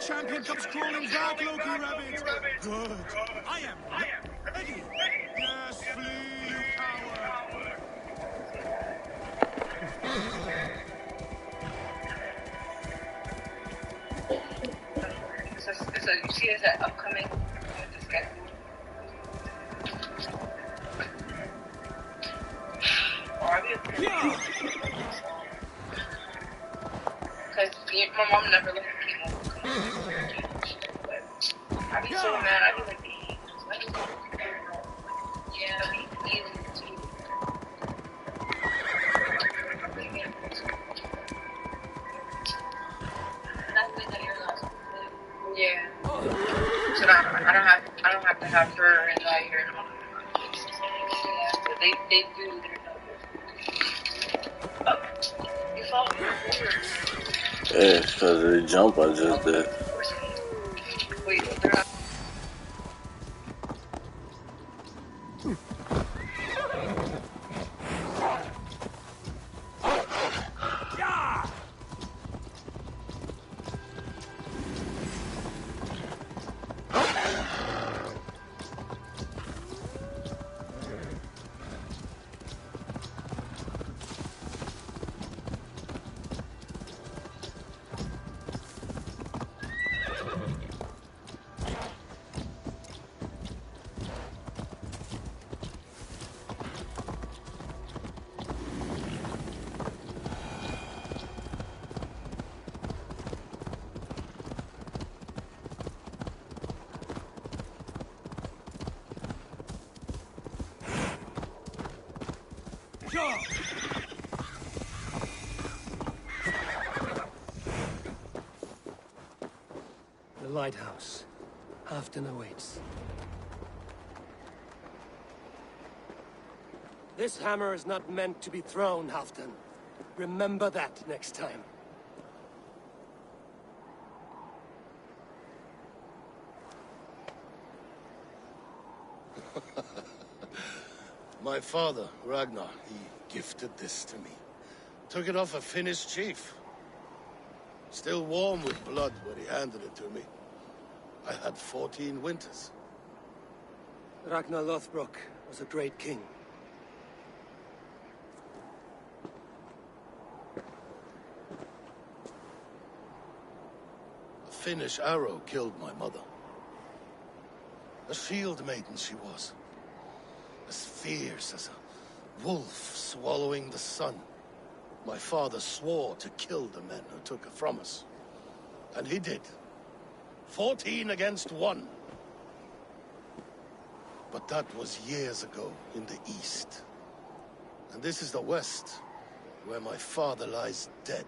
champion comes crawling back, Loki Rabbit. Good. I am ready. Yes, flee, you coward. So you see us at upcoming with this guy. Because my mom never let me keep on. I'd be so mad. I'd be like, yeah, easy too. Yeah. So I don't have to have her and like her. Yeah, but they do. You follow your orders. Yeah, because of the jump I just did. Wait, they're not. The lighthouse. Halfton awaits. This hammer is not meant to be thrown, Halfton. Remember that next time. My father, Ragnar, he gifted this to me. Took it off a Finnish chief. Still warm with blood when he handed it to me. I had 14 winters. Ragnar Lothbrok was a great king. A Finnish arrow killed my mother. A shield maiden she was. As fierce as a wolf swallowing the sun. My father swore to kill the men who took her from us. And he did. 14 against 1. But that was years ago in the east. And this is the west, where my father lies dead.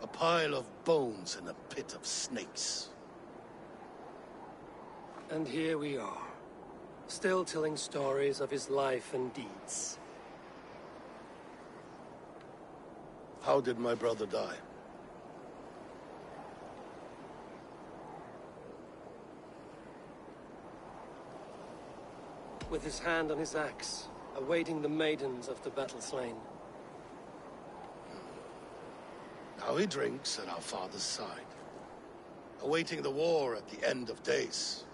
A pile of bones in a pit of snakes. And here we are, still telling stories of his life and deeds. How did my brother die? With his hand on his axe, awaiting the maidens of the battle slain. Now he drinks at our father's side, awaiting the war at the end of days.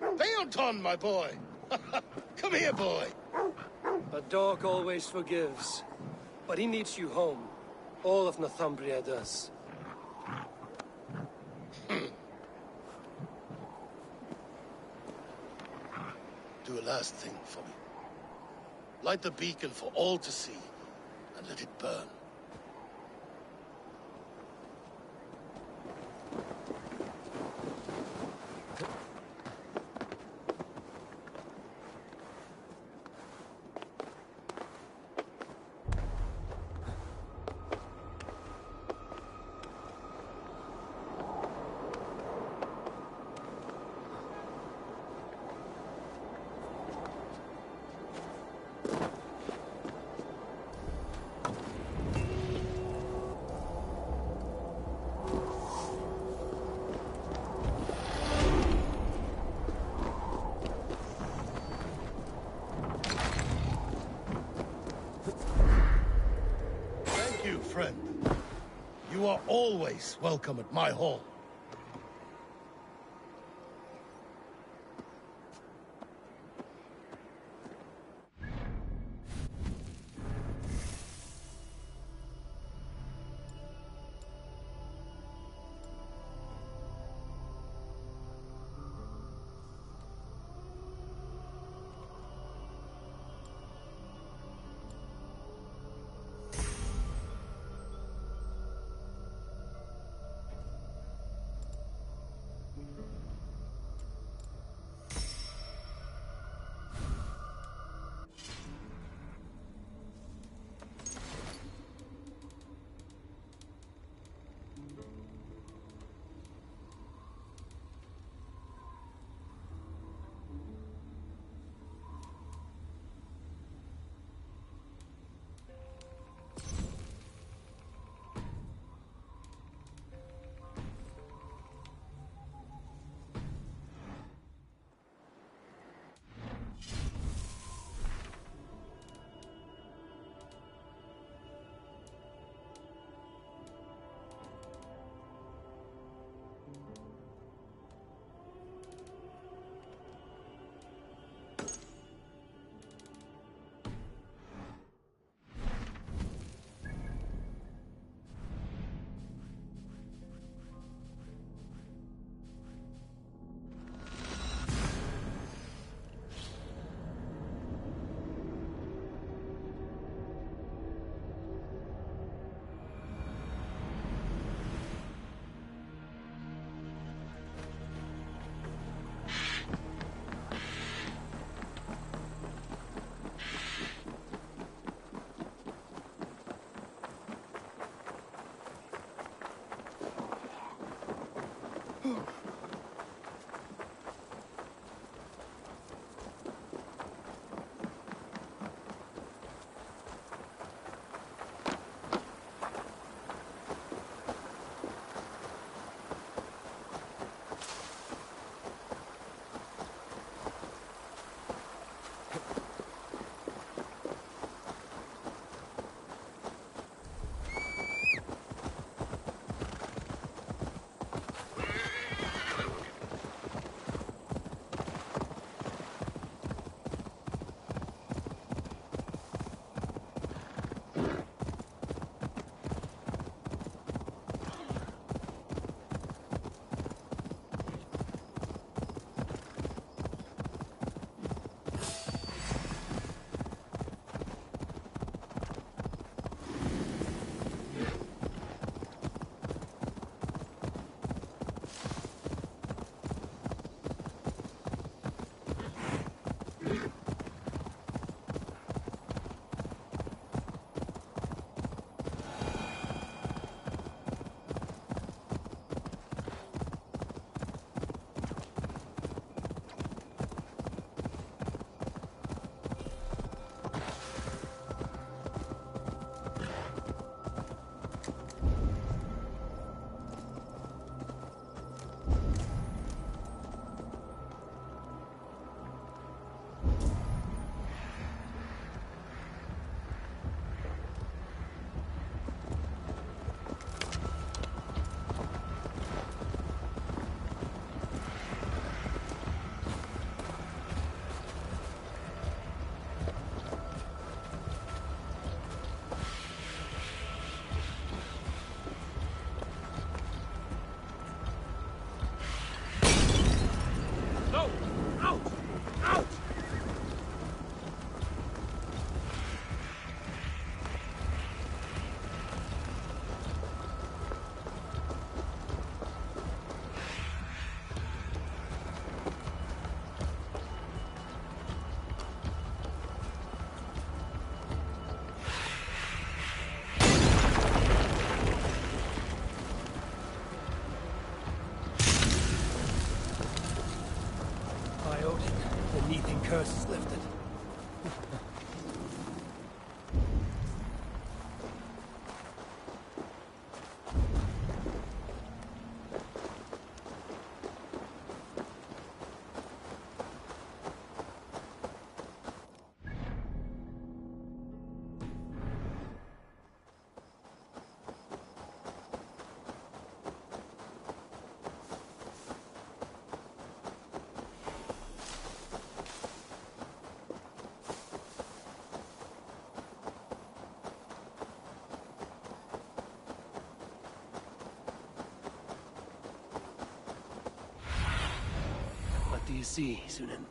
Peoton, my boy! Come here, boy! A dog always forgives, but he needs you home. All of Northumbria does. Do a last thing for me. Light the beacon for all to see, and let it burn. are always welcome at my hall. Curse is lifted. you see, Sunan?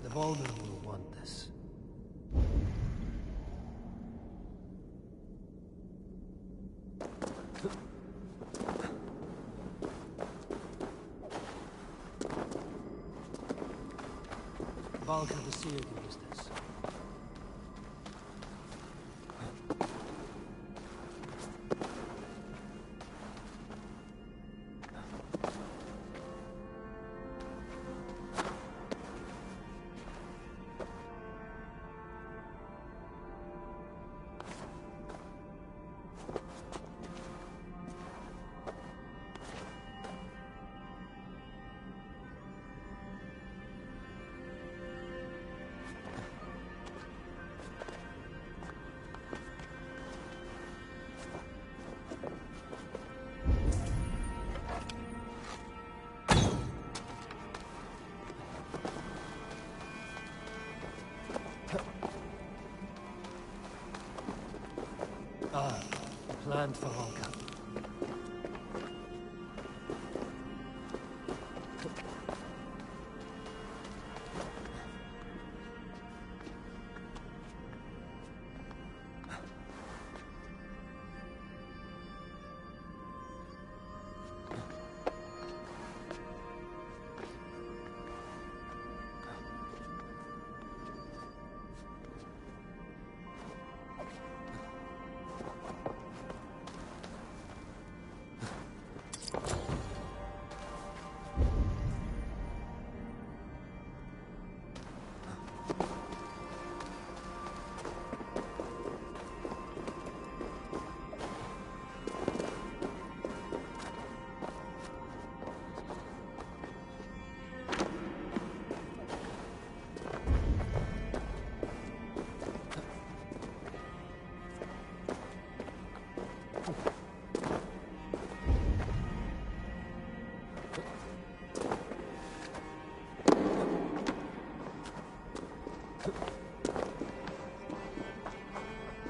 The Volga will want this. Valka the Seer can use this. Ah, planned for Honka.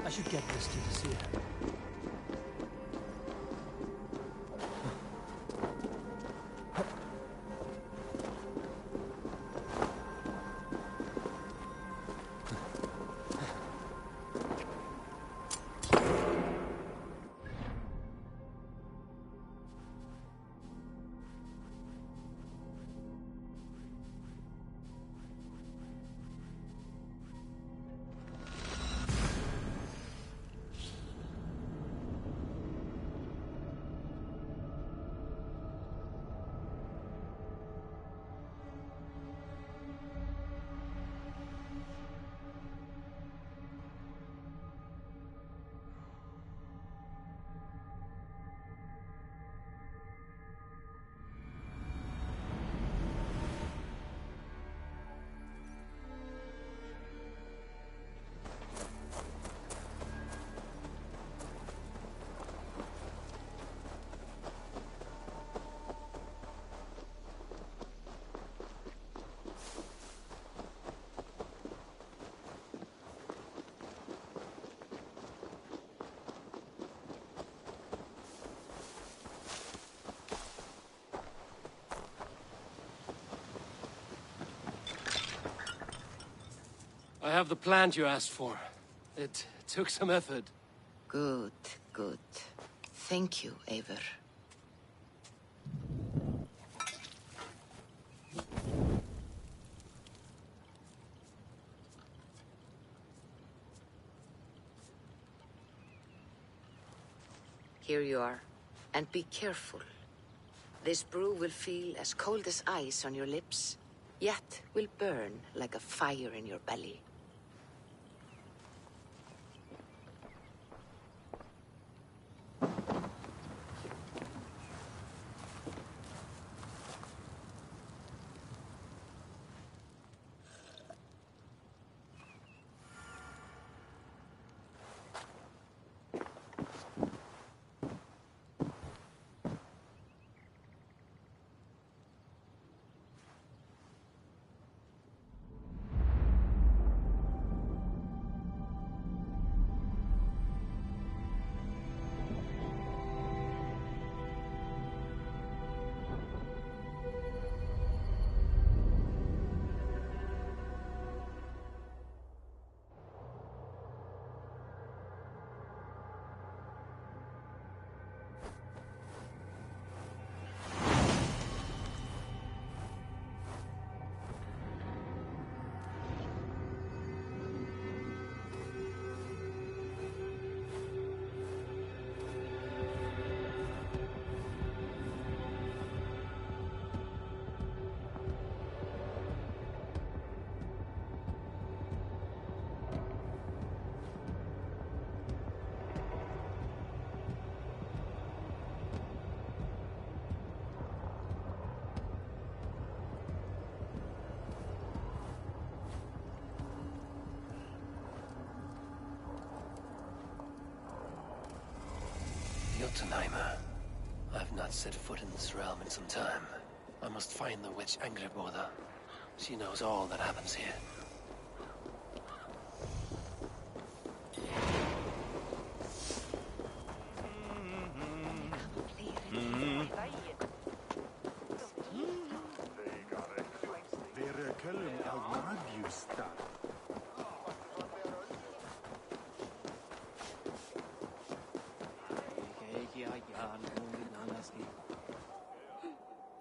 I should get this to the Seer. have the plant you asked for. It took some effort. Good, good. Thank you, Eivor. Here you are. And be careful. This brew will feel as cold as ice on your lips, yet will burn like a fire in your belly. Jotunheimer. I've not set foot in this realm in some time. I must find the witch Angreboda. She knows all that happens here.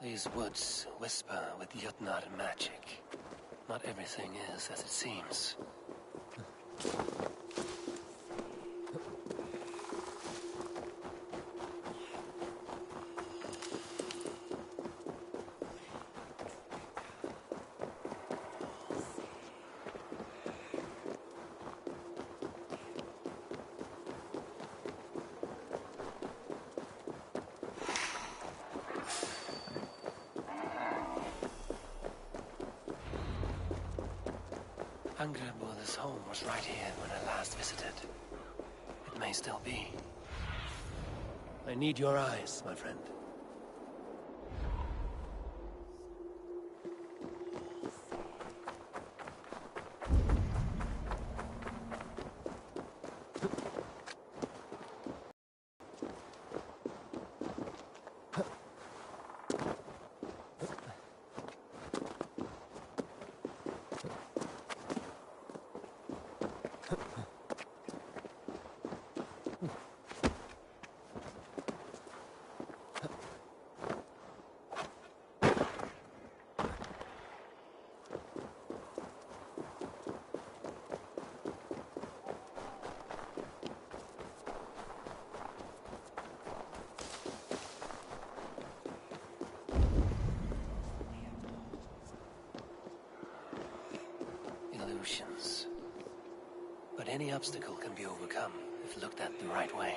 These woods whisper with Jotnar magic. Not everything is as it seems. Angreboda's home was right here when I last visited. It may still be. I need your eyes, my friend. Illusions. But any obstacle can be overcome if looked at the right way.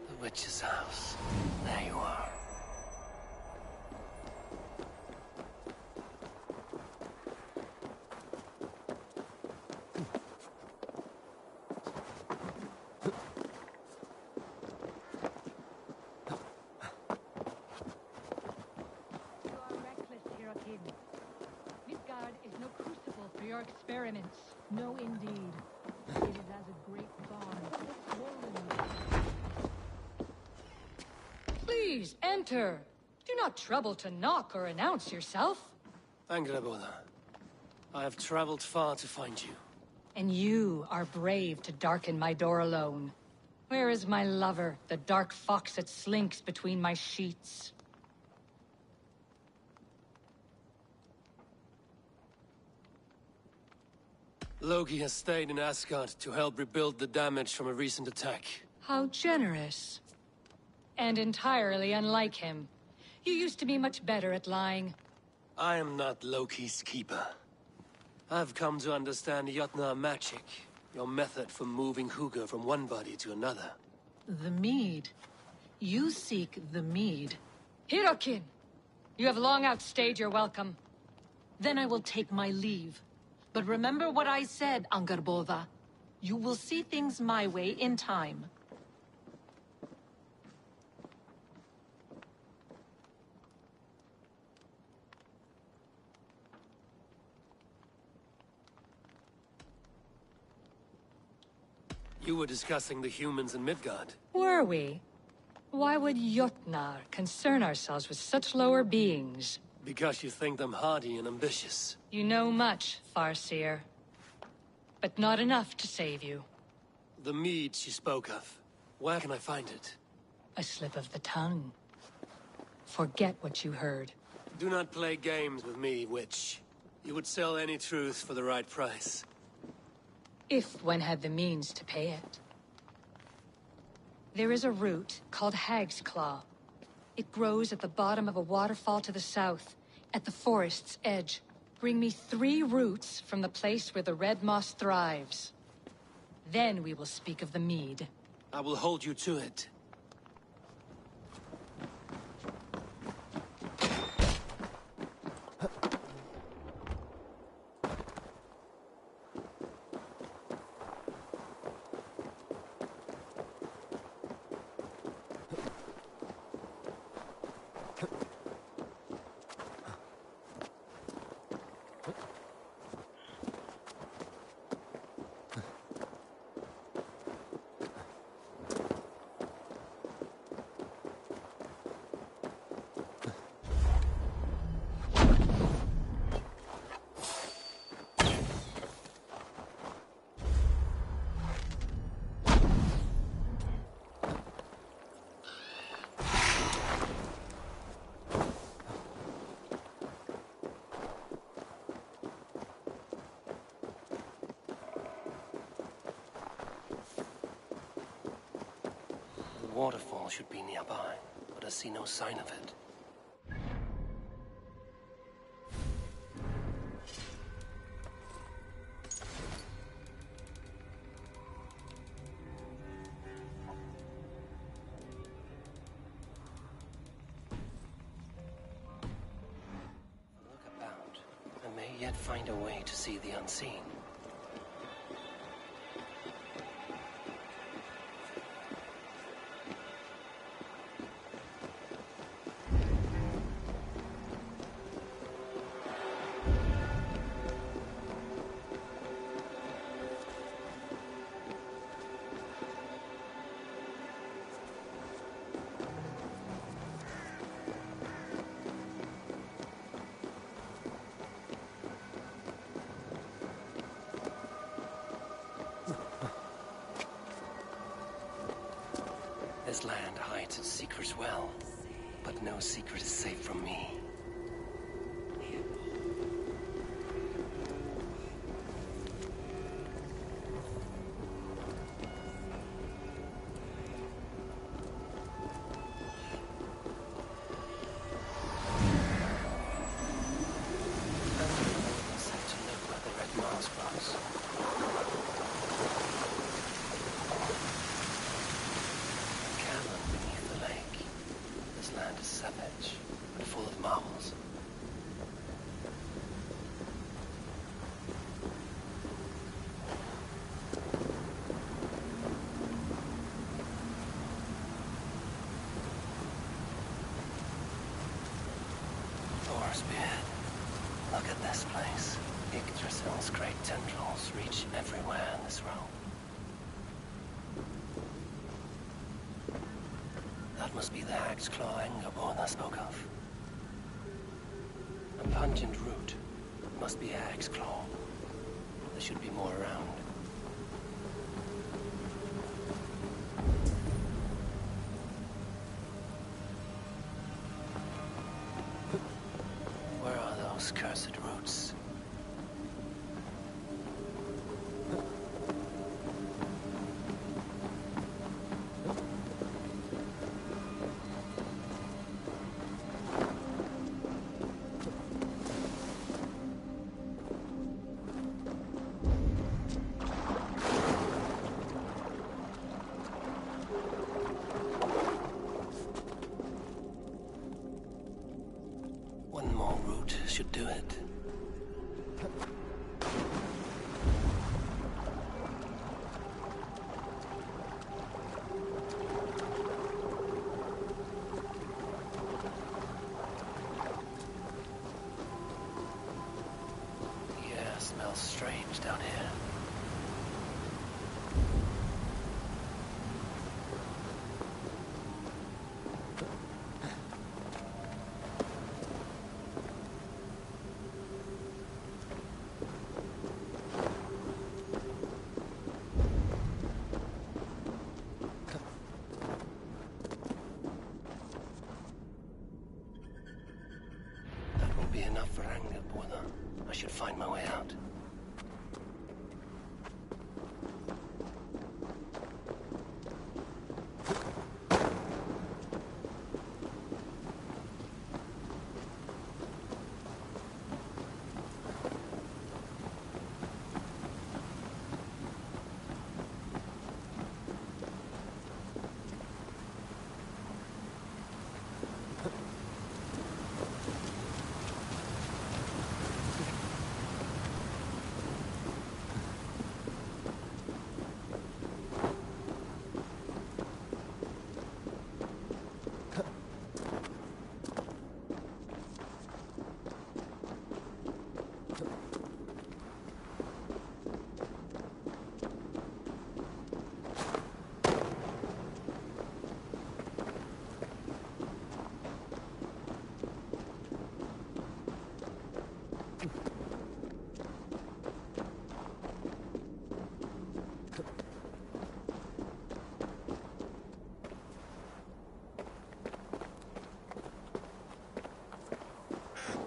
The witch's house. There you are. You are reckless, Hirokin. Midgard is no crucible for your experiments. No, indeed. It is as a great barn, swollen. Please, enter. Do not trouble to knock or announce yourself. Angreboda, I have traveled far to find you. And you are brave to darken my door alone. Where is my lover, the dark fox that slinks between my sheets? Loki has stayed in Asgard to help rebuild the damage from a recent attack. How generous. And entirely unlike him. You used to be much better at lying. I am not Loki's keeper. I've come to understand Jotnar magic, your method for moving Hugr from one body to another. The mead. You seek the mead. Hirokin! You have long outstayed your welcome. Then I will take my leave. But remember what I said, Angarbova. You will see things my way in time. You were discussing the humans in Midgard. Were we? Why would Jotnar concern ourselves with such lower beings? Because you think them hardy and ambitious. You know much, Farseer. But not enough to save you. The mead she spoke of. Where can I find it? A slip of the tongue. Forget what you heard. Do not play games with me, witch. You would sell any truth for the right price. If one had the means to pay it. There is a root called Hag's Claw. It grows at the bottom of a waterfall to the south, at the forest's edge. Bring me 3 roots from the place where the red moss thrives. Then we will speak of the mead. I will hold you to it. The waterfall should be nearby, but I see no sign of it. Look about. I may yet find a way to see the unseen. This land hides its secrets well, but no secret is safe from me. Said to look where the red moss grows. Cavern beneath the lake. This land is savage, but full of marvels. Thor's beard. Look at this place. Yggdrasil's great tendrils reach everywhere in this realm. That must be the hag's claw Angerborn I spoke of. A pungent root. Must be hag's claw. There should be more around. those cursed roots. One more route should do it. The air smells strange down here. That will be enough for anger, brother. I should find my way out.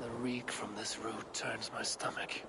The reek from this root turns my stomach.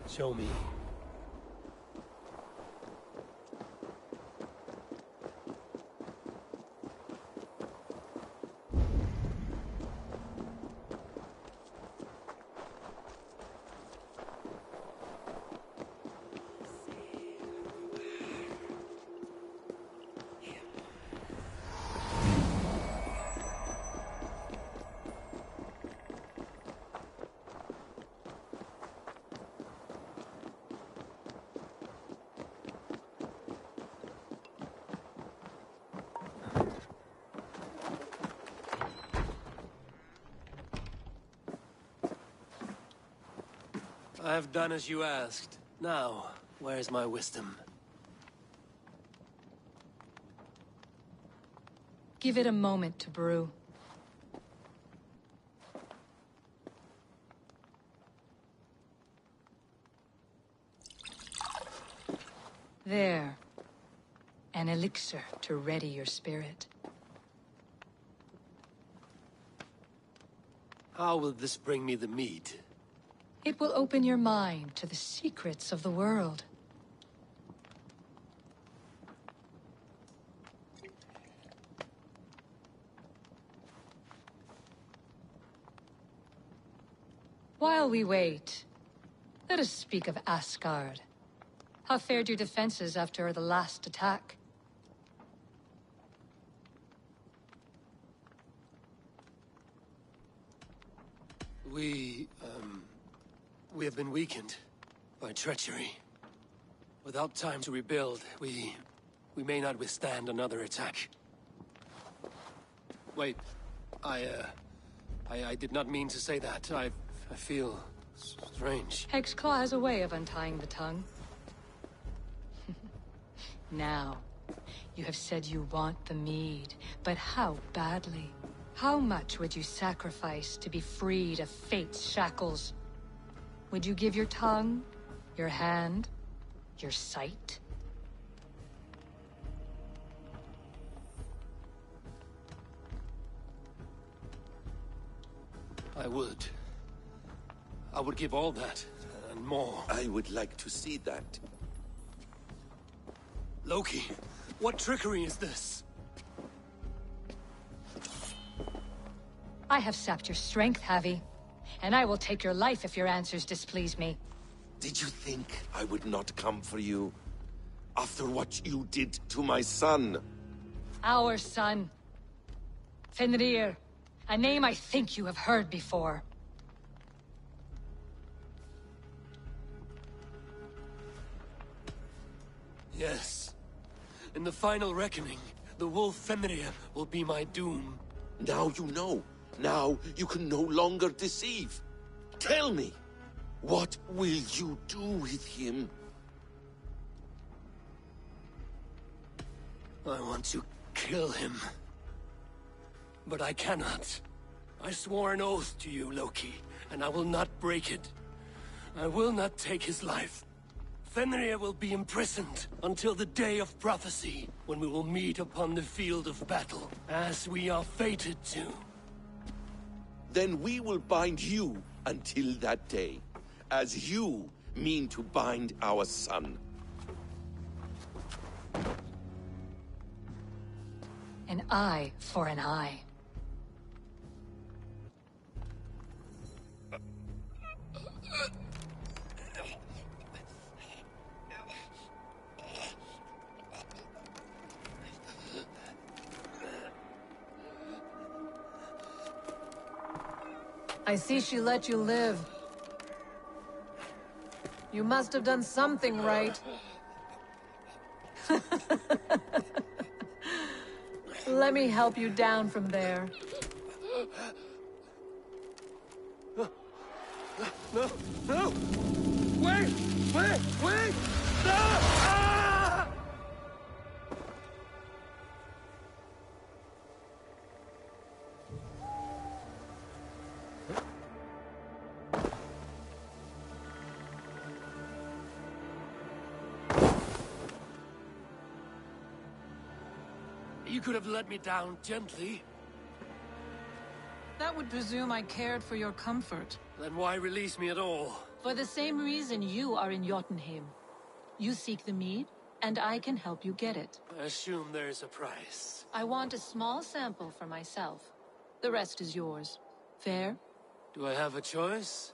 Show me. I have done as you asked. Now, where's my wisdom? Give it a moment to brew. There. An elixir to ready your spirit. How will this bring me the meat? It will open your mind to the secrets of the world. While we wait, let us speak of Asgard. How fared your defenses after the last attack? We have been weakened by treachery. Without time to rebuild, we may not withstand another attack. Wait, I did not mean to say that. I feel strange. Hexclaw has a way of untying the tongue. Now, you have said you want the mead, but how badly? How much would you sacrifice to be freed of fate's shackles? Would you give your tongue, your hand, your sight? I would. I would give all that, and more. I would like to see that. Loki, what trickery is this? I have sapped your strength, Havi. And I will take your life if your answers displease me. Did you think I would not come for you? After what you did to my son? Our son. Fenrir. A name I think you have heard before. Yes. In the final reckoning, the wolf Fenrir will be my doom. Now you know. Now you can no longer deceive. Tell me, what will you do with him? I want to kill him. But I cannot. I swore an oath to you, Loki, and I will not break it. I will not take his life. Fenrir will be imprisoned until the day of prophecy, when we will meet upon the field of battle, as we are fated to. Then we will bind you until that day, as you mean to bind our son. An eye for an eye. I see she let you live. You must have done something right. Let me help you down from there. No! No! Wait! Wait! Wait! No! Ah! You could have let me down gently. That would presume I cared for your comfort. Then why release me at all? For the same reason you are in Jotunheim. You seek the mead, and I can help you get it. I assume there is a price. I want a small sample for myself. The rest is yours. Fair? Do I have a choice?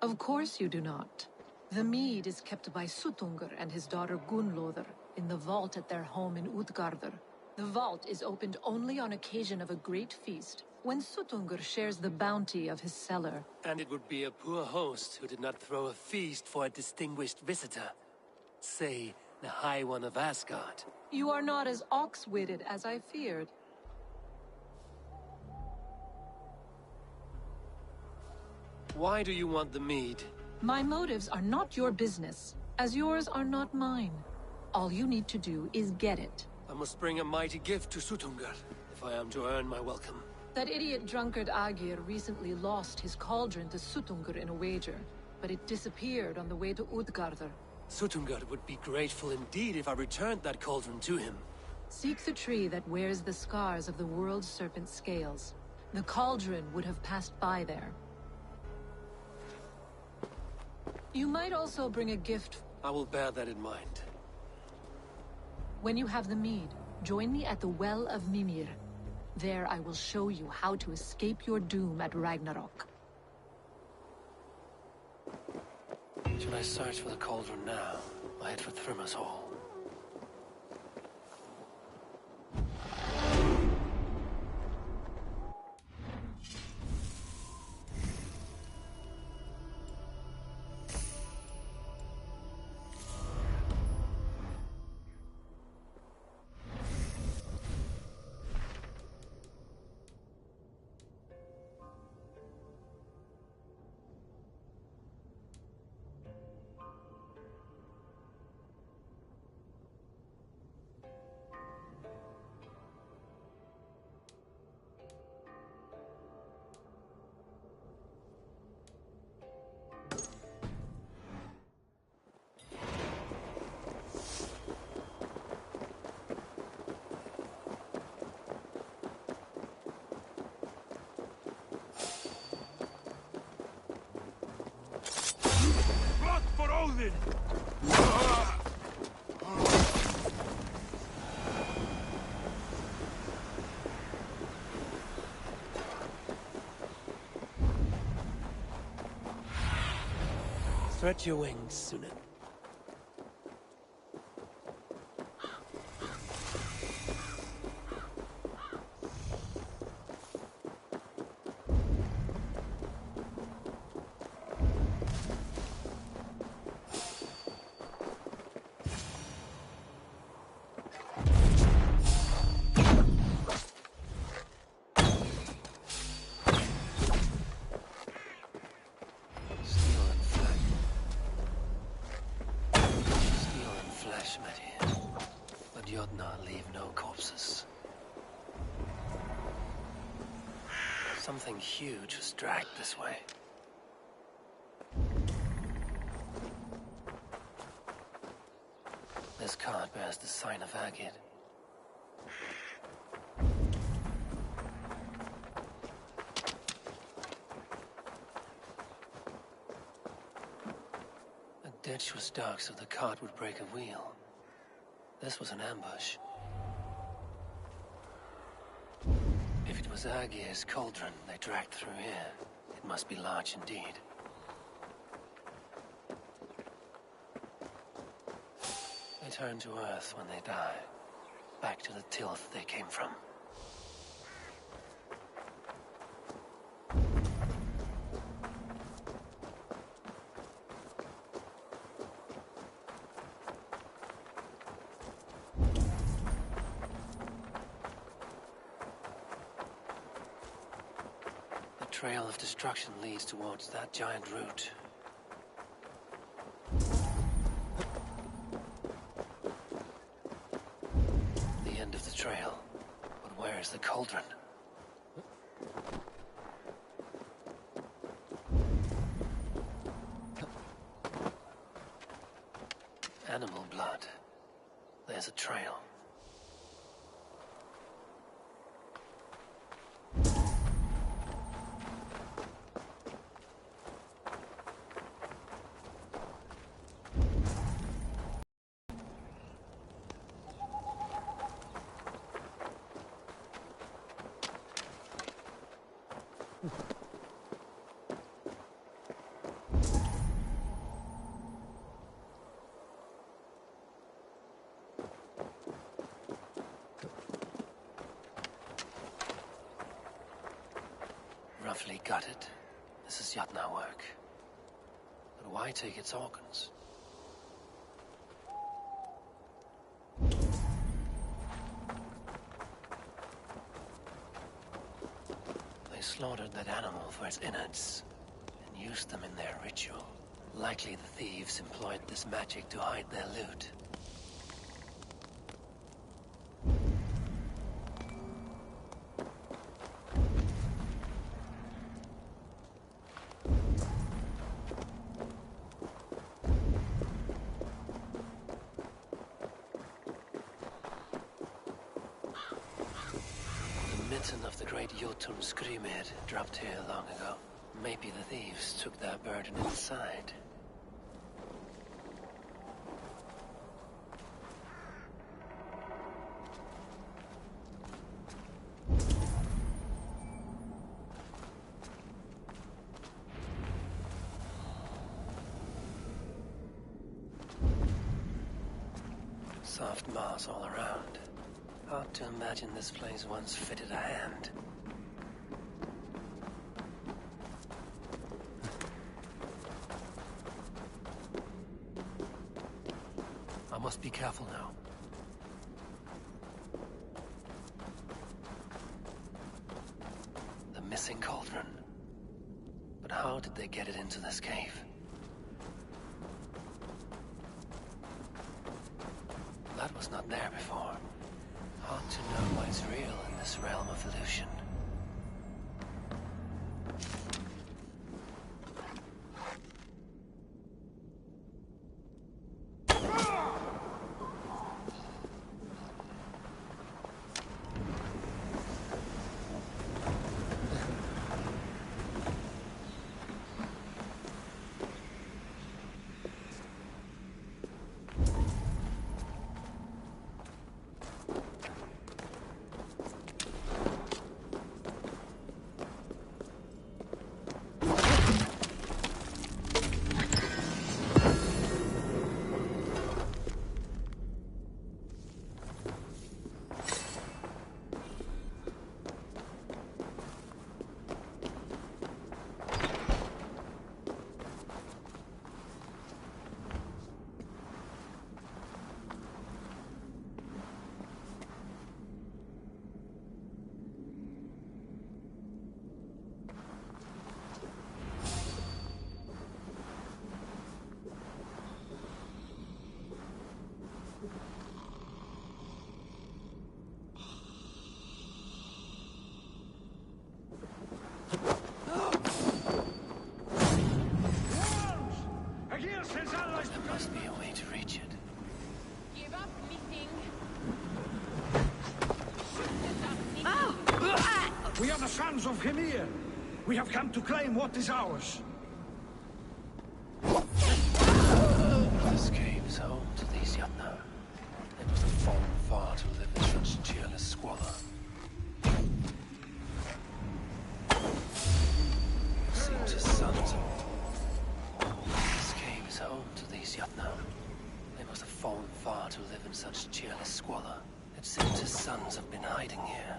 Of course you do not. The mead is kept by Suttungr and his daughter Gunnlodr in the vault at their home in Utgardr. The vault is opened only on occasion of a great feast, when Suttungr shares the bounty of his cellar. And it would be a poor host who did not throw a feast for a distinguished visitor. Say, the High One of Asgard. You are not as ox-witted as I feared. Why do you want the mead? My motives are not your business, as yours are not mine. All you need to do is get it. I must bring a mighty gift to Suttungr, if I am to earn my welcome. That idiot drunkard Agir recently lost his cauldron to Suttungr in a wager, but it disappeared on the way to Utgardr. Suttungr would be grateful indeed if I returned that cauldron to him. Seek the tree that wears the scars of the world's serpent scales. The cauldron would have passed by there. You might also bring a gift. I will bear that in mind. When you have the mead, join me at the Well of Mimir. There I will show you how to escape your doom at Ragnarok. When I search for the cauldron now, I head for Thrimmer's Hall. Blood for Odin! Stretch your wings, Sunan. But Yodna leave no corpses. Something huge was dragged this way. This card bears the sign of Agid. The ditch was dark so the cart would break a wheel. This was an ambush. If it was Agir's cauldron they dragged through here, it must be large indeed. They turn to earth when they die, back to the tilth they came from. The trail of destruction leads towards that giant root. The end of the trail. But where is the cauldron? Animal blood. There's a trail. Roughly gutted. This is Yatna work. But why take its organs? They slaughtered that animal for its innards and used them in their ritual. Likely the thieves employed this magic to hide their loot. Of the great Jotun Skrimir dropped here long ago. Maybe the thieves took their burden inside. soft moss all around. Hard to imagine this place once fitted a hand. I must be careful now. The missing cauldron. But how did they get it into this cave? That was not there before. Hard to know what is real in this realm of illusion. There must be a way to reach it. Give up meeting. We are the sons of Hemir. We have come to claim what is ours. This cave is home to these Yatna. They must have fallen far to live in such cheerless squalor. Seem to sons of... This cave is home to these Yatna. They must have fallen far to live in such cheerless squalor. It seems his sons have been hiding here,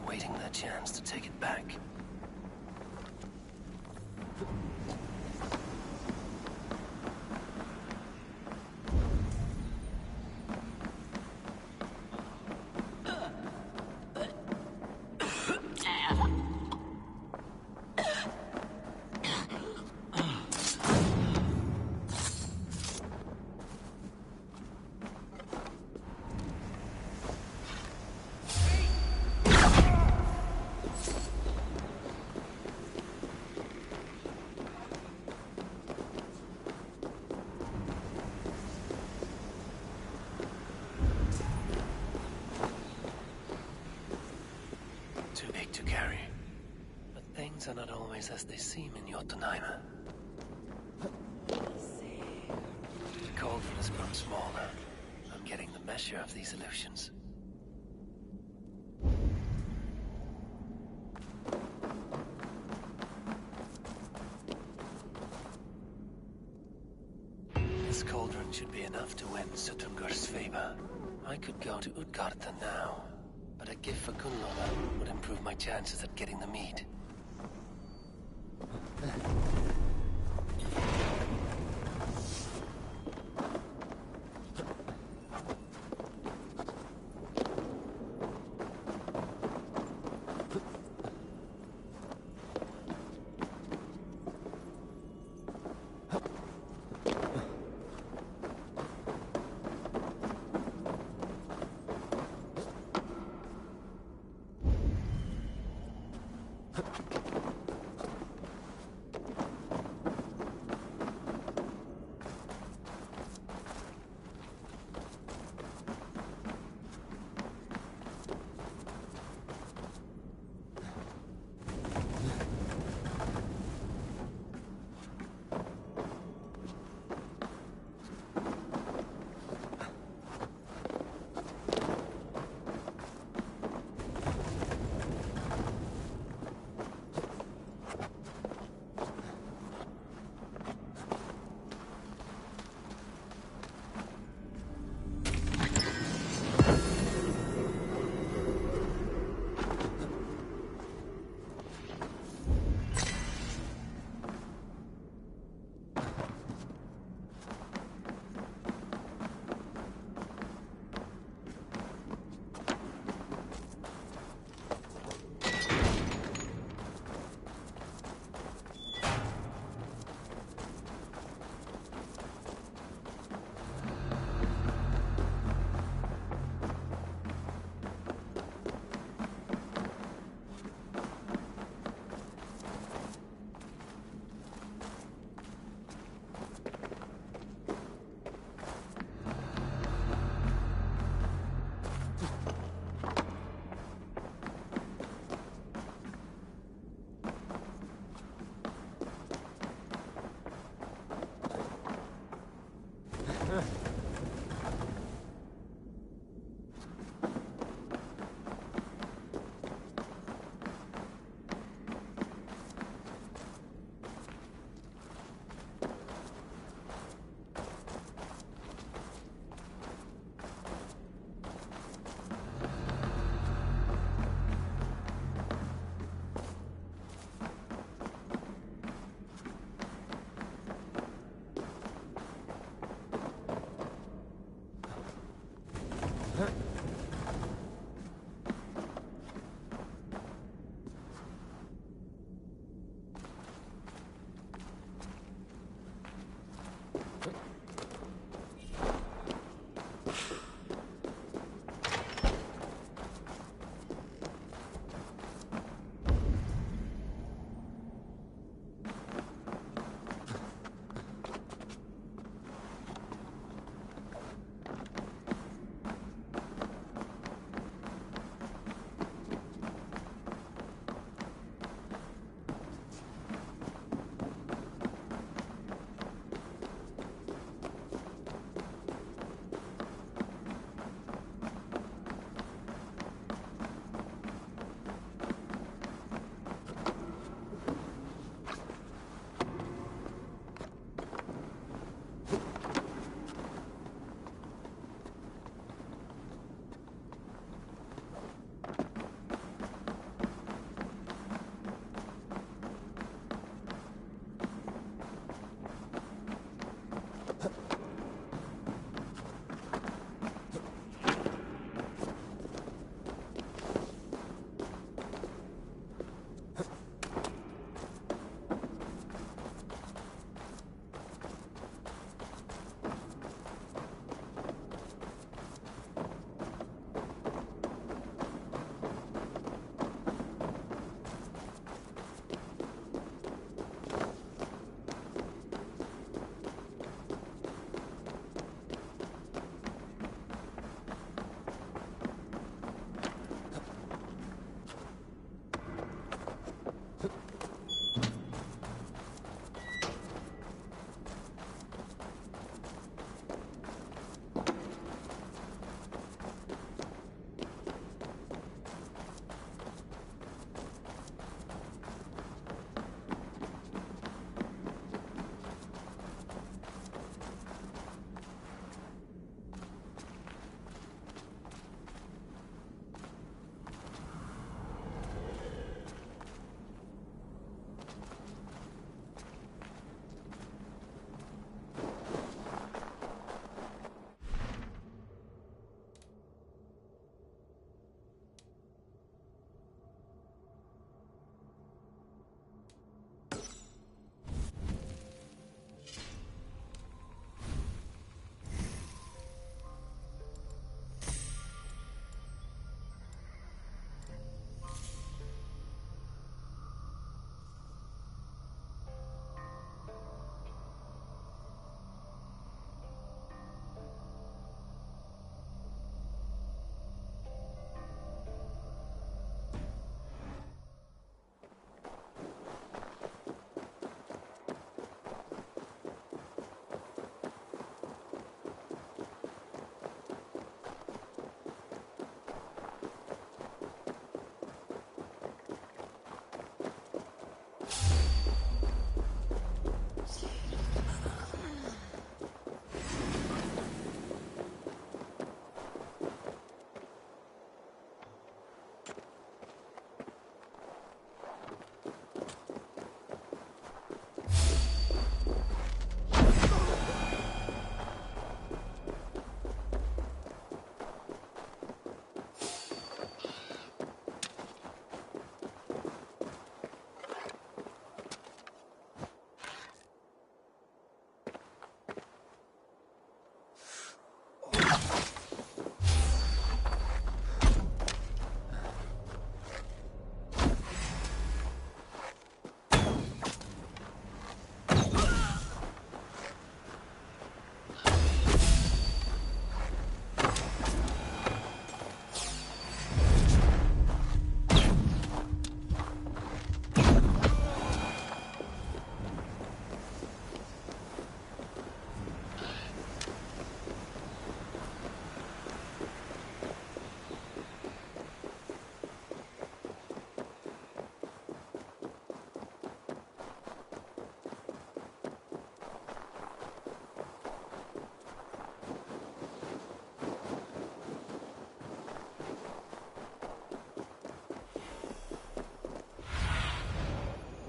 awaiting their chance to take it back. Too big to carry. But things are not always as they seem in Jotunheim. The cauldron has grown smaller. I'm getting the measure of these illusions. This cauldron should be enough to win Sutungur's favor. I could go to Utgarda now. But a gift for Gunnlaugur would improve my chances at getting the mead.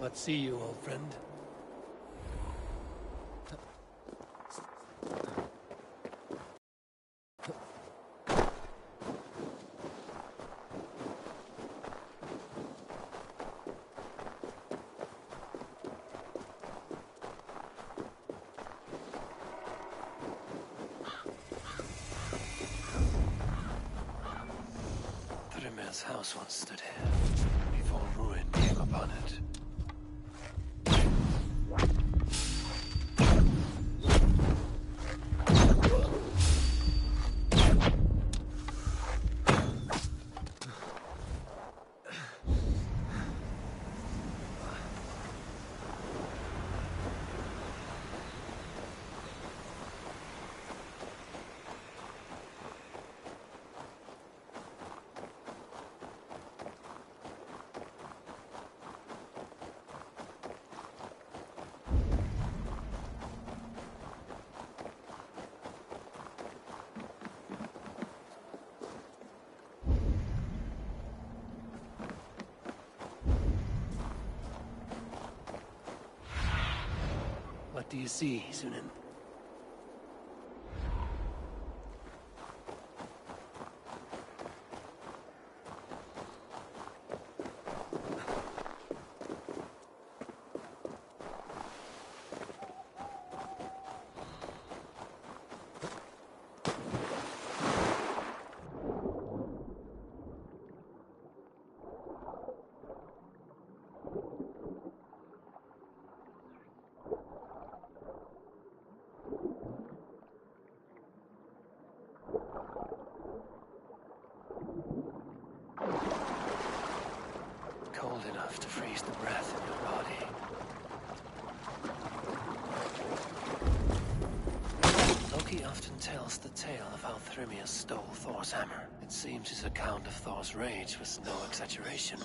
What see you, old friend? Thrymir's house once stood here, before ruin came upon it. What do you see, Sunan? Cold enough to freeze the breath in your body. Loki often tells the tale of how Thrymir stole Thor's hammer. It seems his account of Thor's rage was no exaggeration.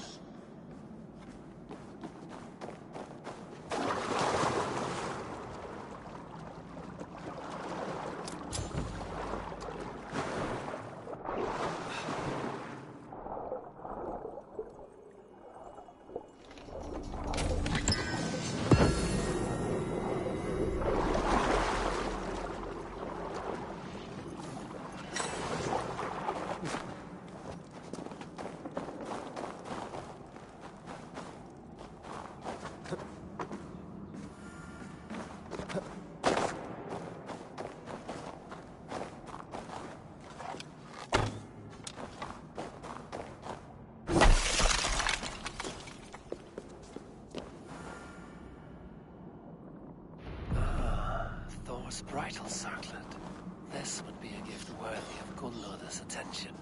Thor's bridal circlet. This would be a gift worthy of Gunnlod's attention.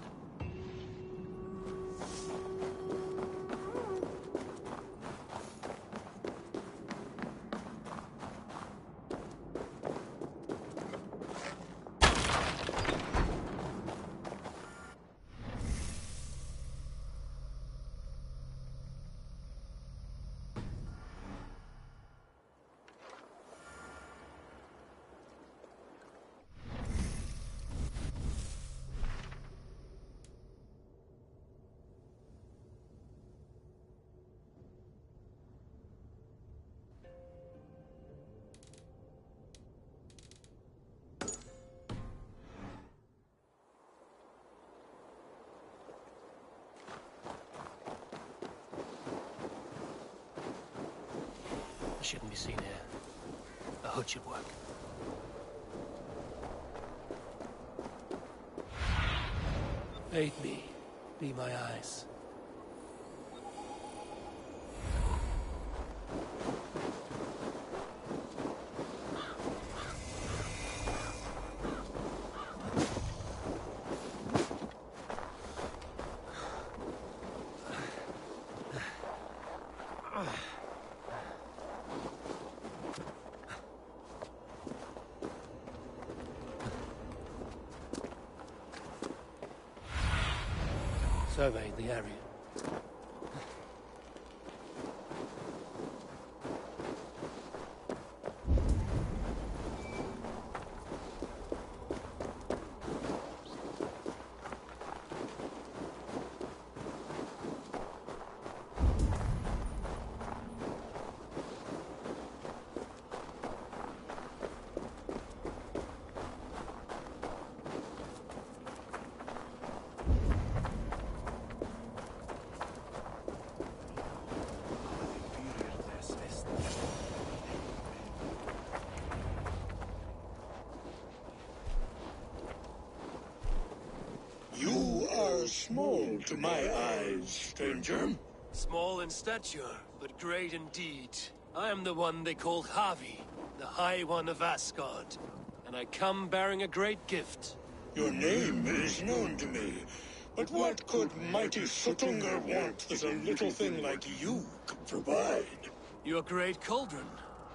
I shouldn't be seen here. A hood should work. Aid me. Be my eyes. Survey the area. small to my eyes, stranger. Small in stature, but great in deed. I am the one they call Havi, the High One of Asgard. And I come bearing a great gift. Your name is known to me, but what could mighty Suttungr want that a little thing like you could provide? Your great cauldron,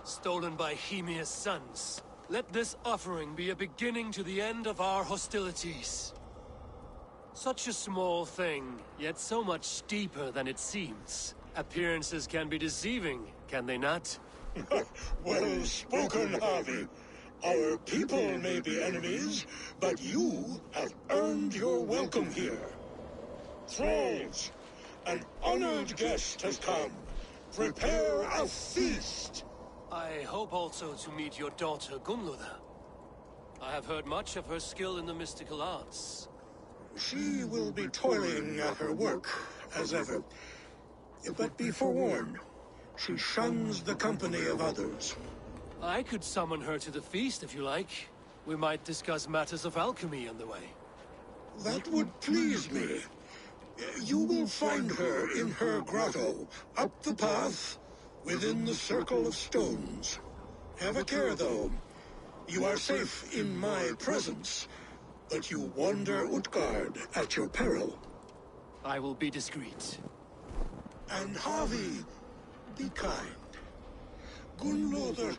stolen by Hemia's sons. Let this offering be a beginning to the end of our hostilities. Such a small thing, yet so much deeper than it seems. Appearances can be deceiving, can they not? Well spoken, Harvey. Our people may be enemies, but you have earned your welcome here. Thralls, an honored guest has come. Prepare a feast. I hope also to meet your daughter, Gunlother. I have heard much of her skill in the mystical arts. She will be toiling at her work, as ever. But be forewarned, she shuns the company of others. I could summon her to the feast if you like. We might discuss matters of alchemy on the way. That would please me. You will find her in her grotto, up the path, within the circle of stones. Have a care, though. You are safe in my presence, but you wander Utgard at your peril. I will be discreet. And Harvey, be kind. Gunlother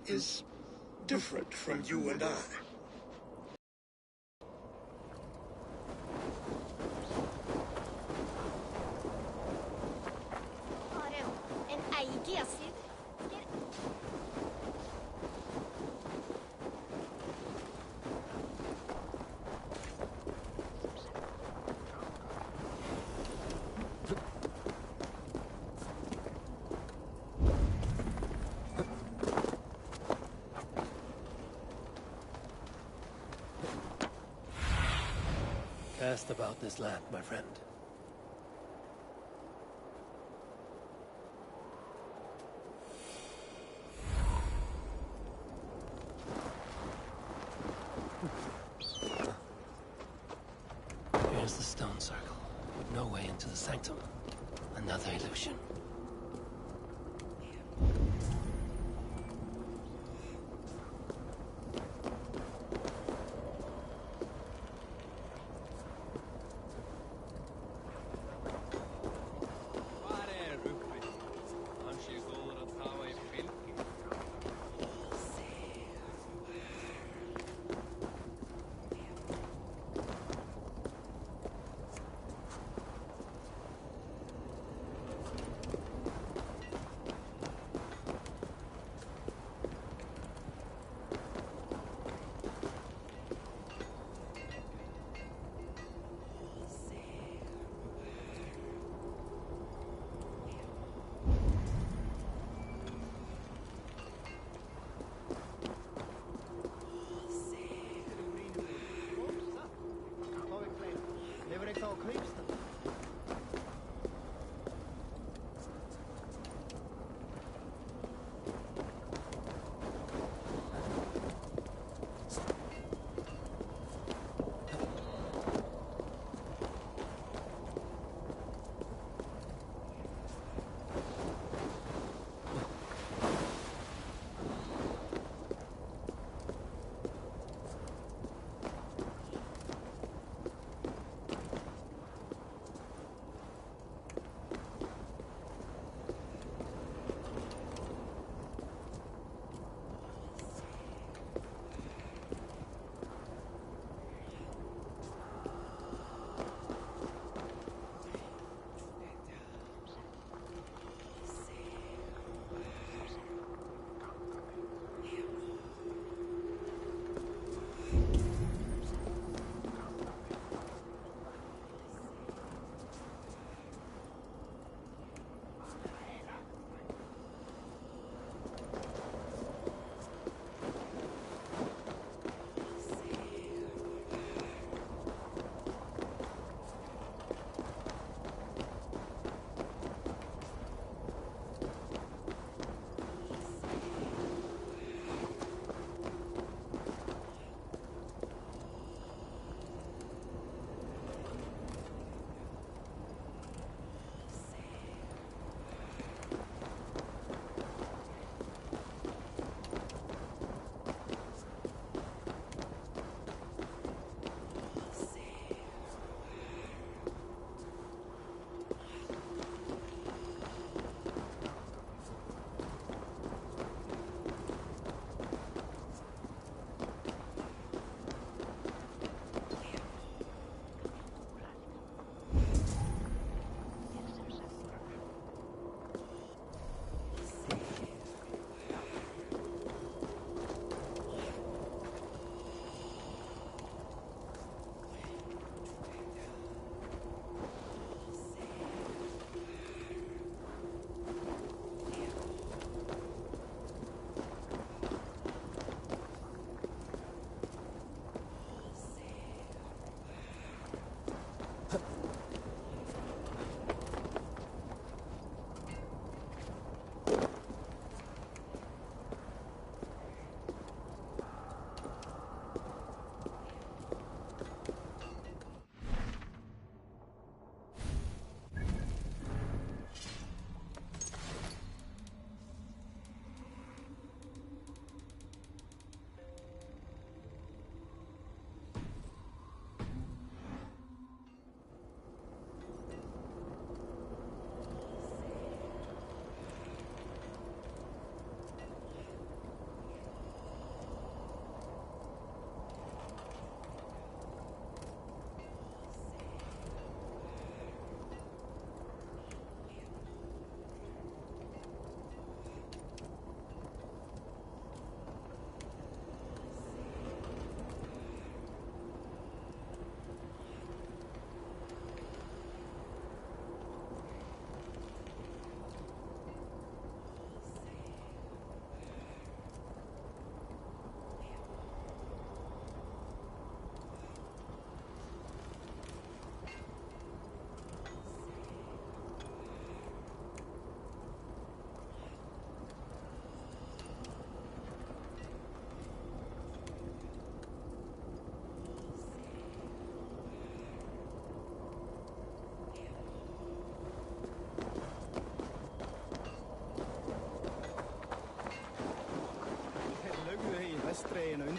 is different from you and I. Cast about this land, my friend. Here's the stone circle, with no way into the sanctum. Another illusion.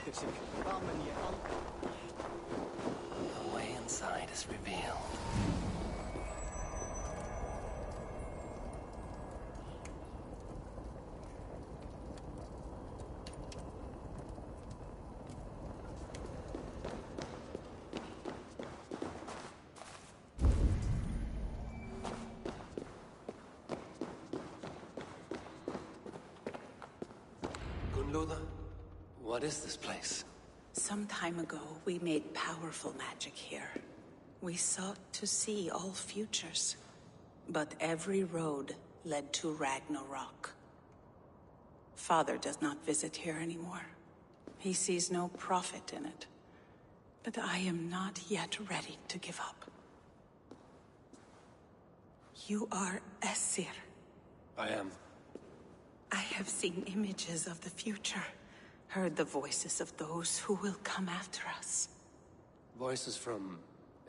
The way inside is revealed. Gunloda, what is this place? Some time ago, we made powerful magic here. We sought to see all futures. But every road led to Ragnarok. Father does not visit here anymore. He sees no profit in it. But I am not yet ready to give up. You are Esir. I am. I have seen images of the future. Heard the voices of those who will come after us. Voices from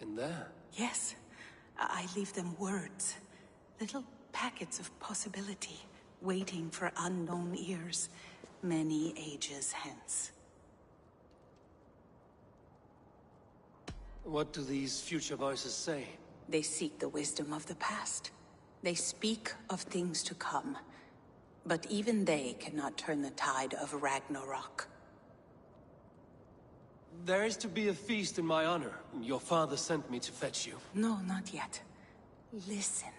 in there? Yes. I leave them words. Little packets of possibility, waiting for unknown ears, many ages hence. What do these future voices say? They seek the wisdom of the past. They speak of things to come. But even they cannot turn the tide of Ragnarok. There is to be a feast in my honor. Your father sent me to fetch you. No, not yet. Listen.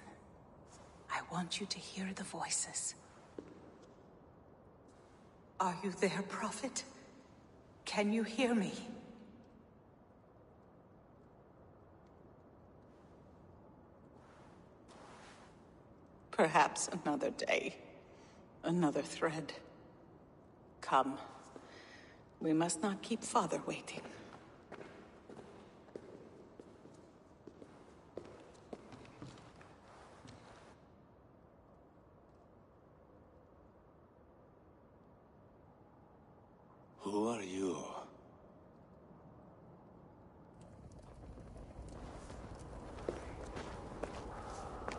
I want you to hear the voices. Are you there, Prophet? Can you hear me? Perhaps another day. Another thread. Come. We must not keep Father waiting. Who are you?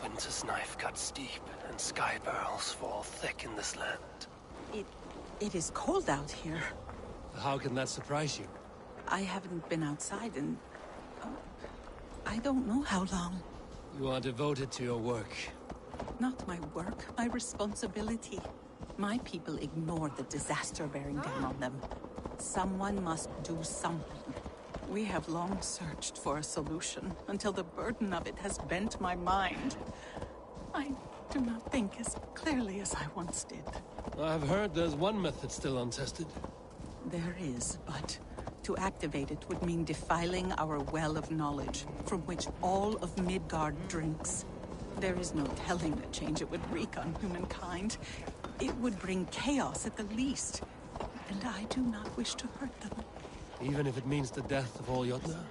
Winter's knife cuts deep, and sky pearls fall thick in this land. It is cold out here. How can that surprise you? I haven't been outside in... I don't know how long. You are devoted to your work. Not my work, my responsibility. My people ignore the disaster bearing down on them. Someone must do something. We have long searched for a solution, until the burden of it has bent my mind. I do not think as clearly as I once did. I've heard there's one method still untested. There is, but to activate it would mean defiling our well of knowledge, from which all of Midgard drinks. There is no telling the change it would wreak on humankind. It would bring chaos at the least, and I do not wish to hurt them. Even if it means the death of all Jotnar?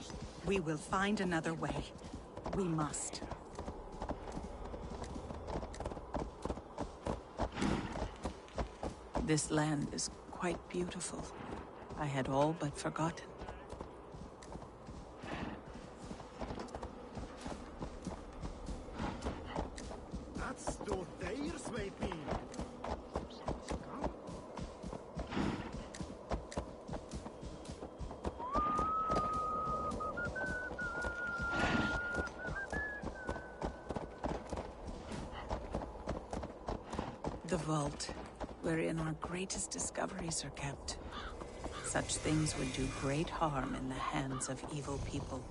We will find another way. We must. This land is quite beautiful. I had all but forgotten. That's door there, Sweepy. The vault, wherein our greatest discoveries are kept. Such things would do great harm in the hands of evil people.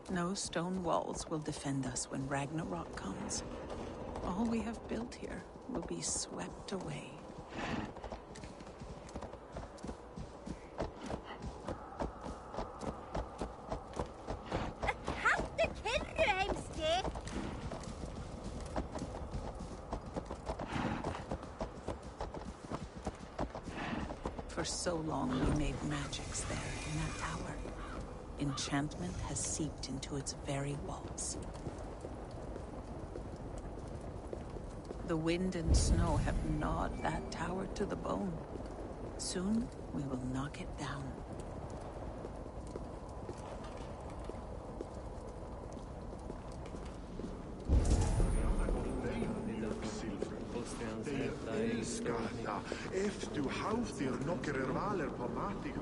No stone walls will defend us when Ragnarok comes. All we have built here will be swept away. For so long we made magics there in that tower. Enchantment has seeped into its very walls. The wind and snow have gnawed that tower to the bone. Soon we will knock it down. Elskar if du hauthir nokker valer på matig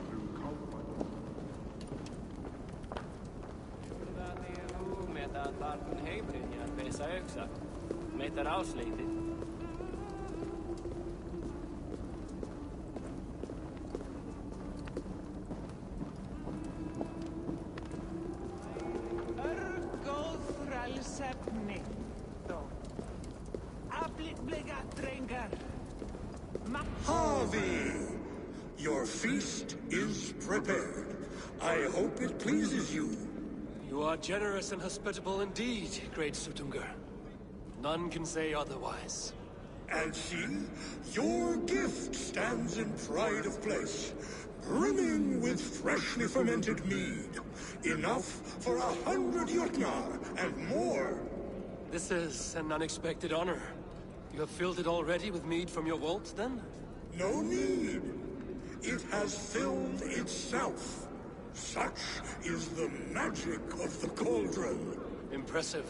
Meitä tartun heibrin ja peisa yksä. Meitä rausliiti. Harvey! Your feast is prepared. I hope it pleases you. You are generous and hospitable indeed, great Sutungur. None can say otherwise. And see, your gift stands in pride of place, brimming with freshly fermented mead. Enough for 100 Jotnar and more. This is an unexpected honor. You have filled it already with mead from your vault, then? No need. It has filled itself. Such is the magic of the cauldron. Impressive.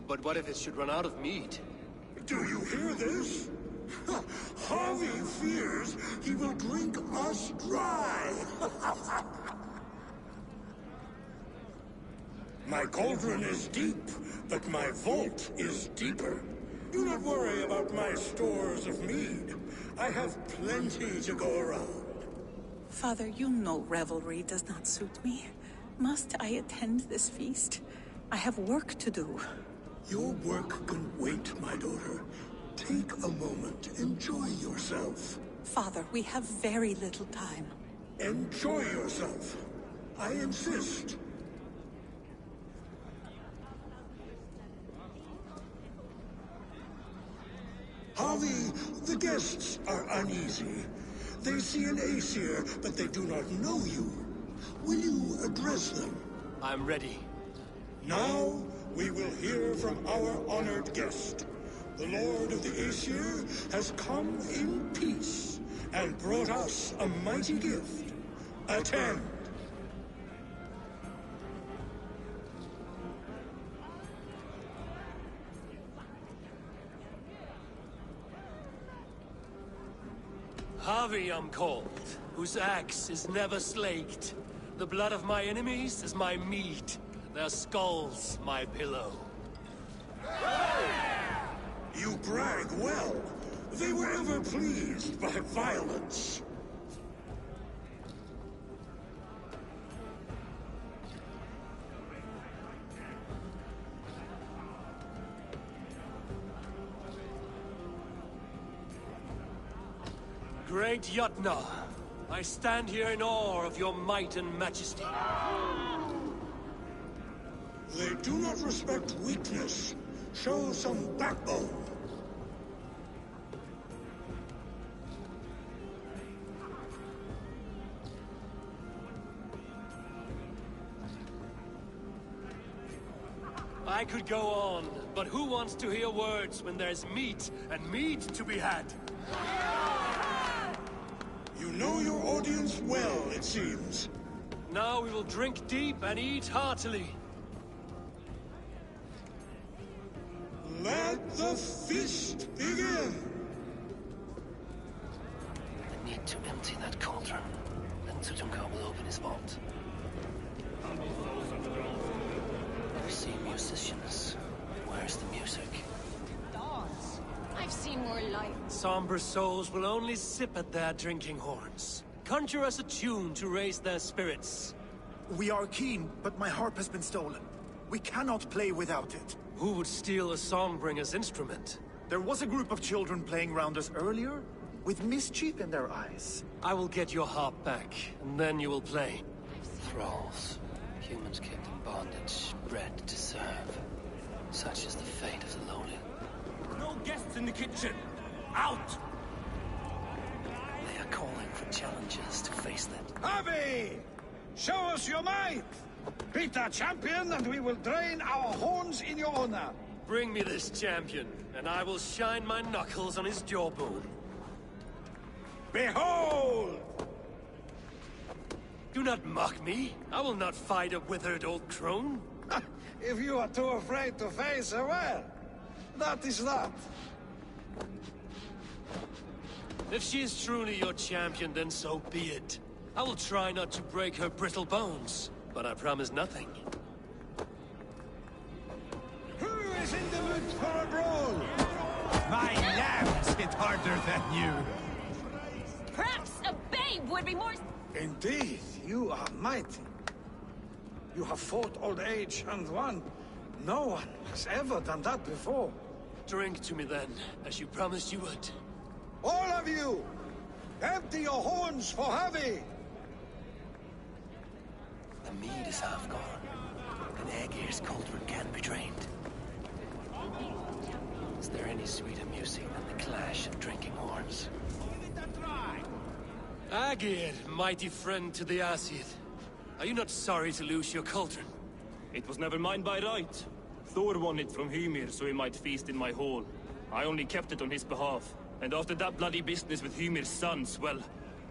But what if it should run out of mead? Do you hear this? Harvey fears he will drink us dry. My cauldron is deep, but my vault is deeper. Do not worry about my stores of mead. I have plenty to go around. Father, you know revelry does not suit me. Must I attend this feast? I have work to do. Your work can wait, my daughter. Take a moment. Enjoy yourself. Father, we have very little time. Enjoy yourself. I insist. Harvey, the guests are uneasy. They see an Aesir, but they do not know you. Will you address them? I'm ready. Now, we will hear from our honored guest. The Lord of the Aesir has come in peace and brought us a mighty gift. Attend. Harvey I'm called, whose axe is never slaked. The blood of my enemies is my meat, their skulls my pillow. You brag well. They were ever pleased by violence. Great Jotnar, I stand here in awe of your might and majesty. They do not respect weakness. Show some backbone. I could go on, but who wants to hear words when there's meat and meat to be had? You know your audience well, it seems. Now we will drink deep and eat heartily. Let the feast begin! I need to empty that cauldron. Then Sutungur will open his vault. I see musicians. Where's the music? Dogs. I've seen more light. Somber souls will only sip at their drinking horns. Conjure us a tune to raise their spirits. We are keen, but my harp has been stolen. We cannot play without it. Who would steal a songbringer's instrument? There was a group of children playing round us earlier, with mischief in their eyes. I will get your harp back, and then you will play. Thralls. Humans kept in bondage, bred to serve. Such is the fate of the lowly. No guests in the kitchen! Out! They are calling for challengers to face them. Harvey! Show us your might! Beat our champion and we will drain our horns in your honor! Bring me this champion, and I will shine my knuckles on his jawbone. Behold! Do not mock me. I will not fight a withered old crone. If you are too afraid to face her, well, that is that. If she is truly your champion, then so be it. I will try not to break her brittle bones, but I promise nothing. Who is in the mood for a brawl? My lambs hit harder than you. Perhaps a babe would be more... Indeed, you are mighty. You have fought old age and won. No one has ever done that before. Drink to me then, as you promised you would. All of you! Empty your horns for Javi! The mead is half gone. An Aegir's cauldron can be drained. Is there any sweeter music than the clash of drinking horns? Aegir, mighty friend to the Aesir. Are you not sorry to lose your cauldron? It was never mine by right. Thor won it from Hymir so he might feast in my hall. I only kept it on his behalf. And after that bloody business with Hymir's sons, well,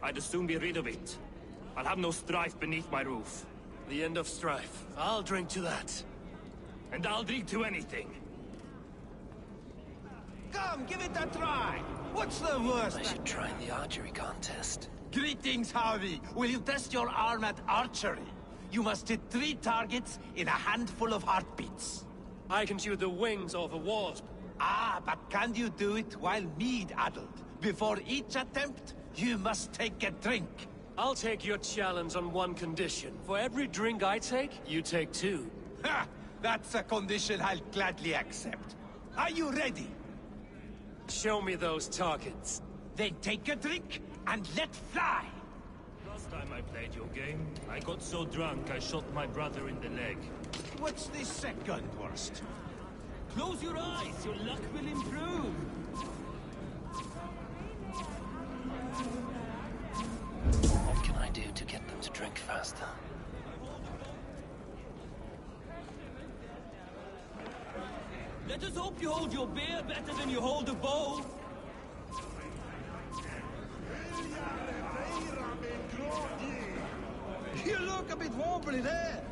I'd as soon be rid of it. I'll have no strife beneath my roof. The end of strife. I'll drink to that. And I'll drink to anything. Come, give it a try! What's the worst? I should try the archery contest. Greetings, Harvey. Will you test your arm at archery? You must hit 3 targets in a handful of heartbeats. I can shoot the wings off a wasp. Ah, but can you do it while mead-addled? Before each attempt, you must take a drink. I'll take your challenge on one condition. For every drink I take, you take 2. Ha! That's a condition I'll gladly accept. Are you ready? Show me those targets. Then take a drink and let fly! Last time I played your game, I got so drunk I shot my brother in the leg. What's the second worst? Close your eyes, your luck will improve. What can I do to get them to drink faster? Let us hope you hold your beer better than you hold a bow. You look a bit wobbly there.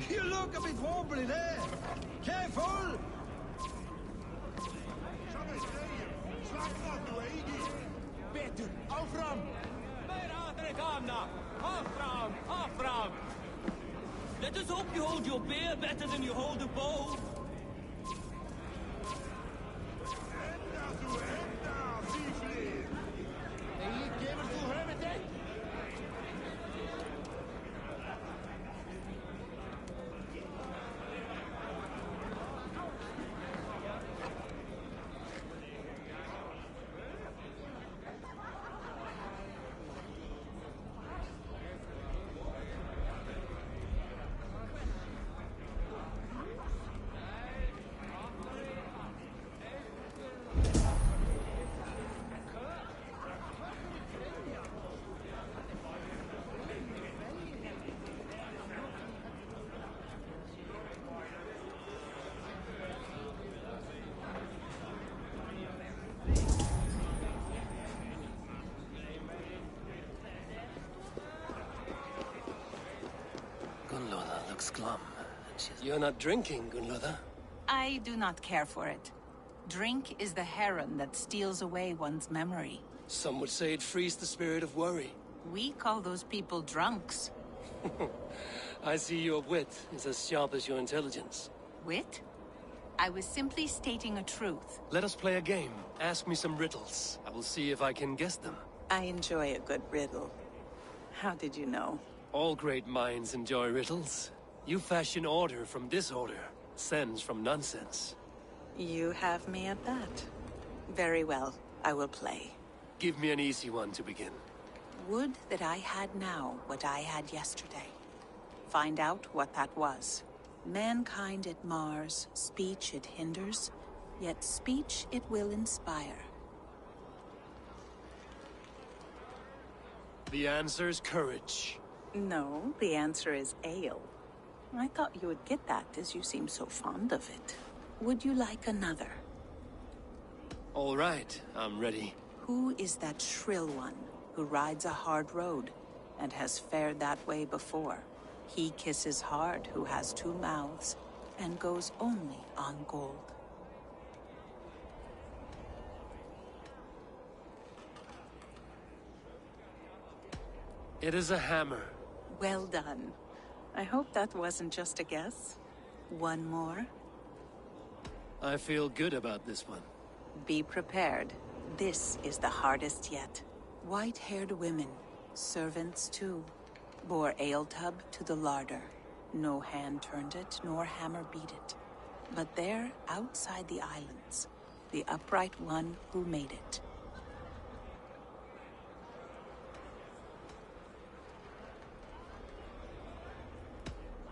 You look a bit wobbly there. Careful! Beter, auf fram! Meer achter kamna! Af fram! Let us hope you hold your beer better than you hold a bow. Gunloda looks glum. You're not drinking, Gunloda. I do not care for it. Drink is the heron that steals away one's memory. Some would say it frees the spirit of worry. We call those people drunks. I see your wit is as sharp as your intelligence. Wit? I was simply stating a truth. Let us play a game. Ask me some riddles. I will see if I can guess them. I enjoy a good riddle. How did you know? All great minds enjoy riddles. You fashion order from disorder, sense from nonsense. You have me at that. Very well, I will play. Give me an easy one to begin. Would that I had now what I had yesterday. Find out what that was. Mankind it mars, speech it hinders. yet speech it will inspire. The answer's courage. No, the answer is ale. I thought you would get that, as you seem so fond of it. Would you like another? All right, I'm ready. Who is that shrill one who rides a hard road and has fared that way before? He kisses hard who has two mouths and goes only on gold. It is a hammer. Well done. I hope that wasn't just a guess. One more. I feel good about this one. Be prepared. This is the hardest yet. White-haired women, servants too, bore ale tub to the larder. No hand turned it, nor hammer beat it. But there, outside the islands, the upright one who made it.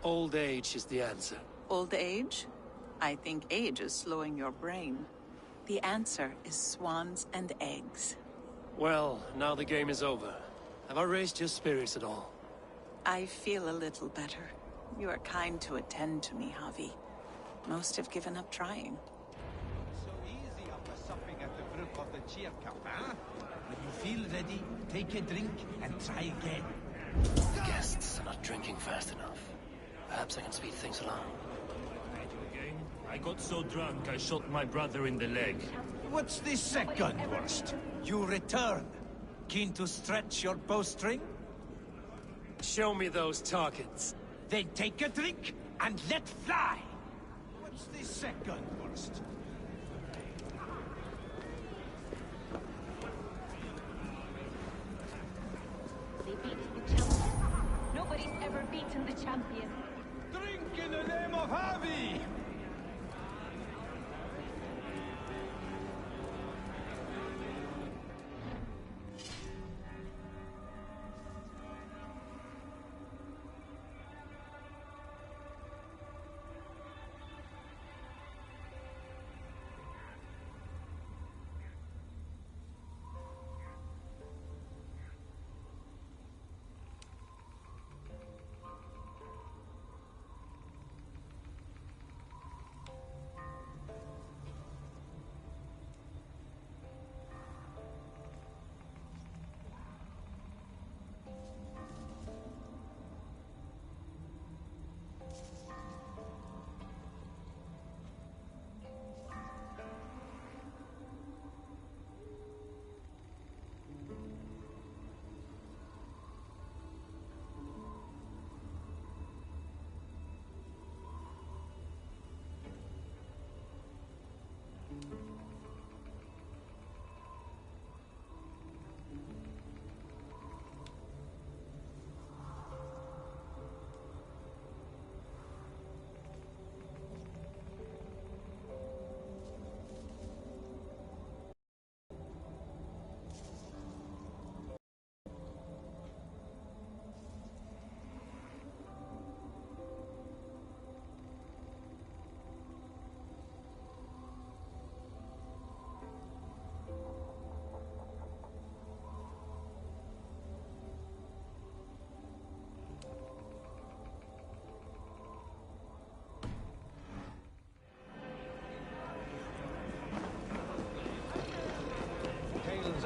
Old age is the answer. Old age? I think age is slowing your brain. The answer is swans and eggs. Well, now the game is over. Have I raised your spirits at all? I feel a little better. You are kind to attend to me, Javi. Most have given up trying. So easy after supping at the brook of the cheer cup, huh? When you feel ready, take a drink and try again. The guests are not drinking fast enough. Perhaps I can speed things along. Again, I got so drunk I shot my brother in the leg. What's the second worst? You return. Keen to stretch your bowstring? Show me those targets. Then take a drink and let fly! What's the second worst? They beat the champion. Nobody's ever beaten the champion. Drink in the name of Javi!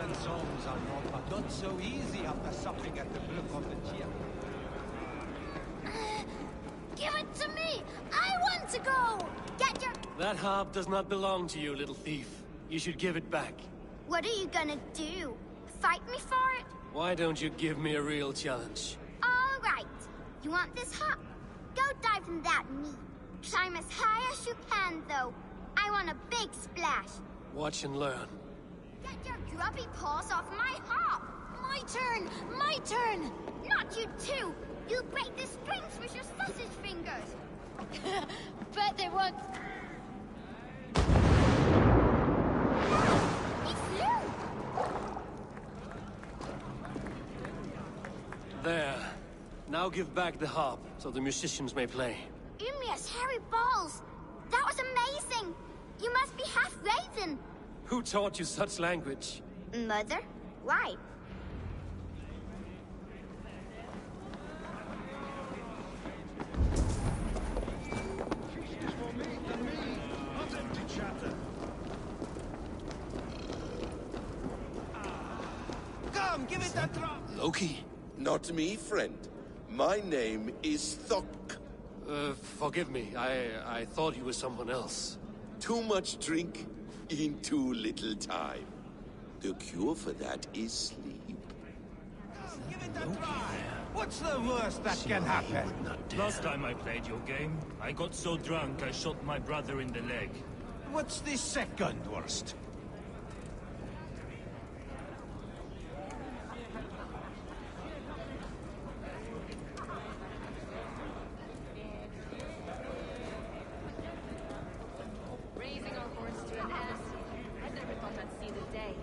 And songs are not so easy after supping at the brook of the cheer. Give it to me! I want to go! Get your... That harp does not belong to you, little thief. You should give it back. What are you gonna do? Fight me for it? Why don't you give me a real challenge? All right. You want this harp? Go dive in that knee. Climb as high as you can, though. I want a big splash. Watch and learn. Get your grubby paws off my harp! My turn! My turn! Not you too! You'll break the strings with your sausage fingers! Bet they won't... He flew! There. Now give back the harp, so the musicians may play. Umia's hairy balls! That was amazing! You must be half raven. Who taught you such language? Mother? Why? Come, give it a drop! Loki? Not me, friend. My name is Thok. Forgive me. I thought you were someone else. Too much drink in too little time. The cure for that is sleep. Give it a try! What's the worst that can happen? Last time I played your game, I got so drunk I shot my brother in the leg. What's the second worst? Raising our horse to an ass. I never thought I'd see the day.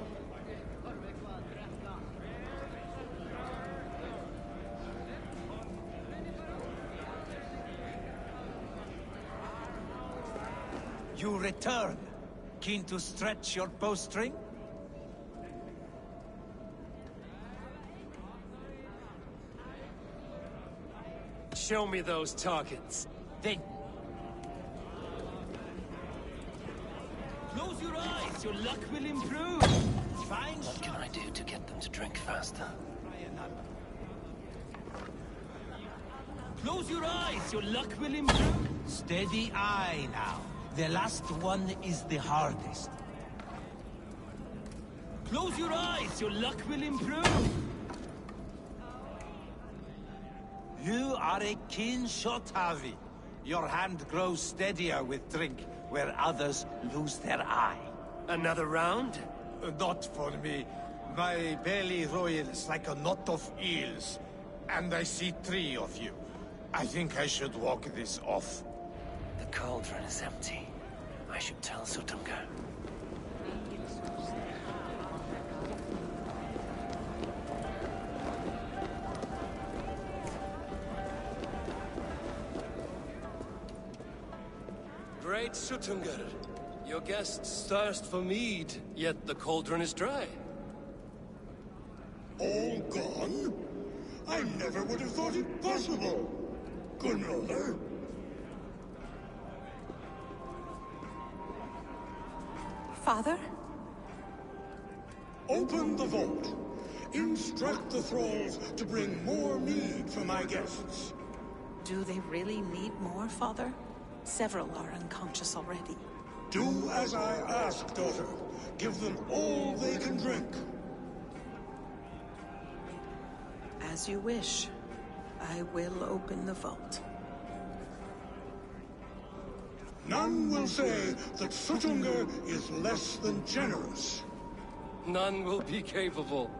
You return. Keen to stretch your bowstring? Show me those targets. Then Close your eyes, your luck will improve. fine. What can I do to get them to drink faster? Close your eyes, your luck will improve. Steady eye now. The last one is the hardest. Close your eyes, your luck will improve. You are a keen shot, Havi. Your hand grows steadier with drink, where others lose their eye. Another round? Not for me. My belly roils like a knot of eels. And I see 3 of you. I think I should walk this off. The cauldron is empty. I should tell Sutunga. Great Sutungar. Your guests thirst for mead, yet the cauldron is dry. All gone? I never would have thought it possible. Gunrother? Father? Open the vault. Instruct the thralls to bring more mead for my guests. Do they really need more, Father? Several are unconscious already. Do as I ask, daughter. Give them all they can drink. As you wish. I will open the vault. None will say that Sutunga is less than generous. None will be capable.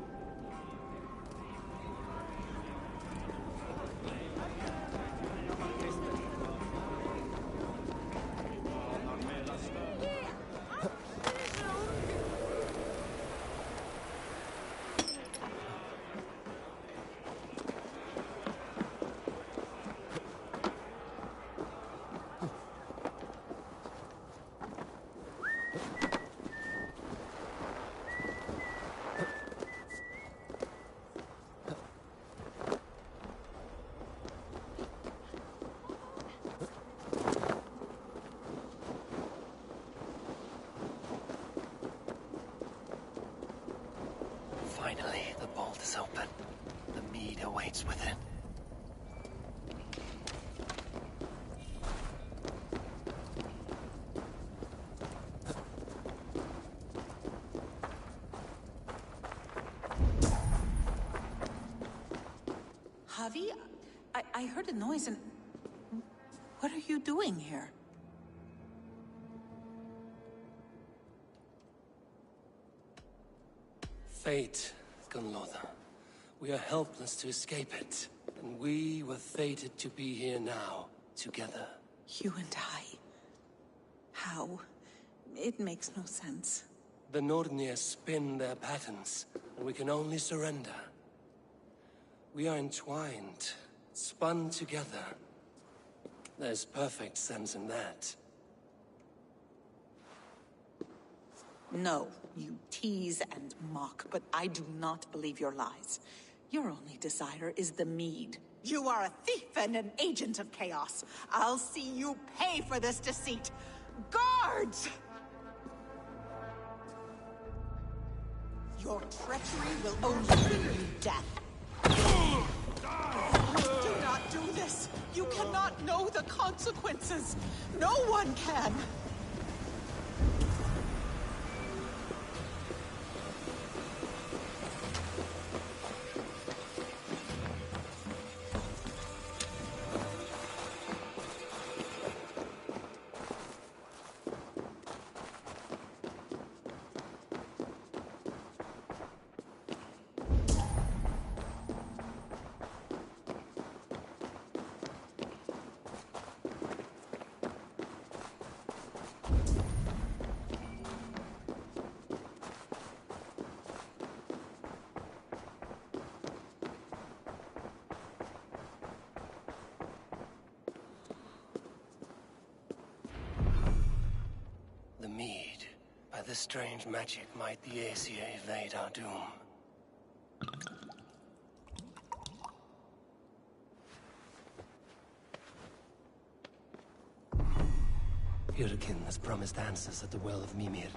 Finally, the vault is open. The mead awaits within. Javi, I heard a noise and... What are you doing here? Fate, Gunlotha. We are helpless to escape it. And we were fated to be here now, together. You and I. How? It makes no sense. The Nordnir spin their patterns, and we can only surrender. We are entwined, spun together. There's perfect sense in that. No, you tease and mock, but I do not believe your lies. Your only desire is the mead. You are a thief and an agent of chaos. I'll see you pay for this deceit. Guards! Your treachery will only bring you death. Do not do this. You cannot know the consequences. No one can. The mead. By this strange magic might the Aesir evade our doom. Hyrkin has promised answers at the Well of Mimir.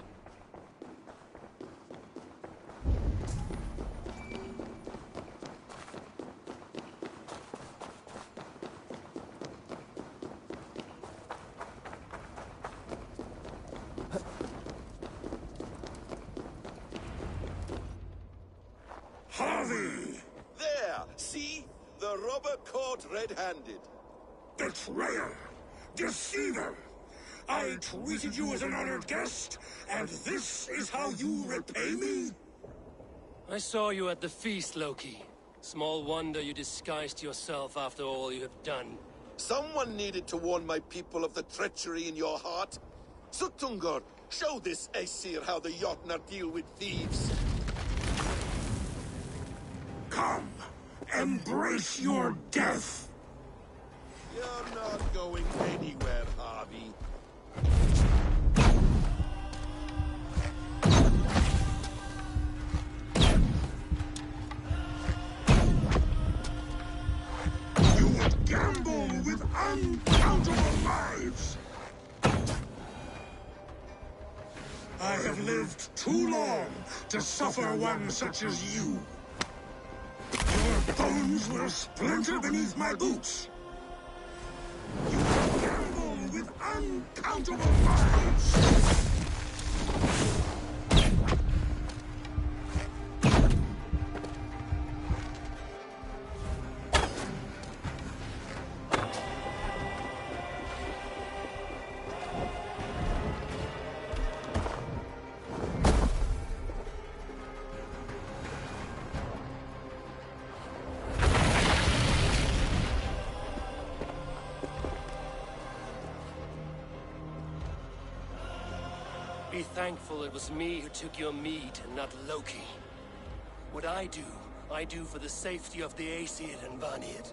There! See? The robber caught red-handed. Betrayer! Deceiver! I treated you as an honored guest, and this is how you repay me? I saw you at the feast, Loki. Small wonder you disguised yourself after all you have done. Someone needed to warn my people of the treachery in your heart. Suttungr, show this Aesir how the Jotnar deal with thieves. Come, embrace your death! You're not going anywhere, Harvey. You would gamble with uncountable lives! I have lived too long to suffer one such as you. Your bones will splinter beneath my boots. You will gamble with uncountable lives. Be thankful it was me who took your mead and not Loki. What I do for the safety of the Aesir and Vanir.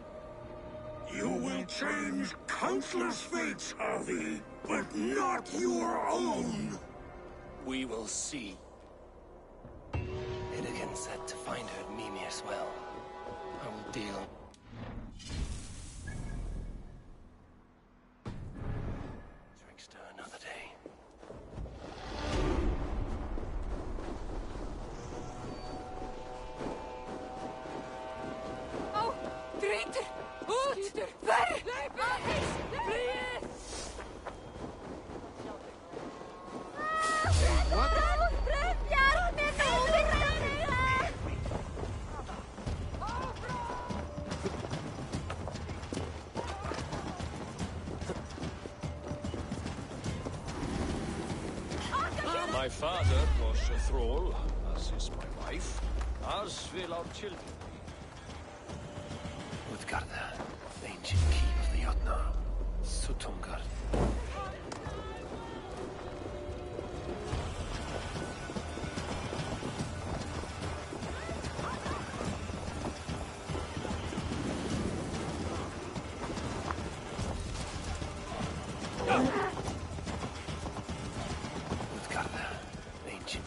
You will change countless fates, Harvey, but not your own. We will see. Hyrkin said to find her at Mimir's well. I will deal. Trickster another day. Oh, Drinker! Ut! Ver! Flyet! My father was a thrall, as is my wife, as will our children be. Utgarda, the ancient keep of the Jotnar. Suttungr. Utgarda, the ancient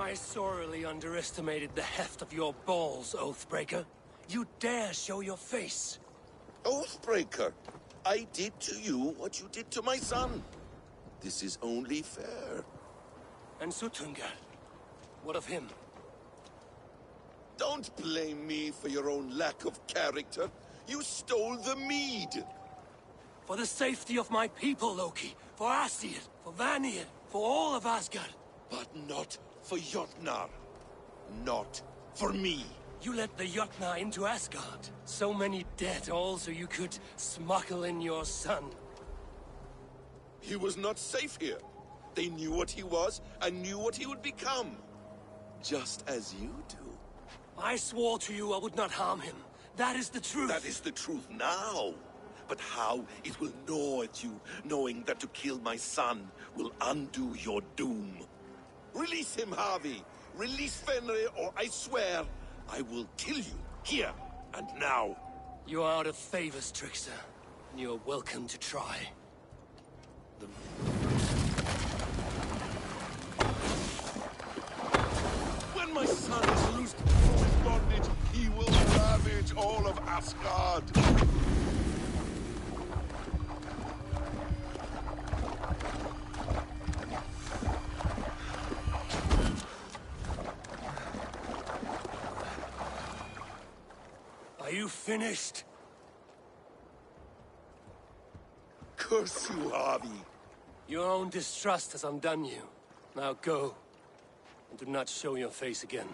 I sorely underestimated the heft of your balls, Oathbreaker. You dare show your face? Oathbreaker, I did to you what you did to my son. This is only fair. And Sutunga? What of him? Don't blame me for your own lack of character. You stole the mead. For the safety of my people, Loki. For Aesir, for Vanir, for all of Asgard. But not for Jotnar. Not for me. You let the Jotnar into Asgard. So many dead, all so you could smuggle in your son. He was not safe here. They knew what he was and knew what he would become. Just as you do. I swore to you I would not harm him. That is the truth. That is the truth now. But how it will gnaw at you, knowing that to kill my son will undo your doom. Release him, Harvey. Release Fenrir, or I swear, I will kill you, here and now. You are out of favors, Trickster. And you are welcome to try. When my son is loosed from his bondage, he will ravage all of Asgard. Are you finished? Curse you, Harvey. Your own distrust has undone you. Now go. And do not show your face again.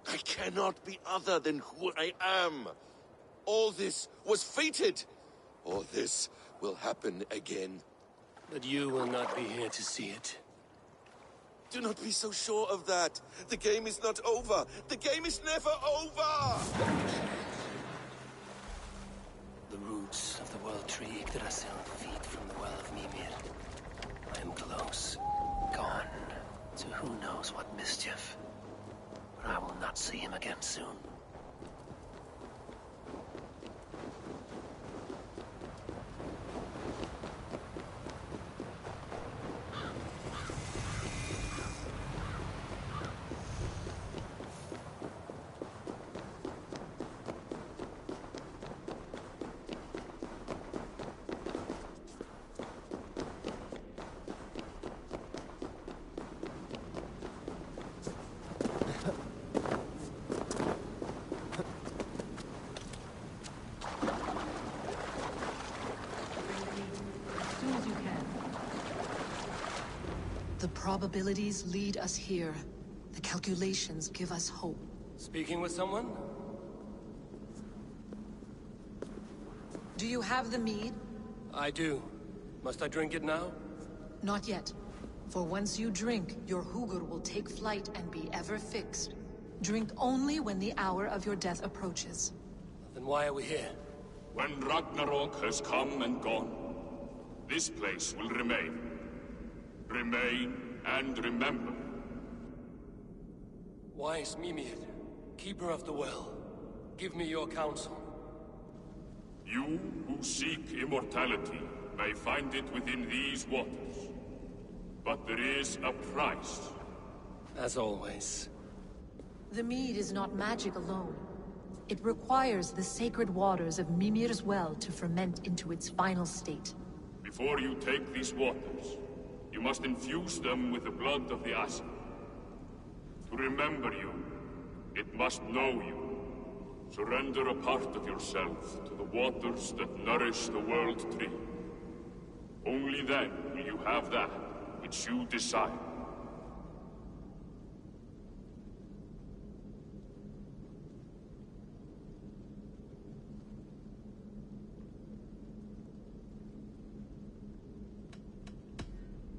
I cannot be other than who I am. All this was fated. All this will happen again. But you will not be here to see it. Do not be so sure of that. The game is not over. The game is never over! The roots of the World Tree Yggdrasil feed from the Well of Mimir. I am close. Gone to who knows what mischief. But I will not see him again soon. The probabilities lead us here. The calculations give us hope. Speaking with someone? Do you have the mead? I do. Must I drink it now? Not yet. For once you drink, your Hugur will take flight and be ever fixed. Drink only when the hour of your death approaches. Then why are we here? When Ragnarok has come and gone, this place will remain. Remain and remember. Wise Mimir, keeper of the well, give me your counsel. You who seek immortality may find it within these waters. But there is a price. As always. The mead is not magic alone. It requires the sacred waters of Mimir's well to ferment into its final state. Before you take these waters, you must infuse them with the blood of the Aesir. To remember you, it must know you. Surrender a part of yourself to the waters that nourish the World Tree. Only then will you have that which you desire.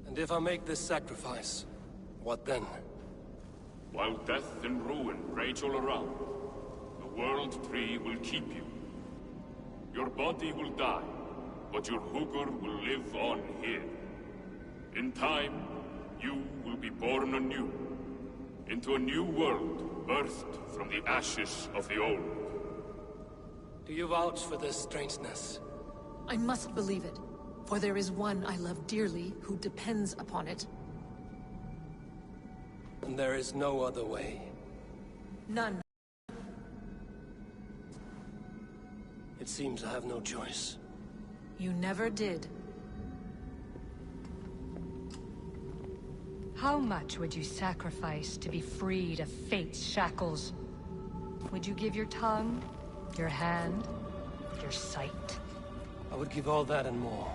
And if I make this sacrifice, what then? While death and ruin rage all around, the World Tree will keep you. Your body will die, but your Hugur will live on here. In time, you will be born anew, into a new world, birthed from the ashes of the old. Do you vouch for this strangeness? I must believe it, for there is one I love dearly who depends upon it. And there is no other way. None. It seems I have no choice. You never did. How much would you sacrifice to be freed of fate's shackles? Would you give your tongue, your hand, your sight? I would give all that and more.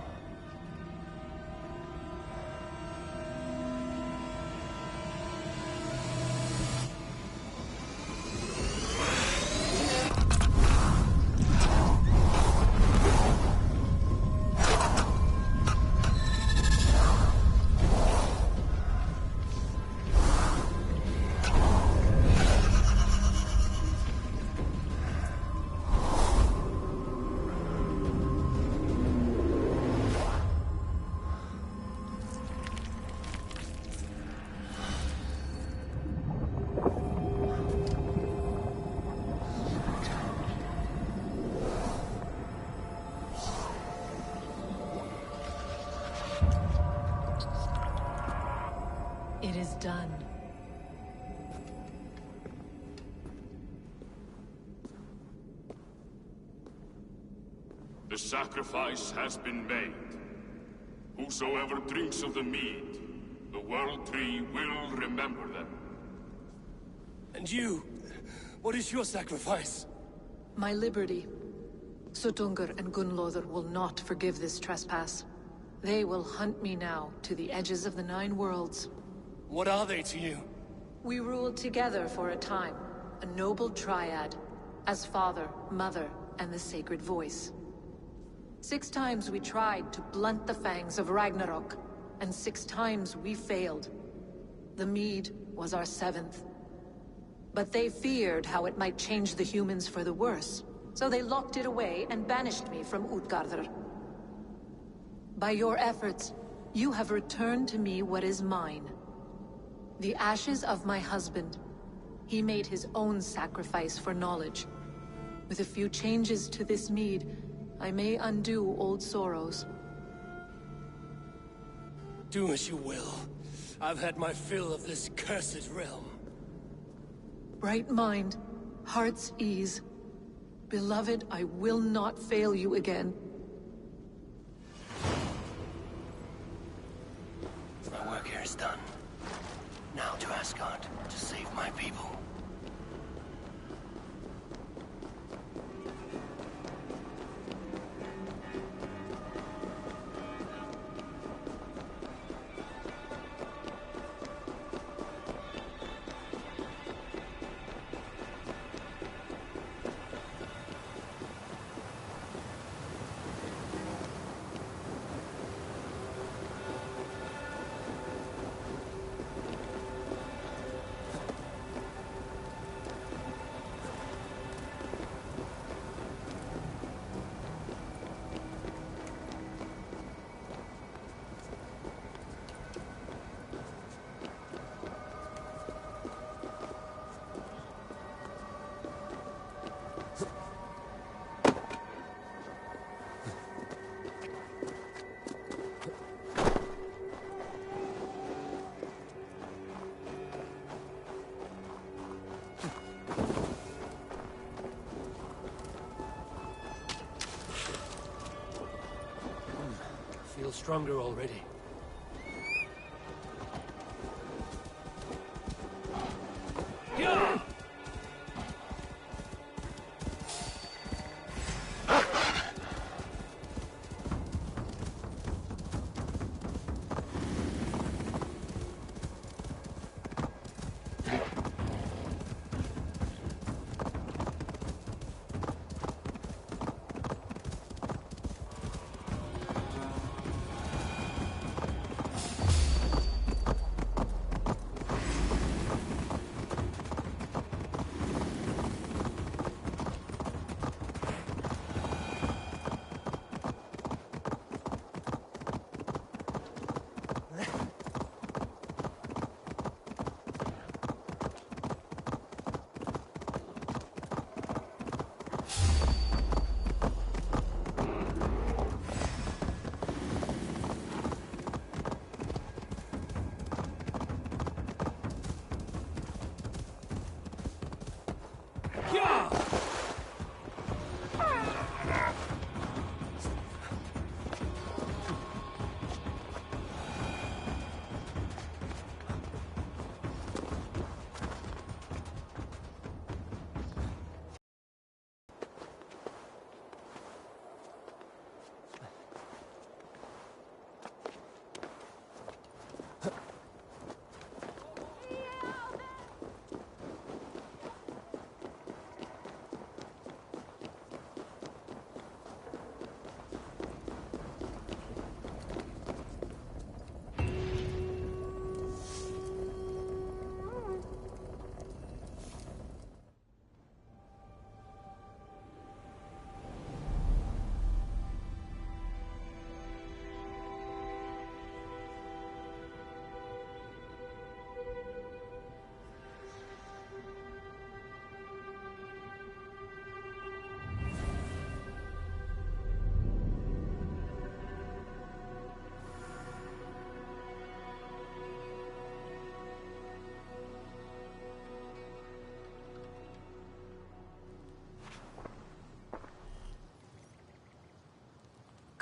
It is done. The sacrifice has been made. Whosoever drinks of the mead, the World Tree will remember them. And you? What is your sacrifice? My liberty. Suttungr and Gunnlodur will not forgive this trespass. They will hunt me now to the edges of the Nine Worlds. What are they to you? We ruled together for a time, a noble triad, as father, mother, and the sacred voice. 6 times we tried to blunt the fangs of Ragnarok, and 6 times we failed. The mead was our 7th. But they feared how it might change the humans for the worse, so they locked it away and banished me from Utgardr. By your efforts, you have returned to me what is mine. The ashes of my husband. He made his own sacrifice for knowledge. With a few changes to this mead, I may undo old sorrows. Do as you will. I've had my fill of this cursed realm. Bright mind, heart's ease. Beloved, I will not fail you again. My work here is done. Now to Asgard, to save my people. Feel stronger already.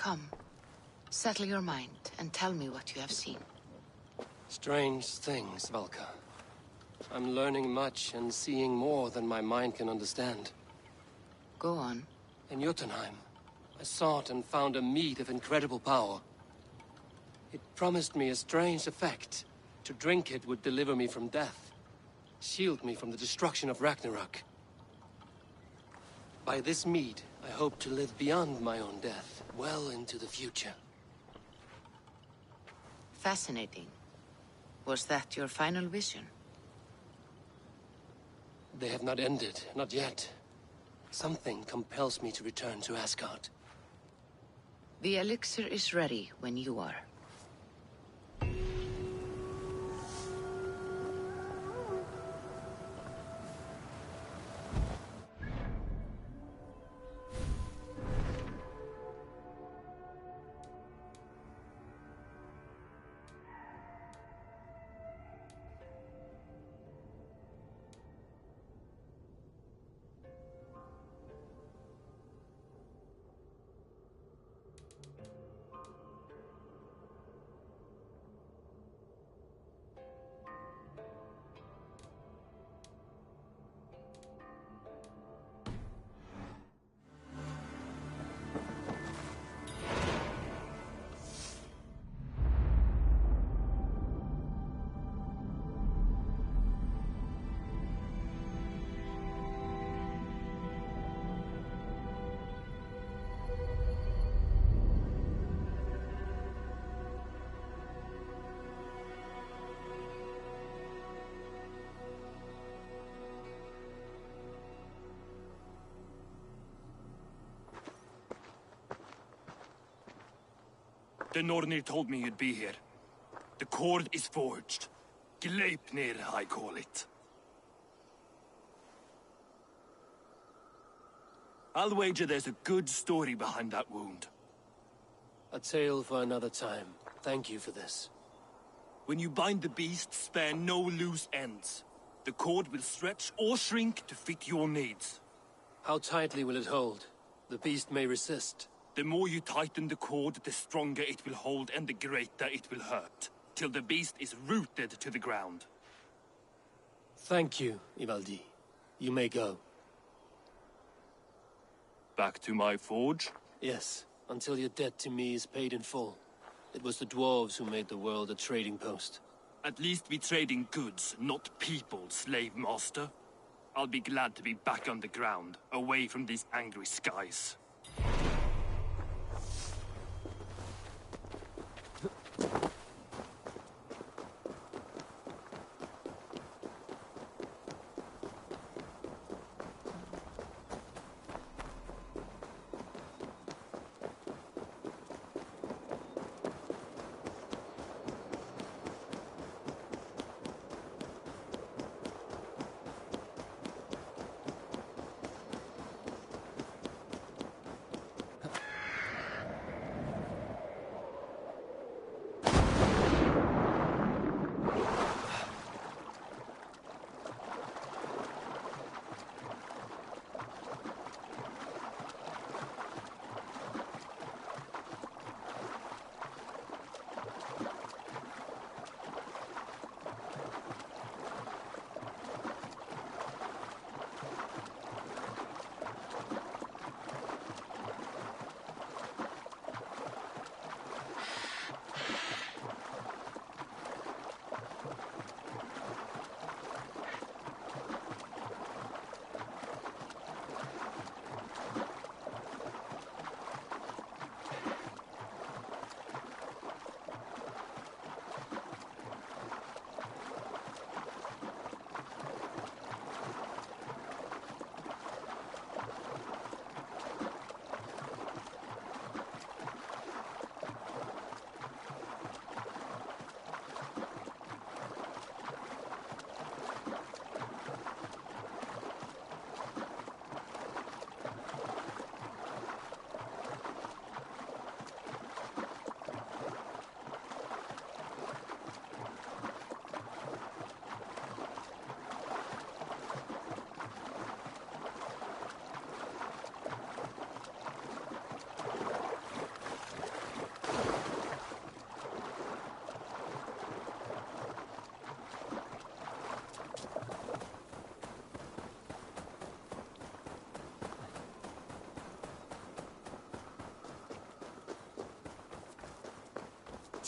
Come, settle your mind and tell me what you have seen. Strange things, Valka. I'm learning much and seeing more than my mind can understand. Go on. In Jotunheim, I sought and found a mead of incredible power. It promised me a strange effect. To drink it would deliver me from death, shield me from the destruction of Ragnarok. By this mead, I hope to live beyond my own death, well into the future. Fascinating. Was that your final vision? They have not ended, not yet. Something compels me to return to Asgard. The elixir is ready when you are. The Nornir told me you'd be here. The cord is forged. Gleipnir, I call it. I'll wager there's a good story behind that wound. A tale for another time. Thank you for this. When you bind the beast, spare no loose ends. The cord will stretch or shrink to fit your needs. How tightly will it hold? The beast may resist. The more you tighten the cord, the stronger it will hold and the greater it will hurt, till the beast is rooted to the ground. Thank you, Ivaldi. You may go. Back to my forge? Yes, until your debt to me is paid in full. It was the dwarves who made the world a trading post. At least we trade in goods, not people, slave master. I'll be glad to be back on the ground, away from these angry skies.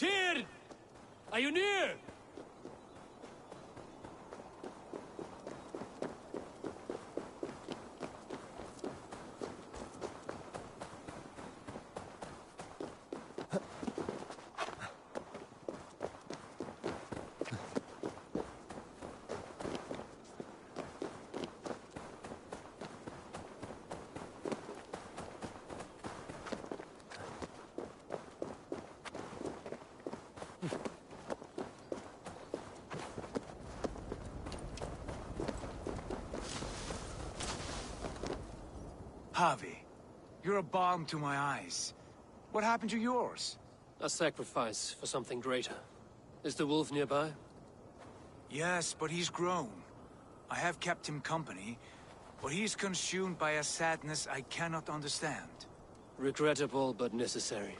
Tyr! Are you near? Javi, you're a balm to my eyes. What happened to yours? A sacrifice for something greater. Is the wolf nearby? Yes, but he's grown. I have kept him company, but he's consumed by a sadness I cannot understand. Regrettable, but necessary.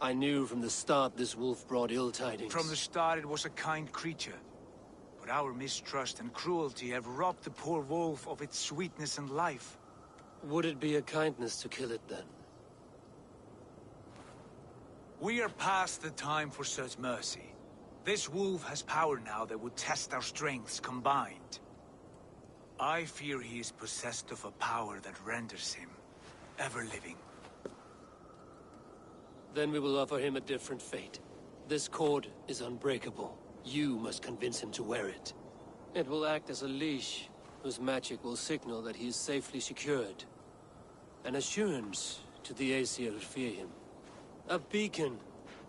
I knew from the start this wolf brought ill tidings. From the start it was a kind creature. But our mistrust and cruelty have robbed the poor wolf of its sweetness and life. Would it be a kindness to kill it, then? We are past the time for such mercy. This wolf has power now that would test our strengths combined. I fear he is possessed of a power that renders him ever-living. Then we will offer him a different fate. This cord is unbreakable. You must convince him to wear it. It will act as a leash, whose magic will signal that he is safely secured. An assurance to the Aesir who fear him. A beacon,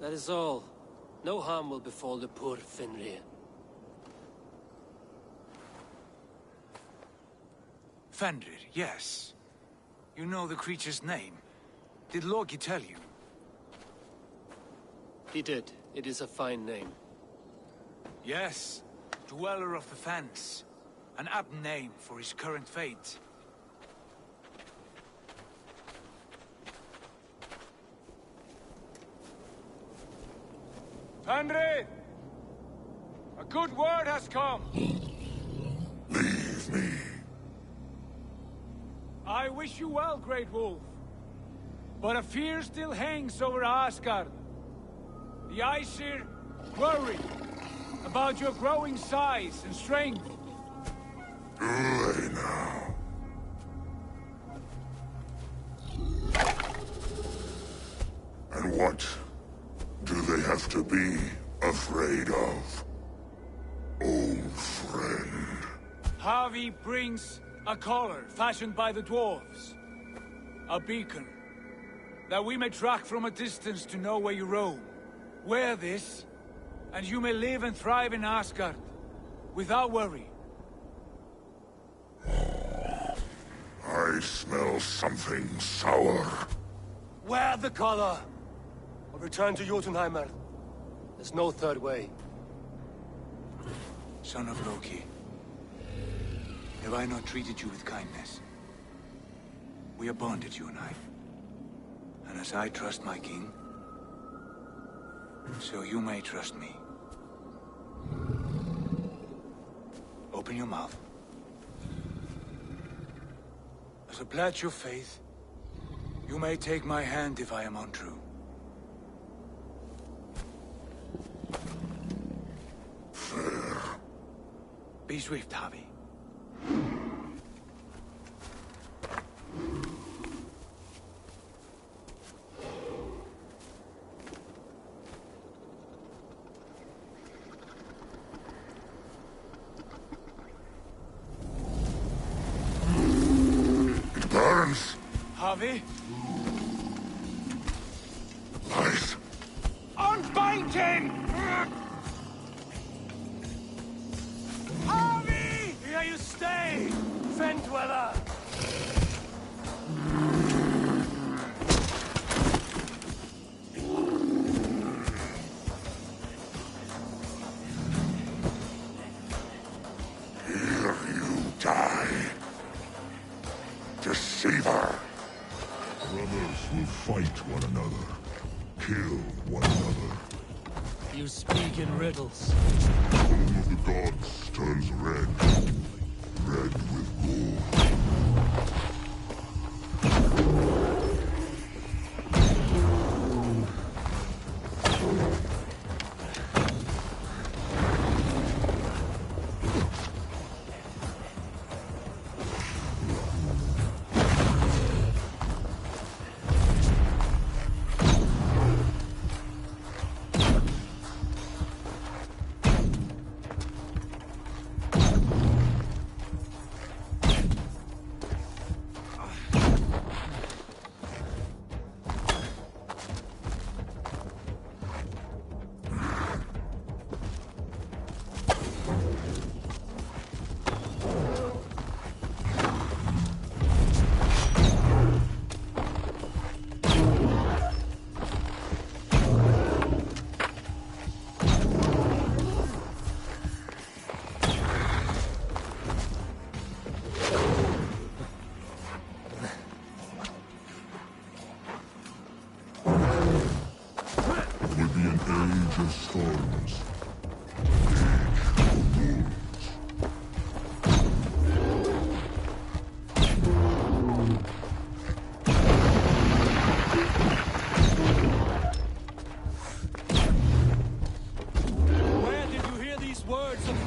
that is all. No harm will befall the poor Fenrir. Fenrir, yes. You know the creature's name. Did Loki tell you? He did. It is a fine name. Yes. Dweller of the Fens. An apt name for his current fate. Fenrir! A good word has come! Leave me. I wish you well, Great Wolf. But a fear still hangs over Asgard. The Aesir worry about your growing size and strength. Do they now? And what do they have to be afraid of? Old friend. Javi brings a collar fashioned by the dwarves. A beacon. That we may track from a distance to know where you roam. Wear this, and you may live and thrive in Asgard, without worry. I smell something sour. Wear the collar! Or return to Jotunheimer. There's no third way. Son of Loki, have I not treated you with kindness? We are bonded, you and I. And as I trust my king, so you may trust me. Open your mouth. As a pledge of faith, you may take my hand if I am untrue. Fair. Be swift, Javi. It burns. Javi? Lies. Unbind him! Javi! Here you stay, Fen Dweller! Here you die. Deceiver. Brothers will fight one another. Kill one another. You speak in riddles. The home of the gods turns red. Red with gore.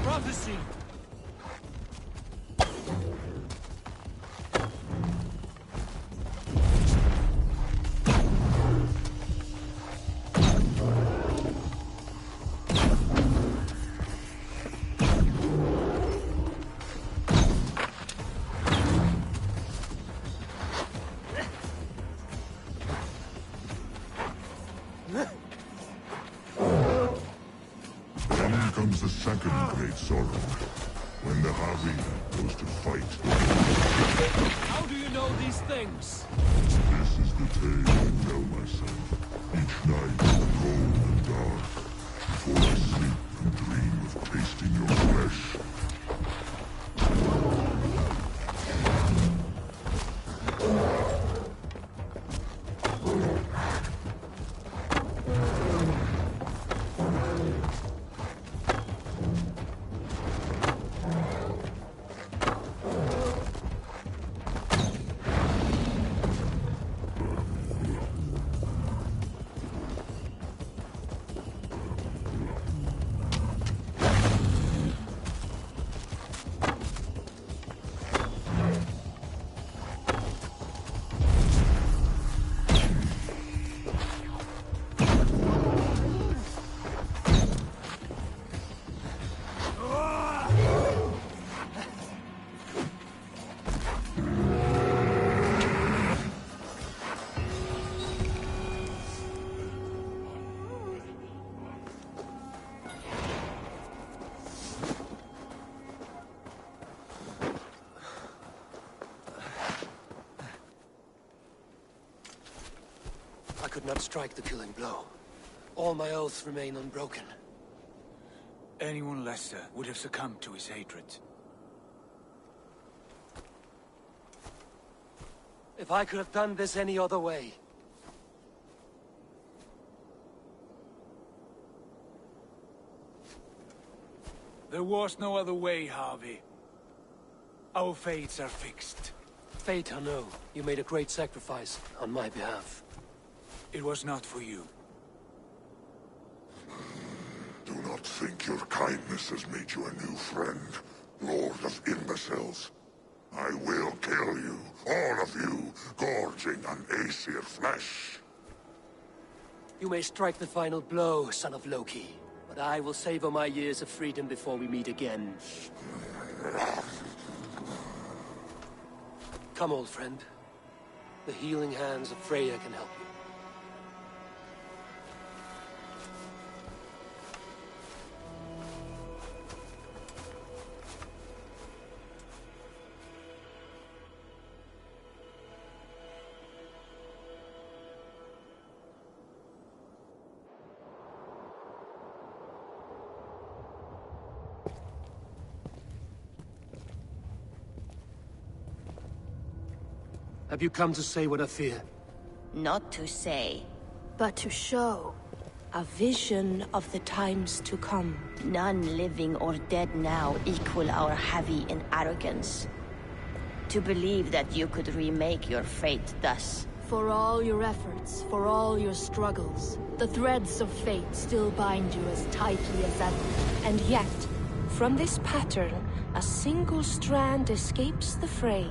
prophecy! Then comes the second great sorrow, when the Javi goes to fight. How do you know these things? This is the tale I tell myself, each night, cold and dark, before I sleep and dream of tasting your flesh. I could not strike the killing blow. All my oaths remain unbroken. Anyone lesser would have succumbed to his hatred. If I could have done this any other way... There was no other way, Harvey. Our fates are fixed. Fate, I know. You made a great sacrifice on my behalf. It was not for you. Do not think your kindness has made you a new friend, Lord of Imbeciles. I will kill you, all of you, gorging on Aesir flesh. You may strike the final blow, son of Loki, but I will savor my years of freedom before we meet again. Come, old friend. The healing hands of Freya can help you. Have you come to say what I fear? Not to say, but to show. A vision of the times to come. None living or dead now equal our heavy in arrogance. To believe that you could remake your fate thus. For all your efforts, for all your struggles, the threads of fate still bind you as tightly as ever. And yet, from this pattern, a single strand escapes the fray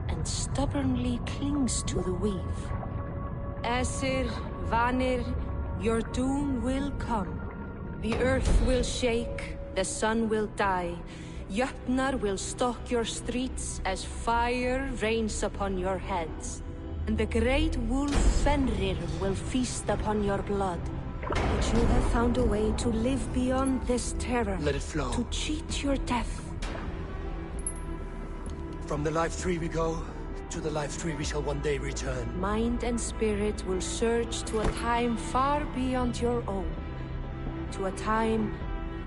and stubbornly clings to the weave. Aesir, Vanir, your doom will come. The earth will shake, the sun will die. Jötnar will stalk your streets as fire rains upon your heads. And the great wolf Fenrir will feast upon your blood. But you have found a way to live beyond this terror. Let it flow. To cheat your death. From the life tree we go, to the life tree we shall one day return. Mind and spirit will surge to a time far beyond your own. To a time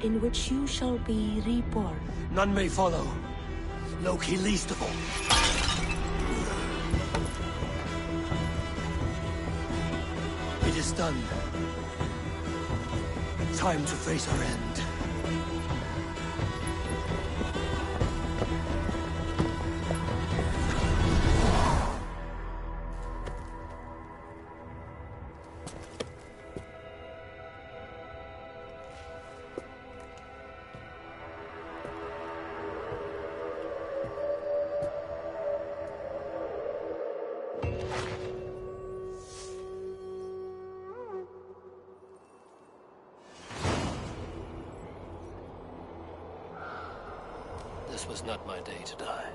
in which you shall be reborn. None may follow. Loki least of all. It is done. Time to face our end. this was not my day to die.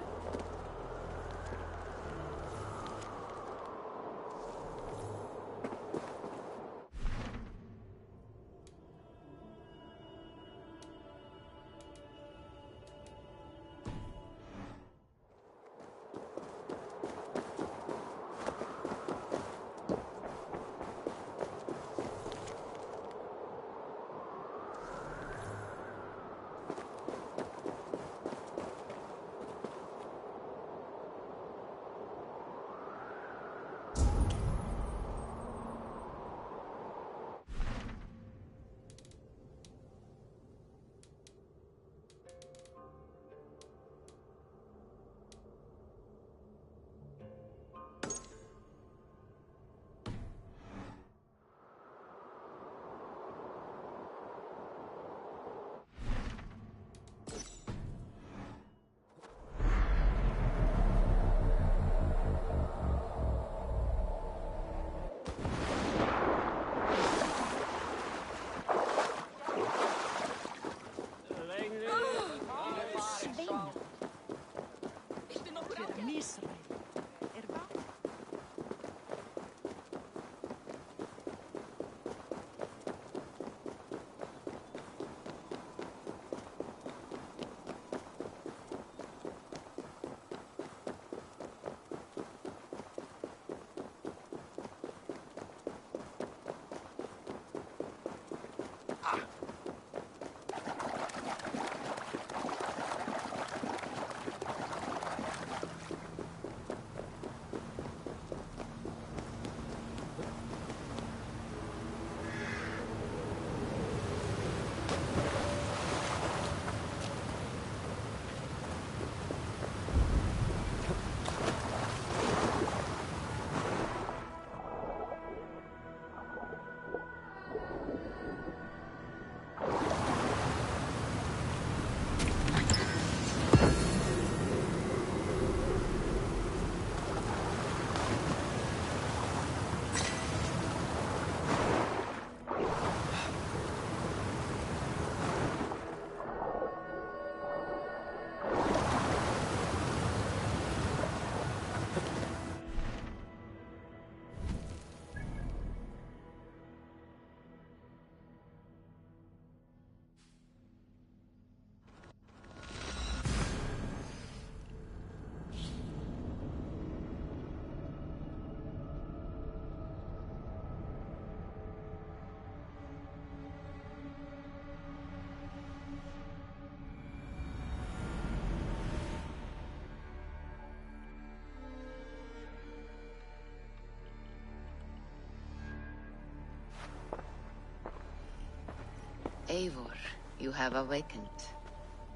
Eivor, you have awakened.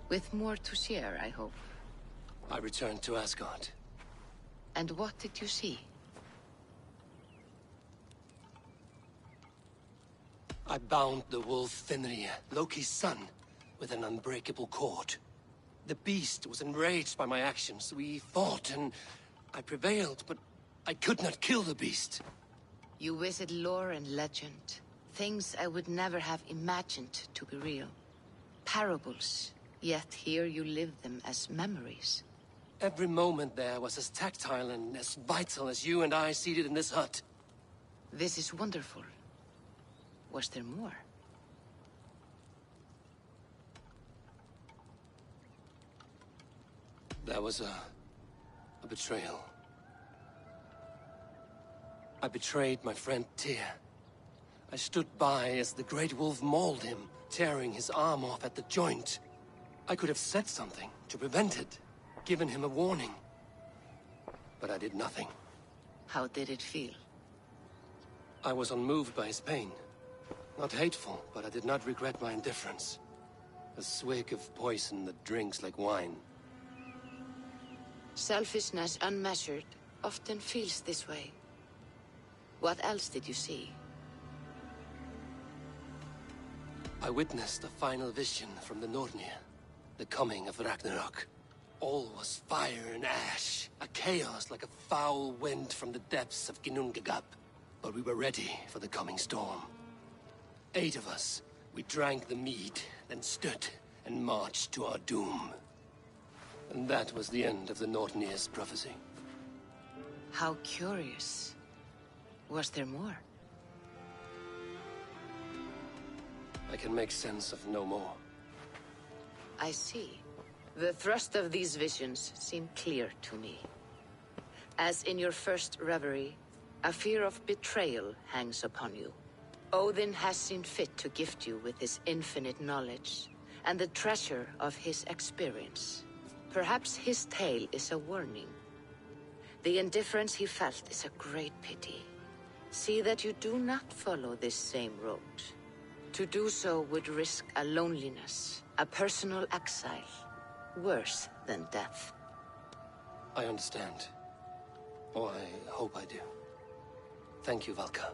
With more to share, I hope. I returned to Asgard. And what did you see? I bound the wolf Fenrir, Loki's son, with an unbreakable cord. The beast was enraged by my actions. We fought, and I prevailed, but I could not kill the beast. You visit lore and legend. Things I would never have imagined to be real. Parables, yet here you live them as memories. Every moment there was as tactile and as vital as you and I seated in this hut. This is wonderful. Was there more? There was a betrayal. I betrayed my friend Tyr. I stood by as the great wolf mauled him, tearing his arm off at the joint. I could have said something to prevent it, given him a warning. But I did nothing. How did it feel? I was unmoved by his pain. Not hateful, but I did not regret my indifference. A swig of poison that drinks like wine. Selfishness unmeasured often feels this way. What else did you see? I witnessed a final vision from the Nornir, the coming of Ragnarok. All was fire and ash, a chaos like a foul wind from the depths of Ginnungagap. But we were ready for the coming storm. 8 of us, we drank the mead, then stood and marched to our doom. And that was the end of the Nortnir's prophecy. How curious. Was there more? I can make sense of no more. I see. The thrust of these visions seem clear to me. As in your first reverie, a fear of betrayal hangs upon you. Odin has seen fit to gift you with his infinite knowledge, and the treasure of his experience. Perhaps his tale is a warning. The indifference he felt is a great pity. See that you do not follow this same road. To do so would risk a loneliness, a personal exile, worse than death. I understand. Or I hope I do. Thank you, Valka.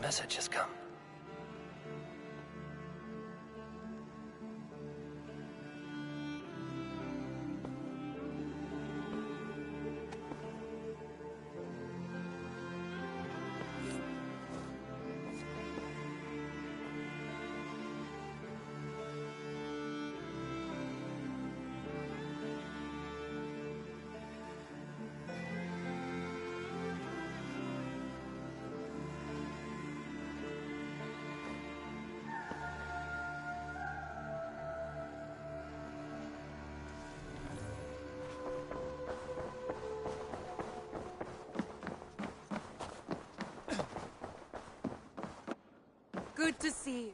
Message has come. Good to see you.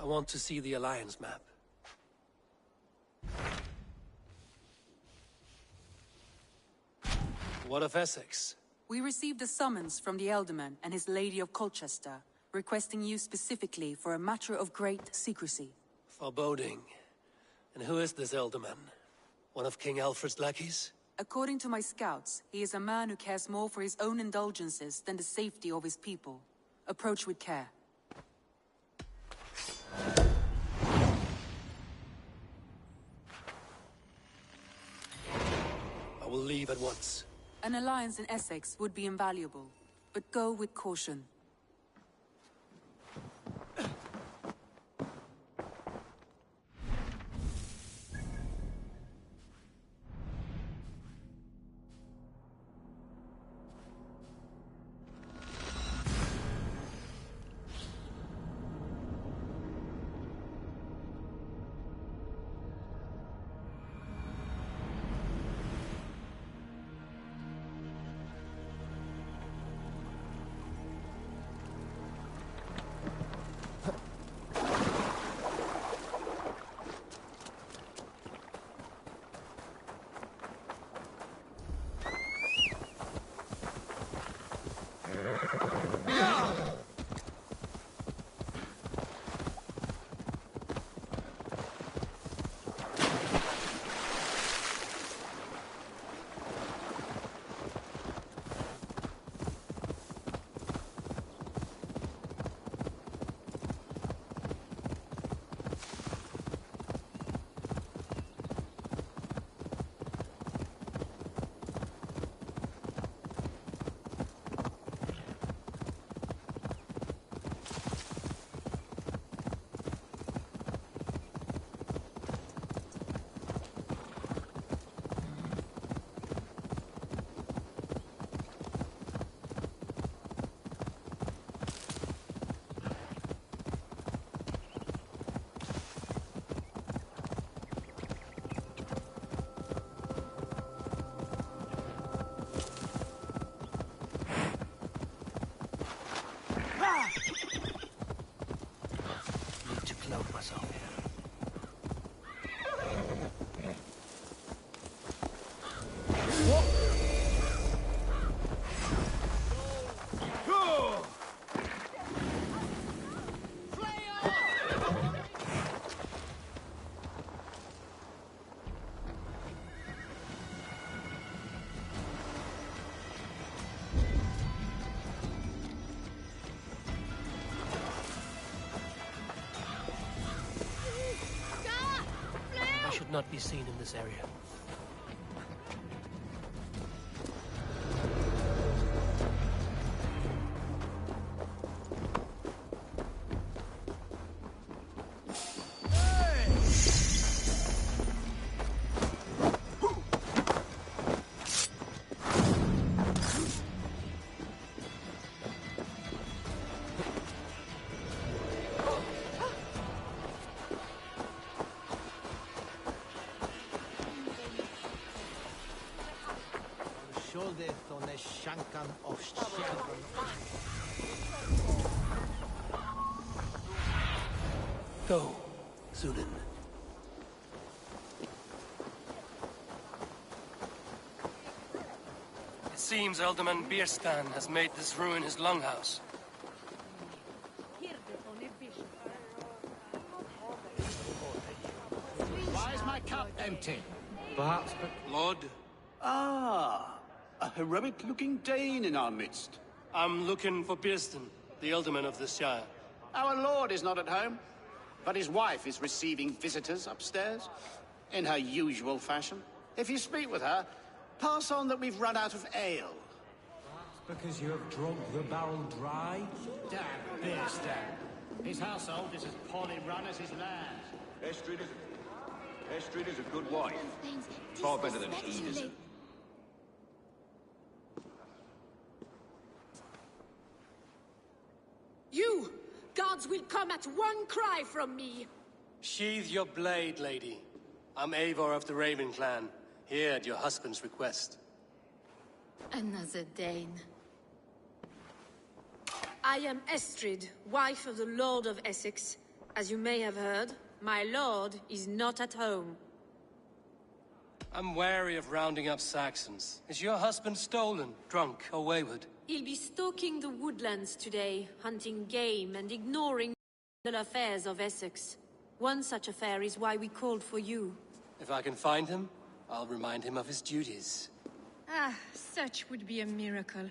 I want to see the Alliance map. What of Essex? We received a summons from the Elderman and his Lady of Colchester, requesting you specifically for a matter of great secrecy. Foreboding. And who is this Elderman? One of King Alfred's lackeys? According to my scouts, he is a man who cares more for his own indulgences than the safety of his people. Approach with care. I will leave at once. An alliance in Essex would be invaluable, but go with caution. us off here. I should not be seen in this area. Go, Zulin. It seems Alderman Bierstan has made this ruin his longhouse. Why is my cup empty? Perhaps, but... Lord? Ah, a heroic-looking Dane in our midst. I'm looking for Bierstan, the Alderman of this Shire. Our lord is not at home, but his wife is receiving visitors upstairs, in her usual fashion. If you speak with her, pass on that we've run out of ale. Because you have drunk the barrel dry? Damn Bierstan. His household is as poorly run as his land. Estrid is a good wife. Far better than he is. You! Gods will come at one cry from me! Sheathe your blade, lady. I'm Eivor of the Raven Clan, here at your husband's request. Another Dane. I am Estrid, wife of the Lord of Essex. As you may have heard, my lord is not at home. I'm wary of rounding up Saxons. Is your husband stolen, drunk, or wayward? He'll be stalking the woodlands today, hunting game and ignoring the affairs of Essex. One such affair is why we called for you. If I can find him, I'll remind him of his duties. Ah, such would be a miracle.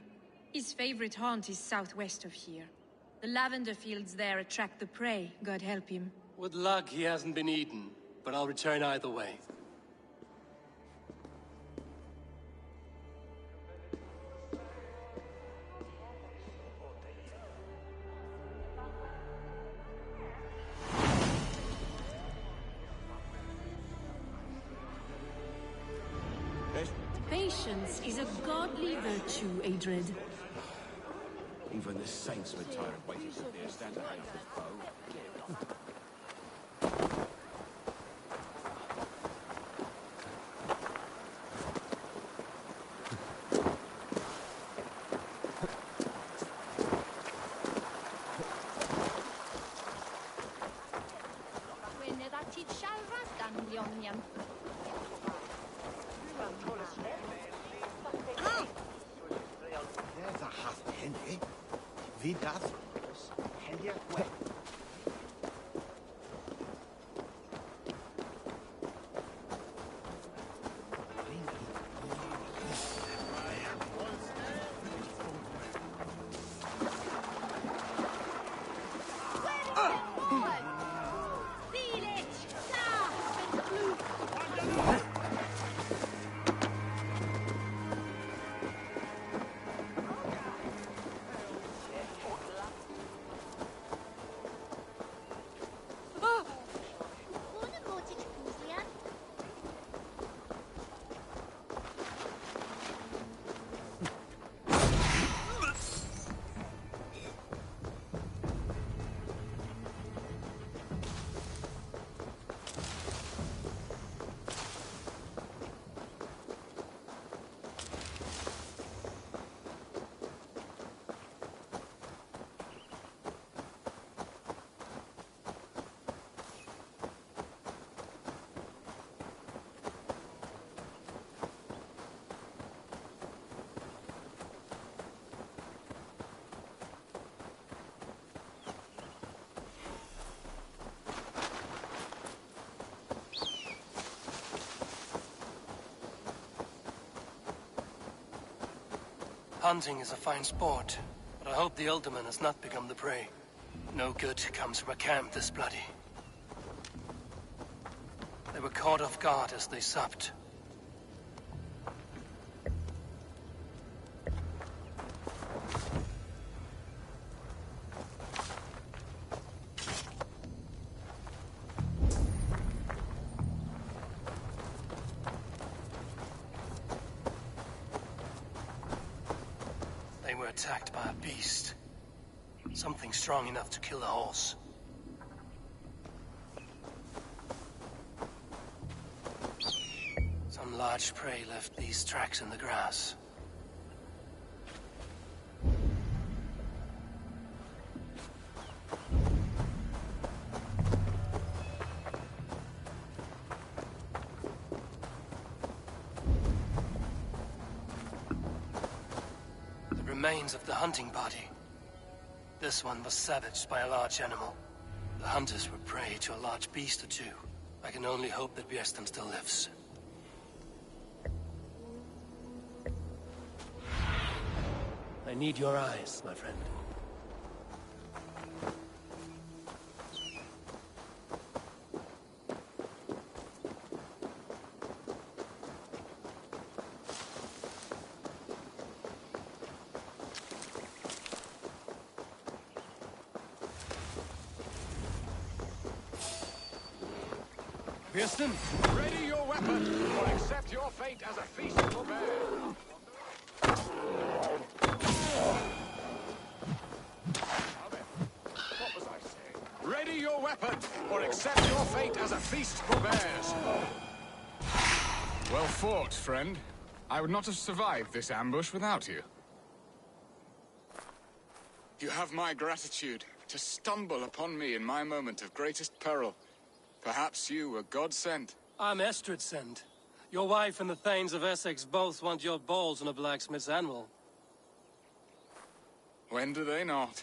His favorite haunt is southwest of here. The lavender fields there attract the prey, God help him. With luck, he hasn't been eaten, but I'll return either way. Patience is a godly virtue, Adred. Even the saints were tired waiting for Bierstan to hang up his bow. There's a half penny. Wie das? Penny away. Hunting is a fine sport, but I hope the Elderman has not become the prey. No good comes from a camp this bloody. They were caught off guard as they supped. They were attacked by a beast. Something strong enough to kill a horse. Some large prey left these tracks in the grass. The remains of the hunting party. This one was savaged by a large animal. The hunters were prey to a large beast or two. I can only hope that Björsten still lives. I need your eyes, my friend. Björsten, ready your weapon, or accept your fate as a feast for bear. What was I saying? Ready your weapon, or accept your fate as a feast for bears. Well fought, friend. I would not have survived this ambush without you. You have my gratitude to stumble upon me in my moment of greatest peril. Perhaps you were God-sent. I'm Estrid sent. Your wife and the Thanes of Essex both want your balls on a blacksmith's anvil. When do they not?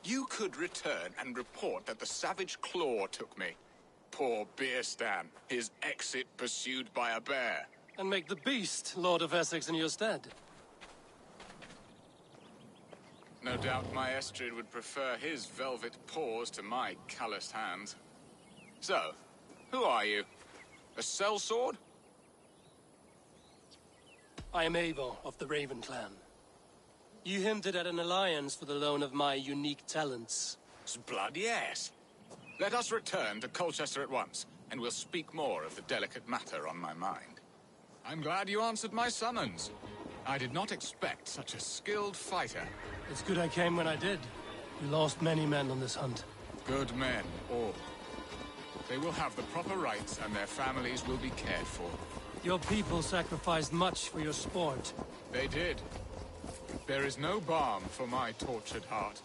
You could return and report that the savage Claw took me. Poor Björsten, his exit pursued by a bear. And make the beast Lord of Essex in your stead. No doubt my Estrid would prefer his velvet paws to my calloused hands. So, who are you? A sellsword? I am Eivor of the Raven clan. You hinted at an alliance for the loan of my unique talents. Blood, yes. Let us return to Colchester at once, and we'll speak more of the delicate matter on my mind. I'm glad you answered my summons. I did not expect such a skilled fighter. It's good I came when I did. We lost many men on this hunt. Good men, all. They will have the proper rights, and their families will be cared for. Your people sacrificed much for your sport. They did. There is no balm for my tortured heart.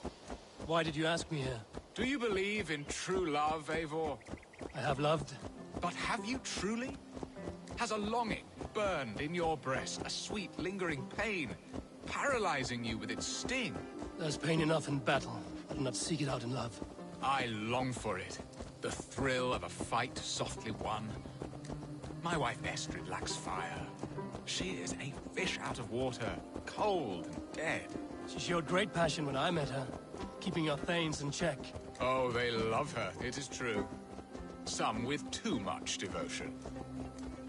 Why did you ask me here? Do you believe in true love, Eivor? I have loved. But have you truly? Has a longing burned in your breast, a sweet, lingering pain, paralyzing you with its sting? There's pain enough in battle. I do not seek it out in love. I long for it. The thrill of a fight softly won. My wife Estrid lacks fire. She is a fish out of water, cold and dead. She showed great passion when I met her, keeping your Thanes in check. Oh, they love her, it is true. Some with too much devotion.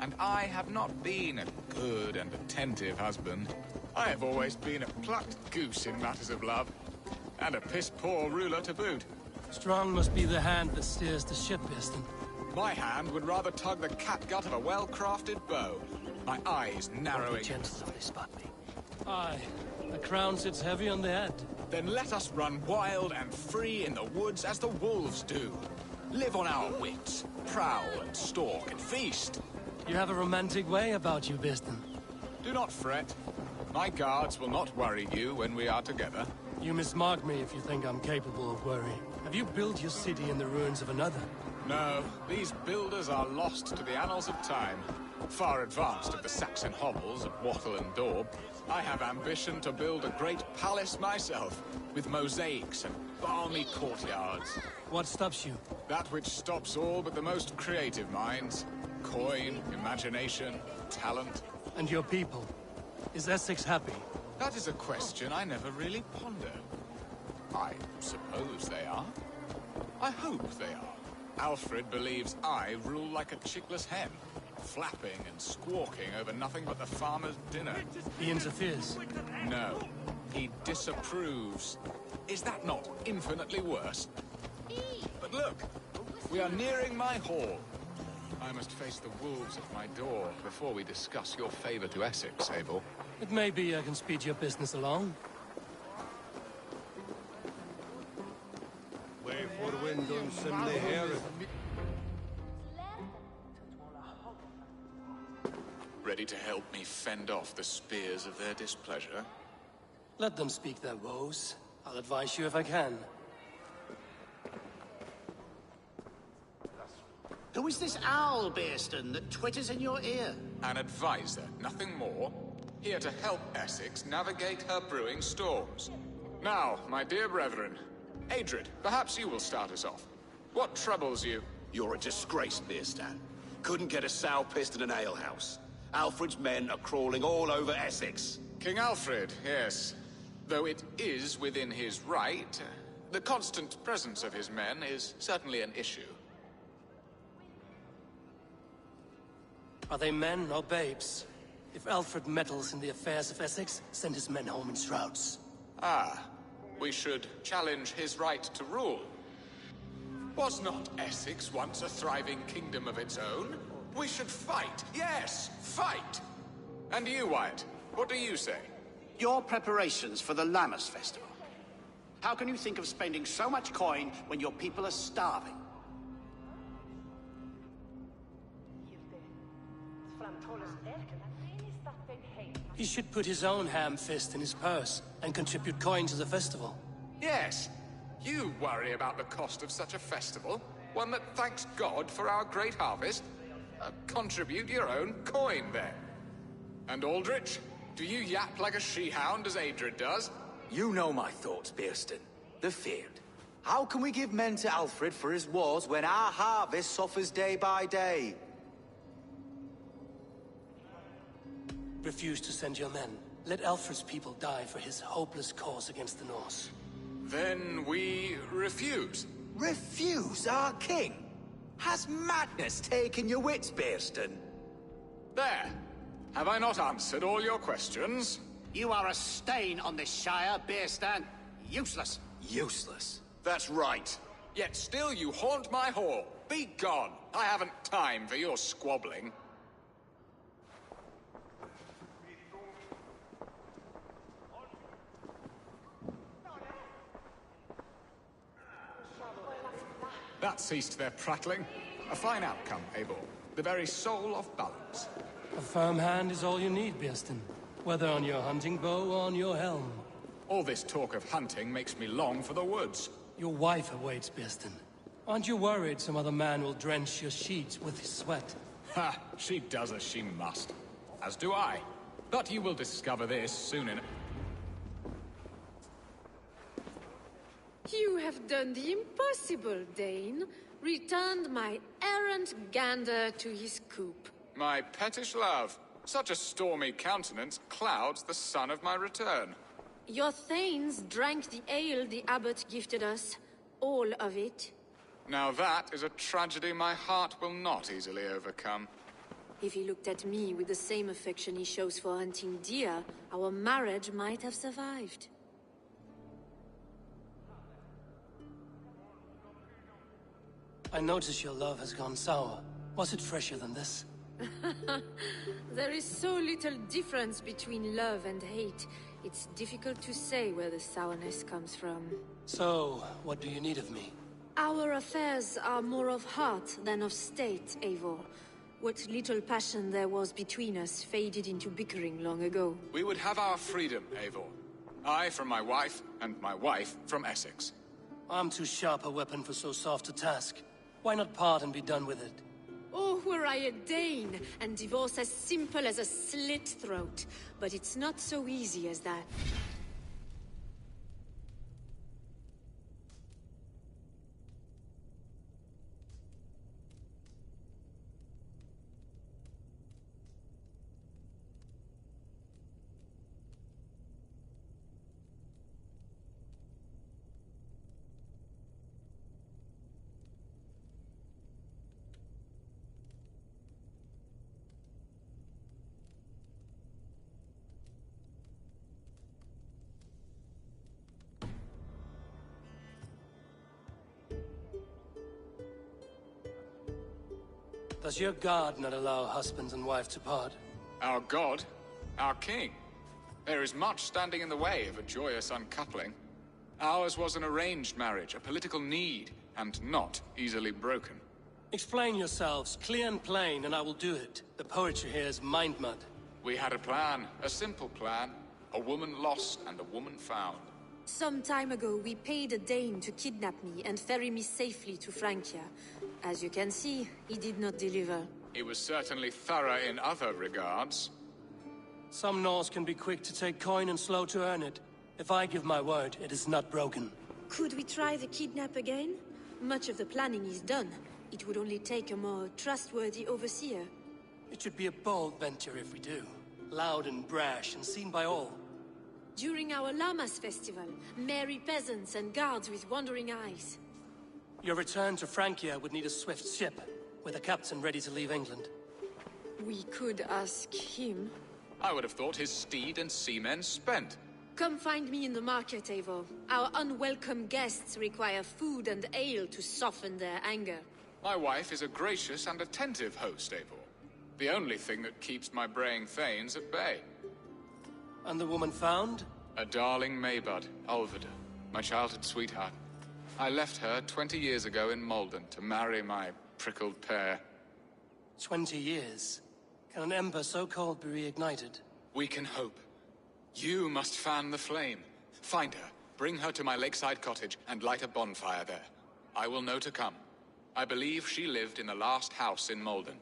And I have not been a good and attentive husband. I have always been a plucked goose in matters of love. And a piss-poor ruler to boot. Strong must be the hand that steers the ship, Björsten. My hand would rather tug the catgut of a well-crafted bow. My eyes narrowing. Gentle if they spot me. Aye, the crown sits heavy on the head. Then let us run wild and free in the woods as the wolves do. Live on our wits, prowl and stalk and feast. You have a romantic way about you, Björsten. Do not fret. My guards will not worry you when we are together. You mismark me if you think I'm capable of worry. Have you built your city in the ruins of another? No, these builders are lost to the annals of time. Far advanced of the Saxon hovels of Wattle and Daub, I have ambition to build a great palace myself, with mosaics and balmy courtyards. What stops you? That which stops all but the most creative minds. Coin, imagination, talent. And your people? Is Essex happy? That is a question I never really pondered. I suppose they are. I hope they are. Alfred believes I rule like a chickless hen, flapping and squawking over nothing but the farmer's dinner. He interferes? No. He disapproves. Is that not infinitely worse? But look, we are nearing my hall. I must face the wolves at my door before we discuss your favor to Essex, Abel. It may be I can speed your business along. Way for wind on Simley here. Ready to help me fend off the spears of their displeasure? Let them speak their woes. I'll advise you if I can. Who is this owl, Bearston, that twitters in your ear? An advisor, nothing more. Here to help Essex navigate her brewing storms. Now, my dear brethren, Adred, perhaps you will start us off. What troubles you? You're a disgrace, Bearstan. Couldn't get a sow pissed in an alehouse. Alfred's men are crawling all over Essex. King Alfred, yes. Though it is within his right, the constant presence of his men is certainly an issue. Are they men or babes? If Alfred meddles in the affairs of Essex, send his men home in shrouds. Ah, we should challenge his right to rule. Was not Essex once a thriving kingdom of its own? We should fight, yes, fight! And you, Wyatt, what do you say? Your preparations for the Lammas Festival. How can you think of spending so much coin when your people are starving? He should put his own ham fist in his purse and contribute coin to the festival. Yes, you worry about the cost of such a festival, one that thanks God for our great harvest. Contribute your own coin, then. And Aldrich, do you yap like a she-hound as Adred does? You know my thoughts, Bearston. The feared. How can we give men to Alfred for his wars when our harvest suffers day by day? Refuse to send your men. Let Alfred's people die for his hopeless cause against the Norse. Then we refuse. Refuse our king? Has madness taken your wits, Bearston? There. Have I not answered all your questions? You are a stain on this Shire, Bearstan. Useless. Useless? That's right. Yet still you haunt my hall. Be gone. I haven't time for your squabbling. That ceased their prattling. A fine outcome, Abel. The very soul of balance. A firm hand is all you need, Bearston. Whether on your hunting bow or on your helm. All this talk of hunting makes me long for the woods. Your wife awaits, Bearston. Aren't you worried some other man will drench your sheets with his sweat? Ha! She does as she must. As do I. But you will discover this soon enough. You have done the impossible, Dane. Returned my errant gander to his coop. My pettish love. Such a stormy countenance clouds the sun of my return. Your thanes drank the ale the abbot gifted us. All of it. Now that is a tragedy my heart will not easily overcome. If he looked at me with the same affection he shows for hunting deer, our marriage might have survived. I notice your love has gone sour. Was it fresher than this? There is so little difference between love and hate. It's difficult to say where the sourness comes from. So, what do you need of me? Our affairs are more of heart than of state, Eivor. What little passion there was between us faded into bickering long ago. We would have our freedom, Eivor. I from my wife, and my wife from Essex. I'm too sharp a weapon for so soft a task. Why not part and be done with it? Oh, were I a Dane, and divorce as simple as a slit throat. But it's not so easy as that. Does your god not allow husbands and wife to part? Our god? Our king? There is much standing in the way of a joyous uncoupling. Ours was an arranged marriage, a political need, and not easily broken. Explain yourselves, clear and plain, and I will do it. The poetry here is mind mud. We had a plan, a simple plan. A woman lost and a woman found. Some time ago, we paid a Dane to kidnap me and ferry me safely to Francia. As you can see, he did not deliver. He was certainly thorough in other regards. Some Norse can be quick to take coin and slow to earn it. If I give my word, it is not broken. Could we try the kidnap again? Much of the planning is done. It would only take a more trustworthy overseer. It should be a bold venture if we do. Loud and brash and seen by all. During our Llamas festival, merry peasants and guards with wandering eyes. Your return to Francia would need a swift ship, with a captain ready to leave England. We could ask him. I would have thought his steed and seamen spent. Come find me in the market, Eivor. Our unwelcome guests require food and ale to soften their anger. My wife is a gracious and attentive host, Eivor. The only thing that keeps my braying thanes at bay. And the woman found? A darling Maybud, Ulvida, my childhood sweetheart. I left her 20 years ago in Malden to marry my prickled pear. 20 years? Can an ember so cold be reignited? We can hope. You must fan the flame. Find her, bring her to my lakeside cottage, and light a bonfire there. I will know to come. I believe she lived in the last house in Malden.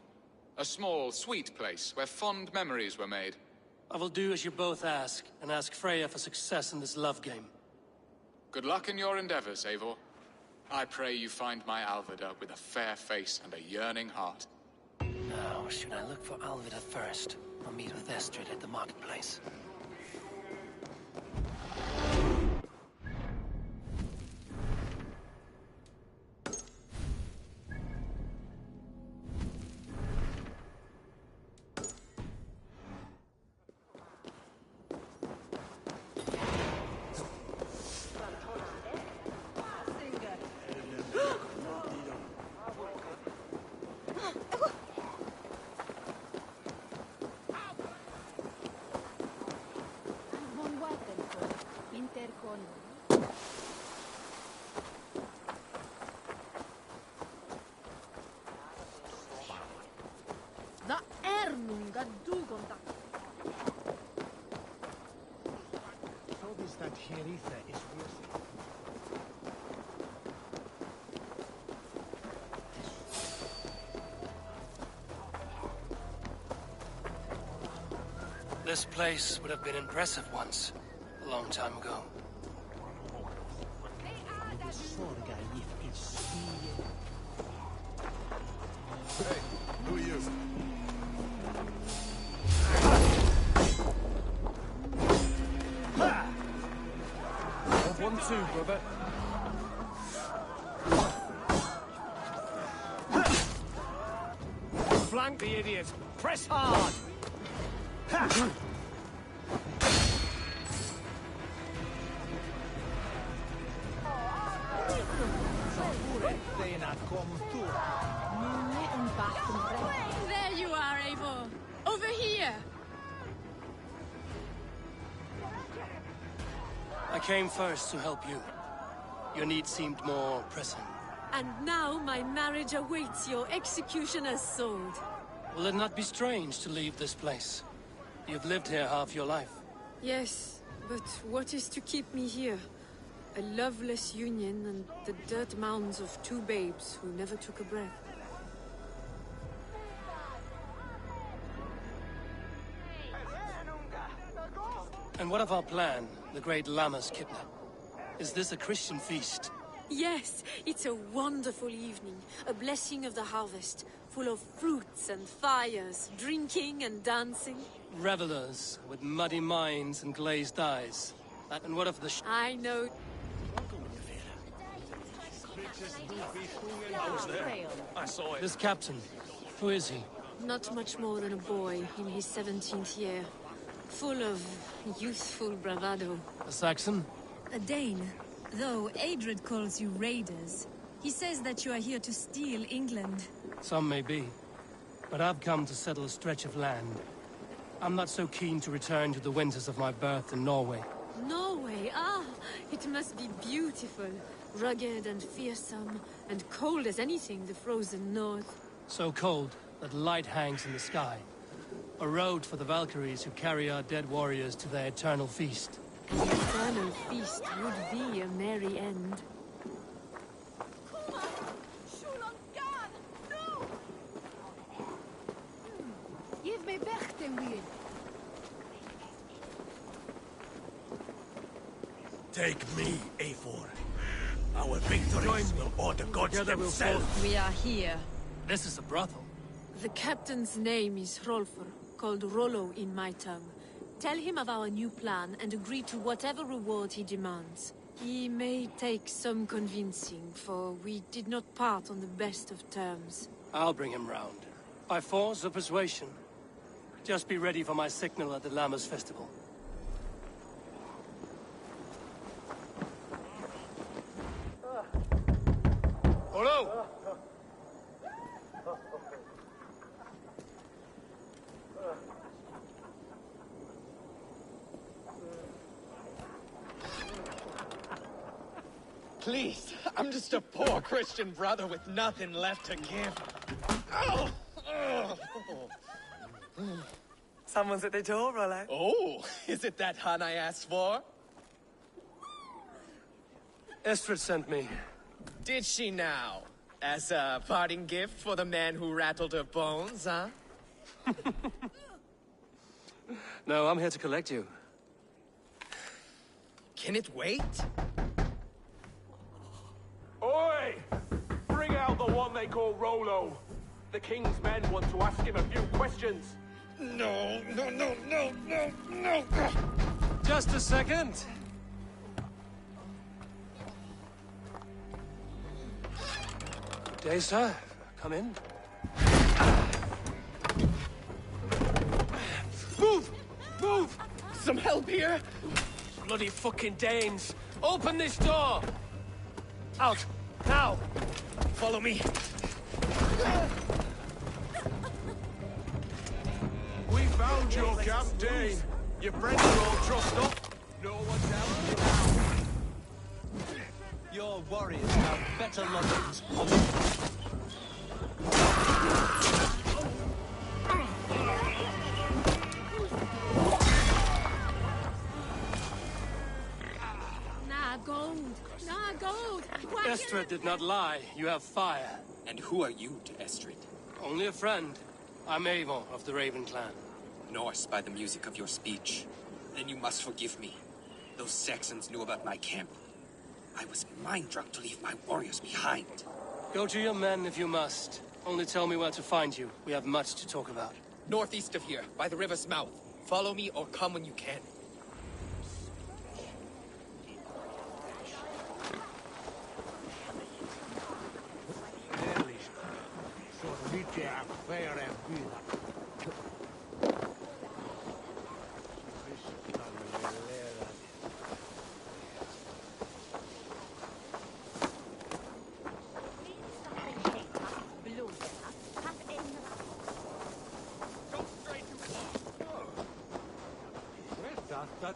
A small, sweet place where fond memories were made. I will do as you both ask, and ask Freya for success in this love game. Good luck in your endeavors, Eivor. I pray you find my Alvida with a fair face and a yearning heart. Now, should I look for Alvida first, or meet with Estrid at the marketplace? That Hieritha is worthy. This place would have been impressive once, a long time ago. Hey, who are you? 1-2, brother. Flank the idiot. Press hard. There you are, Eivor. Over here. I came first to help you. Your need seemed more pressing. And now my marriage awaits your executioner's sword. Will it not be strange to leave this place? You've lived here half your life. Yes, but what is to keep me here? A loveless union and the dirt mounds of two babes who never took a breath. And what of our plan, the great Llamas kidnap? Is this a Christian feast? Yes, it's a wonderful evening. A blessing of the harvest, full of fruits and fires, drinking and dancing. Revelers with muddy minds and glazed eyes. And what of the I know. I was there. I saw it. This captain, who is he? Not much more than a boy in his 17th year. Full of youthful bravado. A Saxon? A Dane. Though Adred calls you raiders. He says that you are here to steal England. Some may be. but I've come to settle a stretch of land. I'm not so keen to return to the winters of my birth in Norway. Norway, it must be beautiful. Rugged and fearsome, and cold as anything the frozen north. So cold that light hangs in the sky. A road for the Valkyries who carry our dead warriors to their eternal feast. An eternal feast would be a merry end. Take me, Eivor. Our victories will order gods themselves. We are here. This is a brothel. The captain's name is Hrolfr, called Rollo in my tongue. Tell him of our new plan and agree to whatever reward he demands. He may take some convincing, for we did not part on the best of terms. I'll bring him round. By force or persuasion. Just be ready for my signal at the Lammas festival. Hello! Please, I'm just a poor Christian brother with nothing left to give. Oh! Someone's at the door, Rollo. Oh, is it that hun I asked for? Estrid sent me. Did she now? As a parting gift for the man who rattled her bones, huh? No, I'm here to collect you. Can it wait? Oi! Bring out the one they call Rollo. The king's men want to ask him a few questions. No. Just a second. Good day, sir. Come in. Move! Move! Some help here? Bloody fucking Danes! Open this door! Out! Now! Follow me. We found your camp, Dane. Your friends are all trussed up. No one's else. Your warriors have better lodgings. Gold! Estrid did not lie. You have fire. And who are you to Estrid? Only a friend. I'm Eivor of the Raven clan. Norse by the music of your speech. Then you must forgive me. Those Saxons knew about my camp. I was mind-drunk to leave my warriors behind. Go to your men if you must. Only tell me where to find you. We have much to talk about. Northeast of here, by the river's mouth. Follow me or come when you can.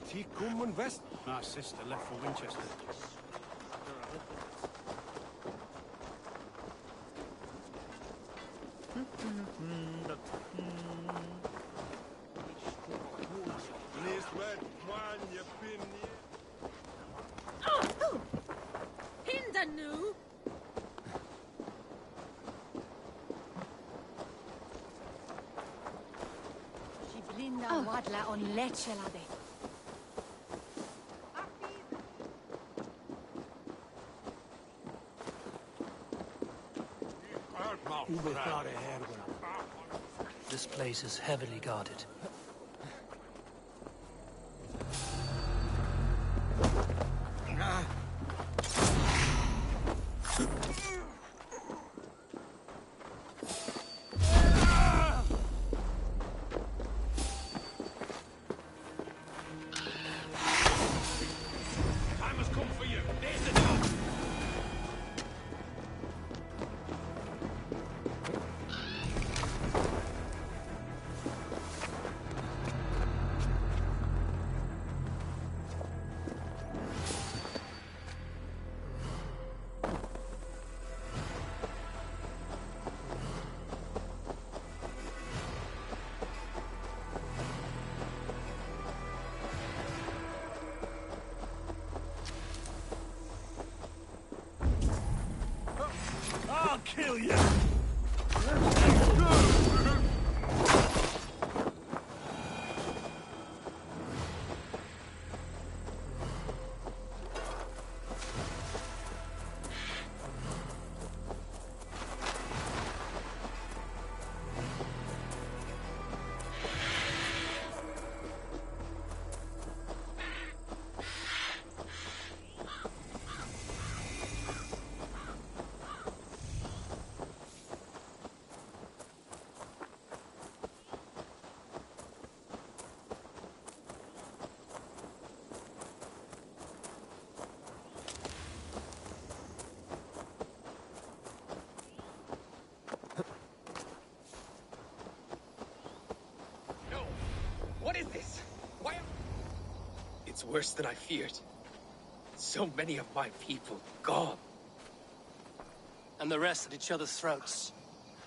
He come and west. My sister left for Winchester. Hindanu! Blinda wadla on lechelade. This place is heavily guarded. kill you! What is this? Why? It's worse than I feared. So many of my people gone. And the rest at each other's throats.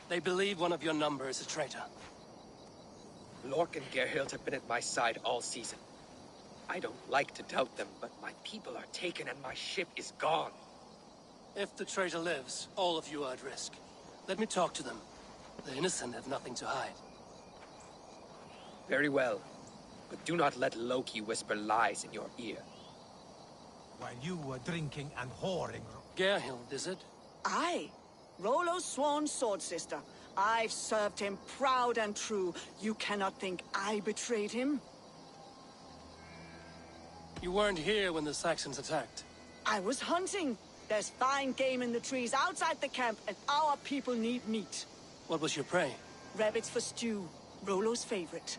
They believe one of your number is a traitor. Lork and Gerhild have been at my side all season. I don't like to doubt them, but my people are taken and my ship is gone. If the traitor lives, all of you are at risk. Let me talk to them. The innocent have nothing to hide. Very well. But do not let Loki whisper lies in your ear. While you were drinking and whoring... Gerhild, is it? Aye. Rollo's sworn sword sister. I've served him proud and true. You cannot think I betrayed him? You weren't here when the Saxons attacked. I was hunting. There's fine game in the trees outside the camp, and our people need meat. What was your prey? Rabbits for stew. Rollo's favorite.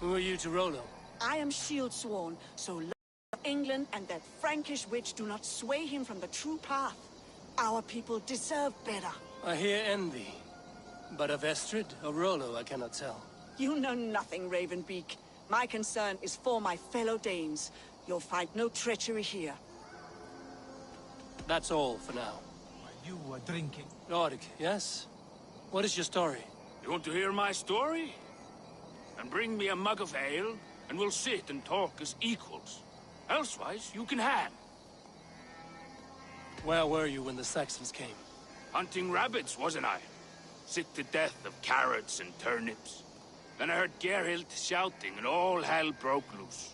Who are you to Rollo? I am shield sworn, so love of England and that Frankish witch do not sway him from the true path. Our people deserve better. I hear envy. But of Estrid or Rollo, I cannot tell. You know nothing, Ravenbeak. My concern is for my fellow Danes. You'll find no treachery here. That's all for now. While you were drinking... Lorik, yes? What is your story? You want to hear my story? And bring me a mug of ale, and we'll sit and talk as equals. Elsewise, you can hang. Where were you when the Saxons came? Hunting rabbits, wasn't I? Sick to death of carrots and turnips. Then I heard Gerhild shouting, and all hell broke loose.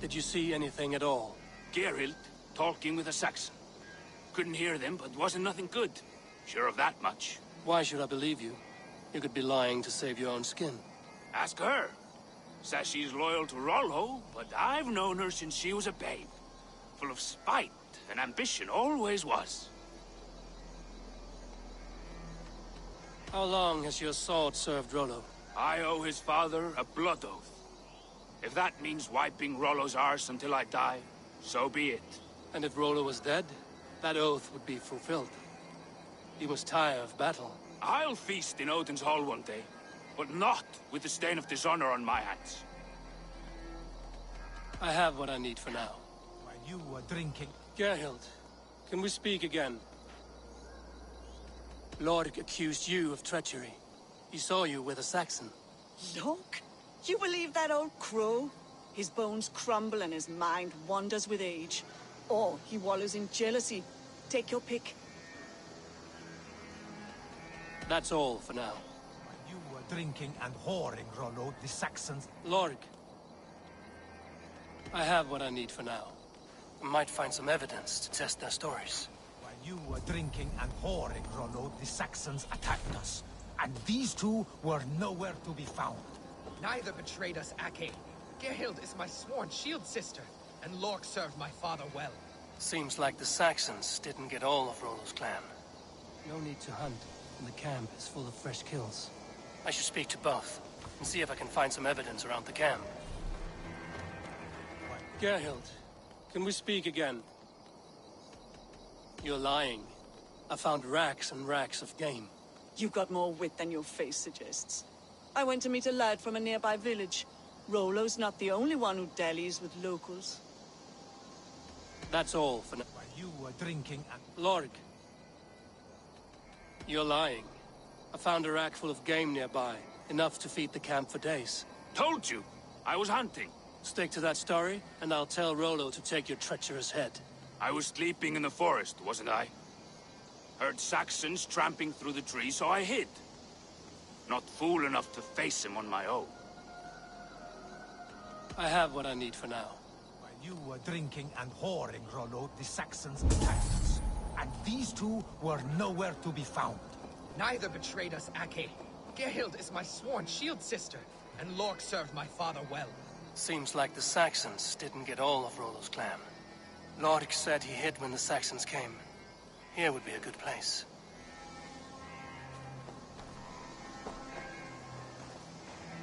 Did you see anything at all? Gerhild talking with a Saxon. Couldn't hear them, but wasn't nothing good. Sure of that much. Why should I believe you? You could be lying to save your own skin. Ask her. Says she's loyal to Rollo, but I've known her since she was a babe. Full of spite and ambition, always was. How long has your sword served Rollo? I owe his father a blood oath. If that means wiping Rollo's arse until I die, so be it. And if Rollo was dead, that oath would be fulfilled. He must tire of battle. I'll feast in Odin's hall one day, but not with the stain of dishonor on my hands. I have what I need for now. While you were drinking... Gerhild, can we speak again? Lorik accused you of treachery. He saw you with a Saxon. Look, you believe that old crow? His bones crumble and his mind wanders with age. Or he wallows in jealousy. Take your pick. That's all for now. While you were drinking and whoring, Rollo, the Saxons... Lorik, I have what I need for now. I might find some evidence to test their stories. While you were drinking and whoring, Rollo, the Saxons attacked us. And these two were nowhere to be found. Neither betrayed us, Ake. Gerhild is my sworn shield sister, and Lork served my father well. Seems like the Saxons didn't get all of Rollo's clan. No need to hunt, and the camp is full of fresh kills. I should speak to both, and see if I can find some evidence around the camp. Gerhild, can we speak again? You're lying. I found racks and racks of game. You've got more wit than your face suggests. I went to meet a lad from a nearby village. Rollo's not the only one who dallies with locals. That's all for now. While you were drinking and... Lorik, you're lying. I found a rack full of game nearby, enough to feed the camp for days. Told you, I was hunting. Stick to that story, and I'll tell Rollo to take your treacherous head. I was sleeping in the forest, wasn't I? Heard Saxons tramping through the trees, so I hid. Not fool enough to face him on my own. I have what I need for now. While you were drinking and whoring, Rollo, the Saxons attacked us. And these two were nowhere to be found. Neither betrayed us, Ake. Gerhild is my sworn shield sister, and Lork served my father well. Seems like the Saxons didn't get all of Rollo's clan. Lork said he hid when the Saxons came. Here would be a good place.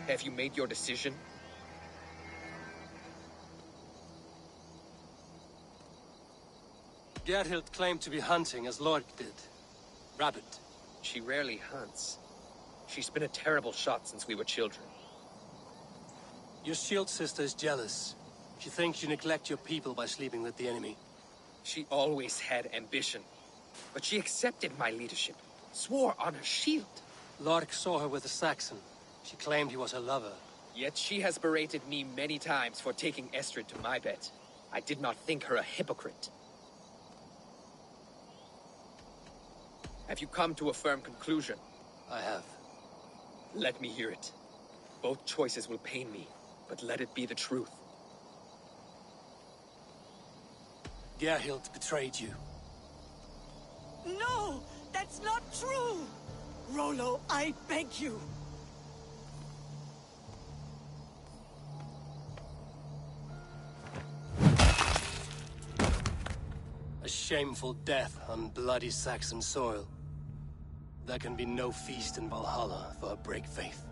Have you made your decision? Gerhild claimed to be hunting as Lork did. Rabbit. She rarely hunts. She's been a terrible shot since we were children. Your shield sister is jealous. She thinks you neglect your people by sleeping with the enemy. She always had ambition. But she accepted my leadership. Swore on her shield. Lork saw her with a Saxon. She claimed he was her lover. Yet she has berated me many times for taking Estrid to my bed. I did not think her a hypocrite. Have you come to a firm conclusion? I have. Let me hear it. Both choices will pain me, but let it be the truth. Gerhild betrayed you. No! That's not true! Rollo, I beg you! A shameful death on bloody Saxon soil. There can be no feast in Valhalla for a break faith.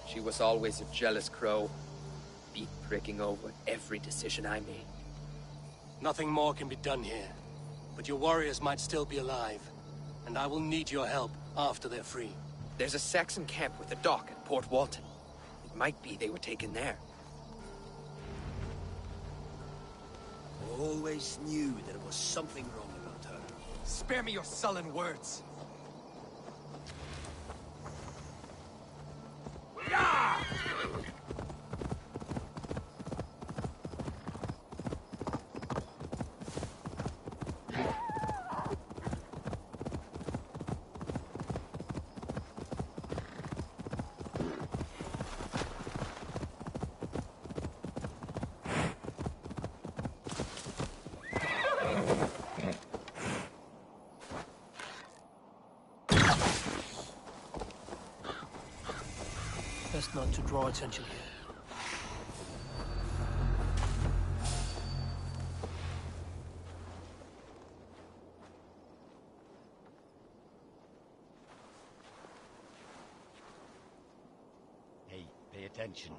She was always a jealous crow, beak pricking over every decision I made. Nothing more can be done here, but your warriors might still be alive, and I will need your help after they're free. There's a Saxon camp with a dock at Port Walton. It might be they were taken there. Always knew there was something wrong about her. Spare me your sullen words. Best not to draw attention here. Hey, pay attention.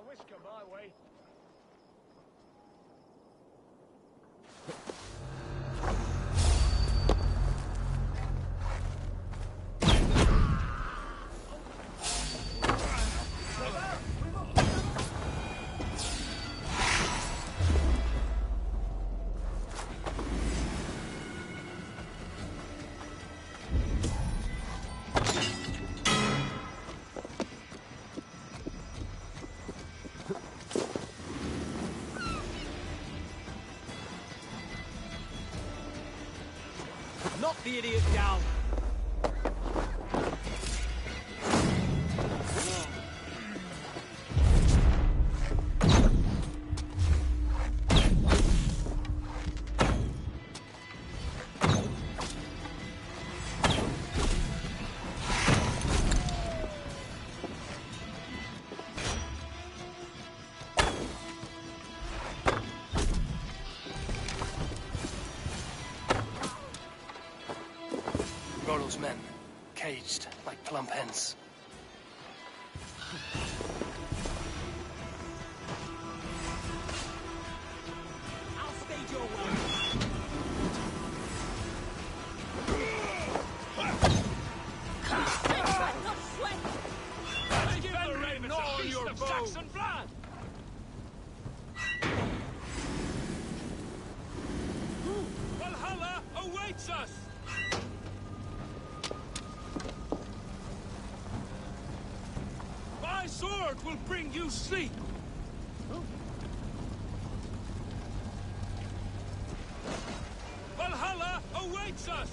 Whisker my way. Knock the idiot down! Rollo's men, caged like plump hens. I'll stage your way. of Saxon blood! Valhalla awaits us! My sword will bring you sleep! Valhalla awaits us!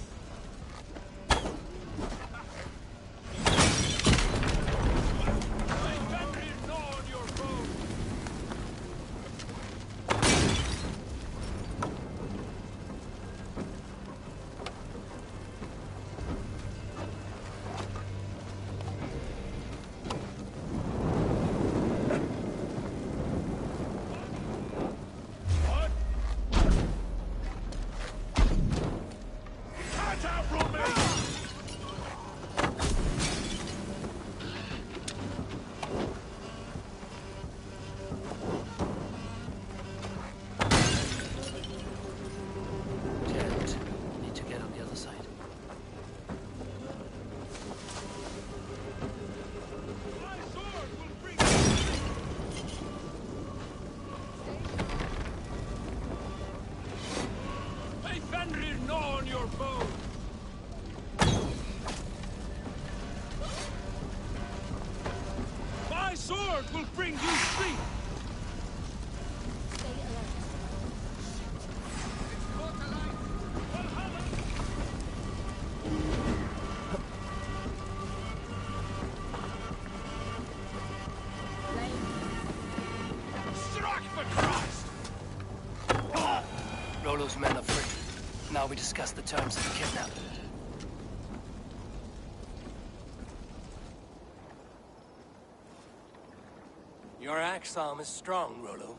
My sword will bring you sleep! Struck for Christ! Rollo's men are free. Now we discuss the terms of the kidnap. Your axe arm is strong, Rollo.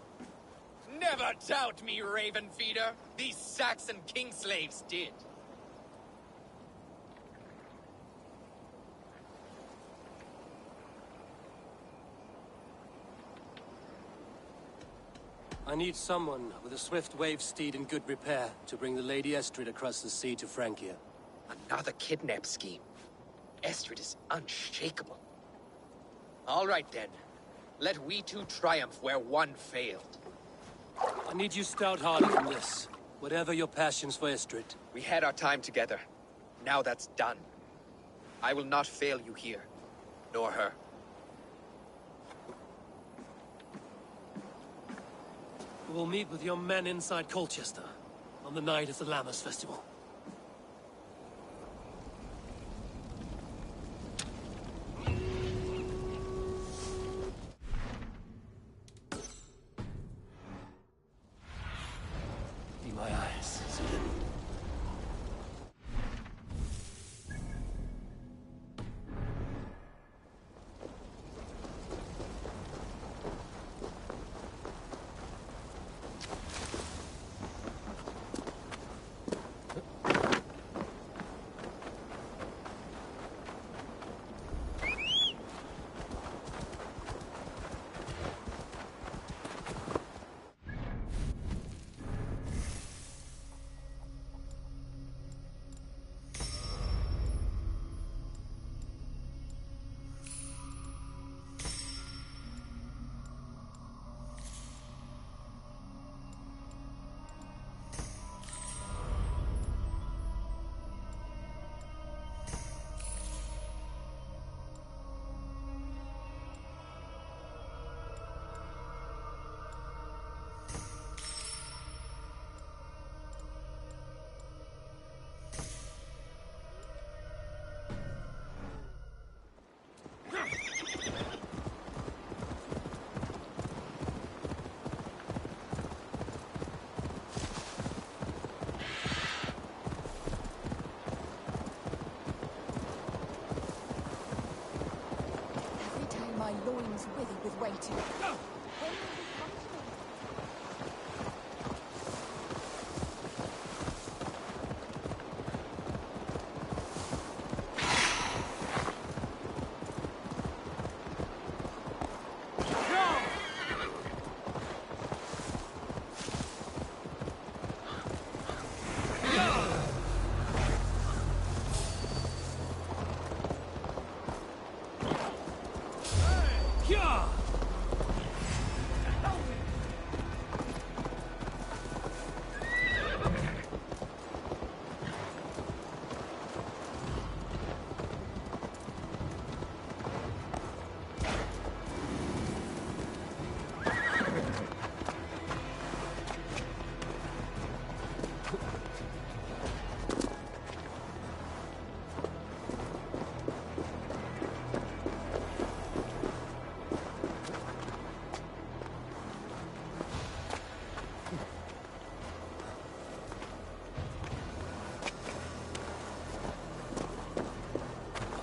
Never doubt me, Raven Feeder. These Saxon king slaves did. I need someone with a swift wave steed in good repair to bring the Lady Estrid across the sea to Francia. Another kidnap scheme. Estrid is unshakable. All right then. Let we two triumph where one failed. I need you stout-hearted in this, whatever your passions for Estrid. We had our time together. Now that's done. I will not fail you here, nor her. We'll meet with your men inside Colchester on the night of the Lammas Festival. Be my eyes, Susan. My loins wither with waiting.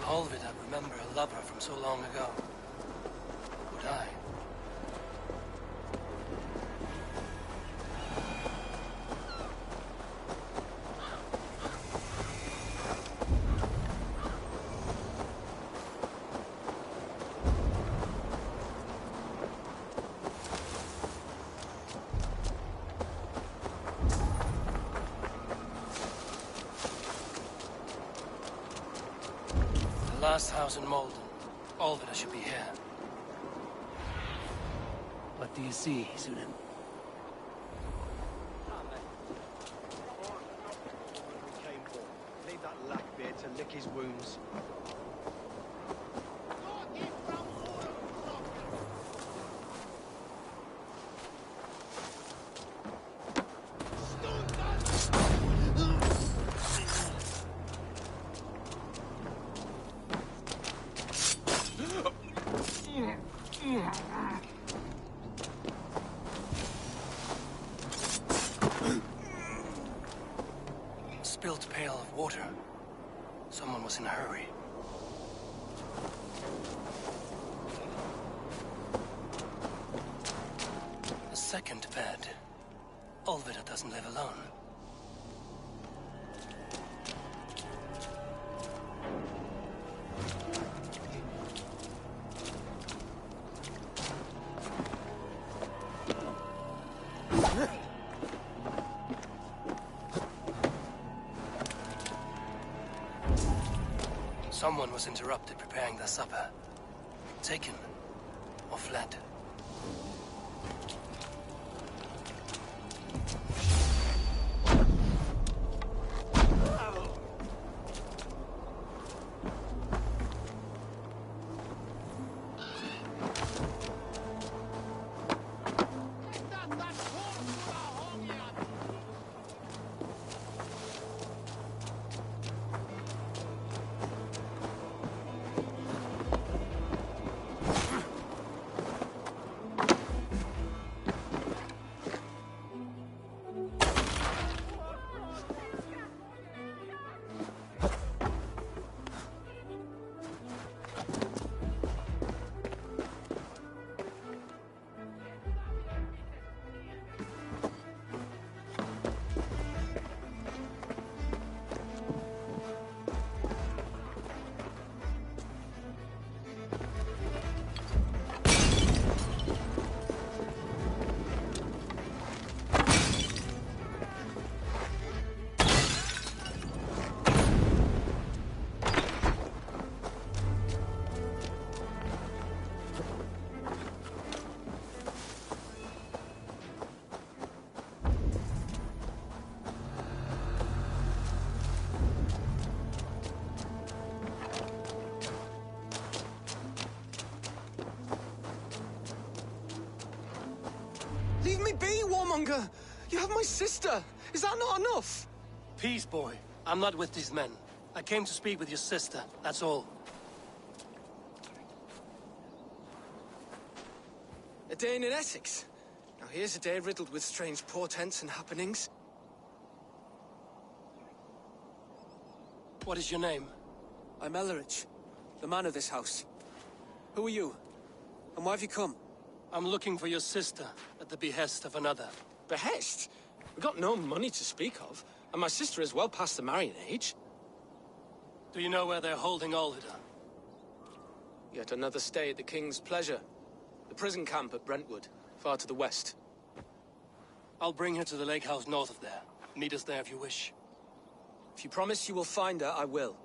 Olvida remember a lover from so long ago? Would I? Last house in Malden. Olvida should be here. What do you see, Sunan? Leave that lackbeard to lick his wounds. Spilt pail of water. Someone was in a hurry. A second bed. Olvida doesn't live alone. Someone was interrupted preparing their supper. Taken or fled. Leave me be, warmonger! You have my sister! Is that not enough? Peace, boy. I'm not with these men. I came to speak with your sister, that's all. A day in Essex. Now here's a day riddled with strange portents and happenings. What is your name? I'm Ellerich, the man of this house. Who are you? And why have you come? I'm looking for your sister at the behest of another. Behest? We've got no money to speak of, and my sister is well past the marrying age. Do you know where they're holding Olvida? Yet another stay at the King's pleasure. The prison camp at Brentwood, far to the west. I'll bring her to the lake house north of there. Meet us there if you wish. If you promise you will find her, I will.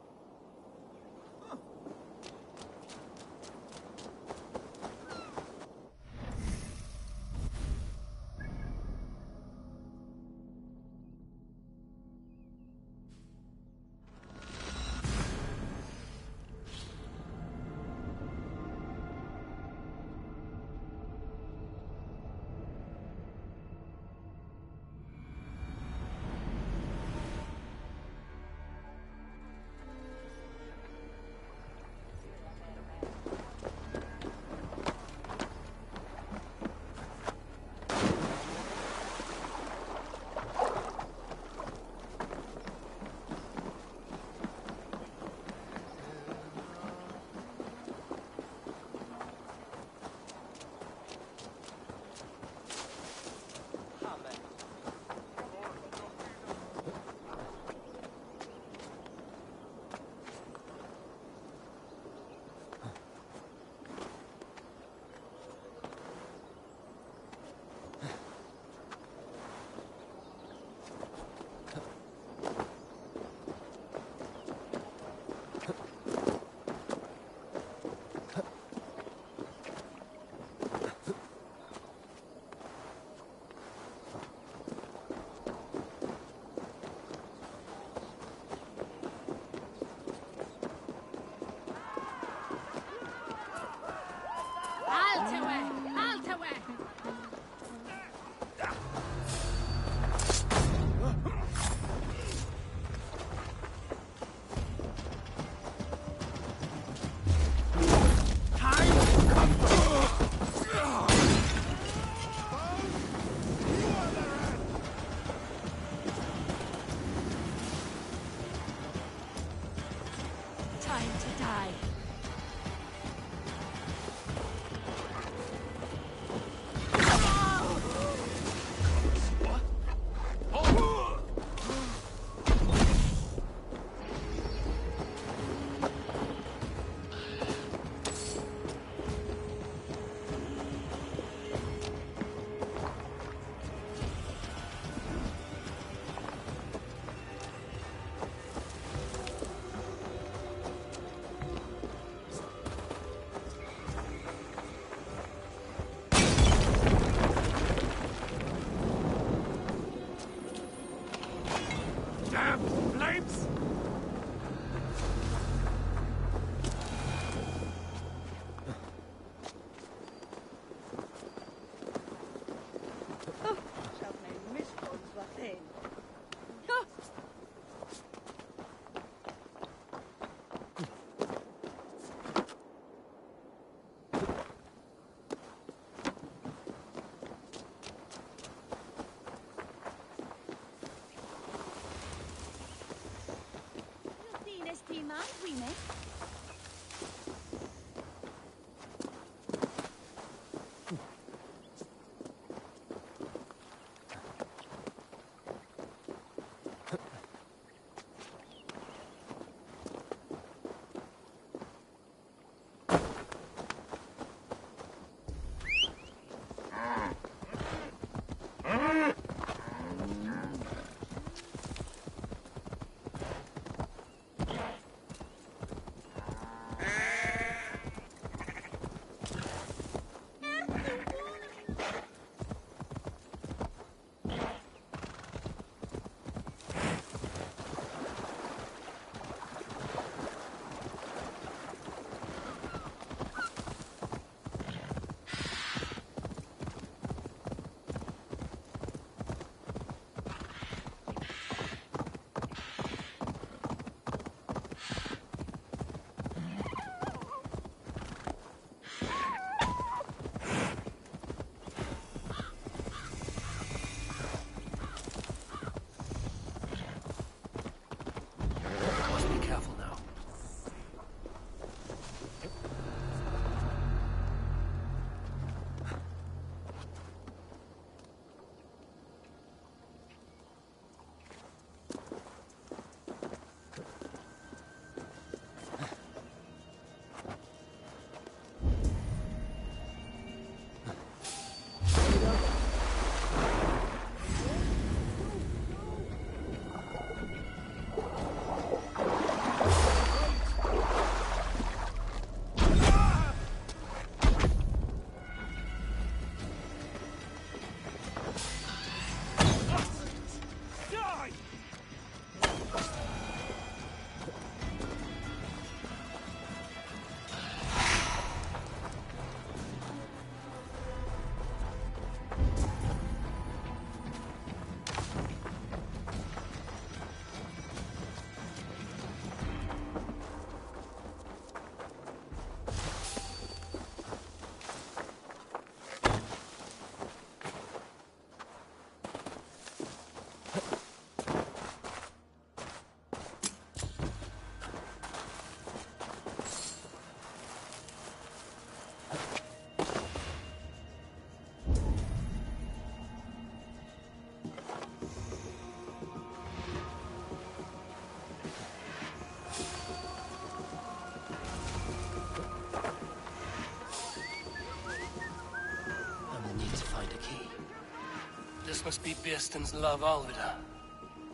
This must be Bearston's love, Alvida.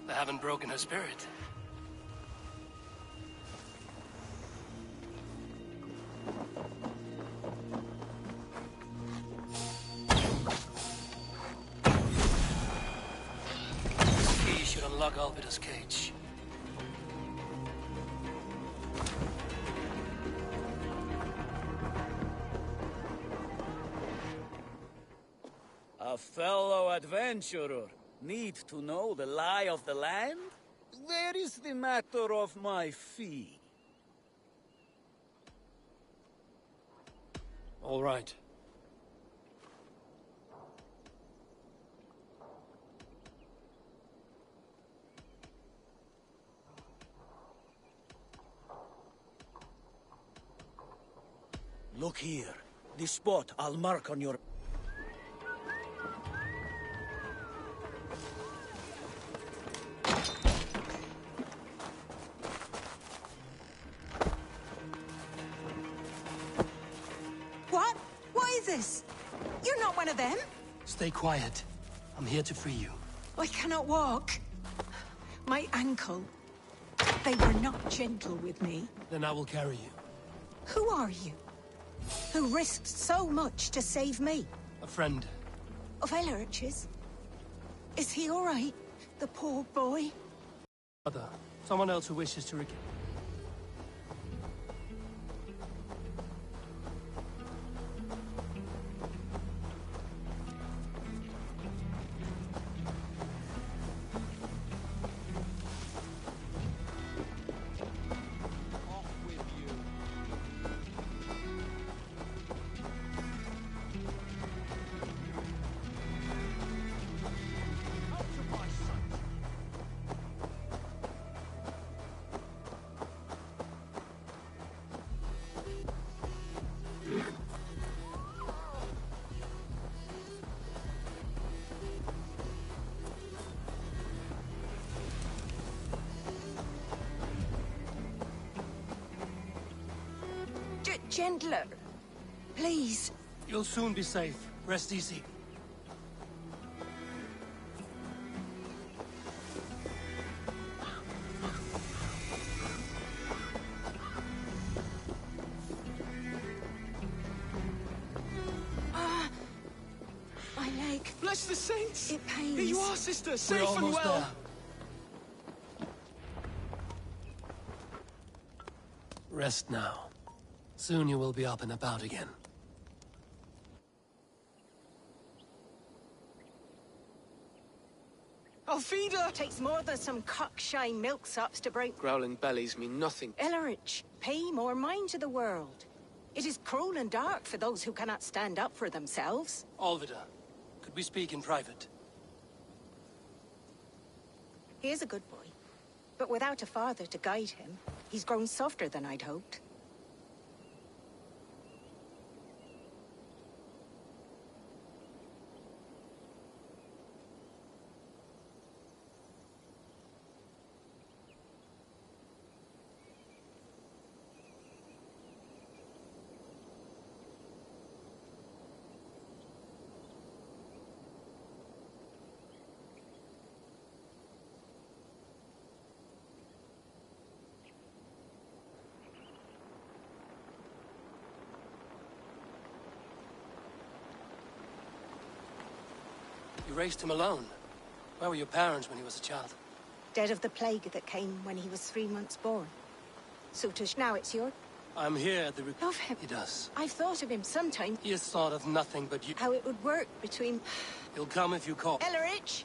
They haven't broken her spirit. This key should unlock Alvida's cage. A fellow adventurer need to know the lie of the land? Where is the matter of my fee? All right. Look here. This spot I'll mark on your... What? What is this? You're not one of them? Stay quiet. I'm here to free you. I cannot walk. My ankle. They were not gentle with me. Then I will carry you. Who are you? Who risked so much to save me? A friend. Of Elrich's? Is he all right? The poor boy? Other. Someone else who wishes to recount. Gentler. Please. You'll soon be safe. Rest easy. My leg. Bless the saints! It pains. Here you are, sister, We're safe and almost well. there. Rest now. Soon you will be up and about again. I'll feed her! Takes more than some cockshine milksops to break... Growling bellies mean nothing. Elrich, pay more mind to the world. It is cruel and dark for those who cannot stand up for themselves. Alvida, could we speak in private? He is a good boy. But without a father to guide him, he's grown softer than I'd hoped. You raised him alone. Where were your parents when he was a child? Dead of the plague that came when he was 3 months born. Sutush, now it's your... I'm here at the... Love him. He does. I've thought of him sometime. He has thought of nothing but you. How it would work between... He'll come if you call. Elrich!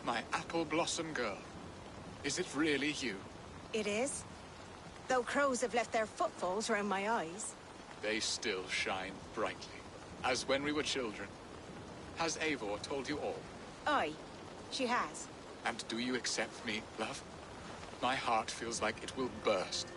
My apple blossom girl. Is it really you? It is. Though crows have left their footfalls around my eyes. They still shine brightly, as when we were children. Has Eivor told you all? Aye, she has. And do you accept me, love? My heart feels like it will burst.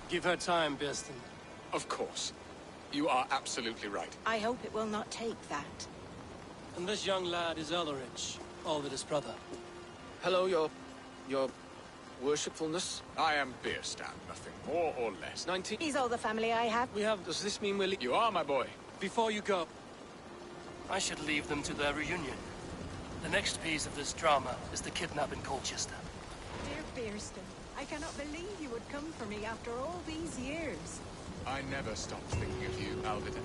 Give her time, Birston. Of course. You are absolutely right. I hope it will not take that. And this young lad is Elrich, Alvid's brother. Hello, your worshipfulness. I am Bierstan, nothing more or less. 19. He's all the family I have. Does this mean we're You are, my boy. Before you go, I should leave them to their reunion. The next piece of this drama is the kidnap in Colchester. Dear Bierston, I cannot believe you would come for me after all these years. I never stopped thinking of you, Alvida.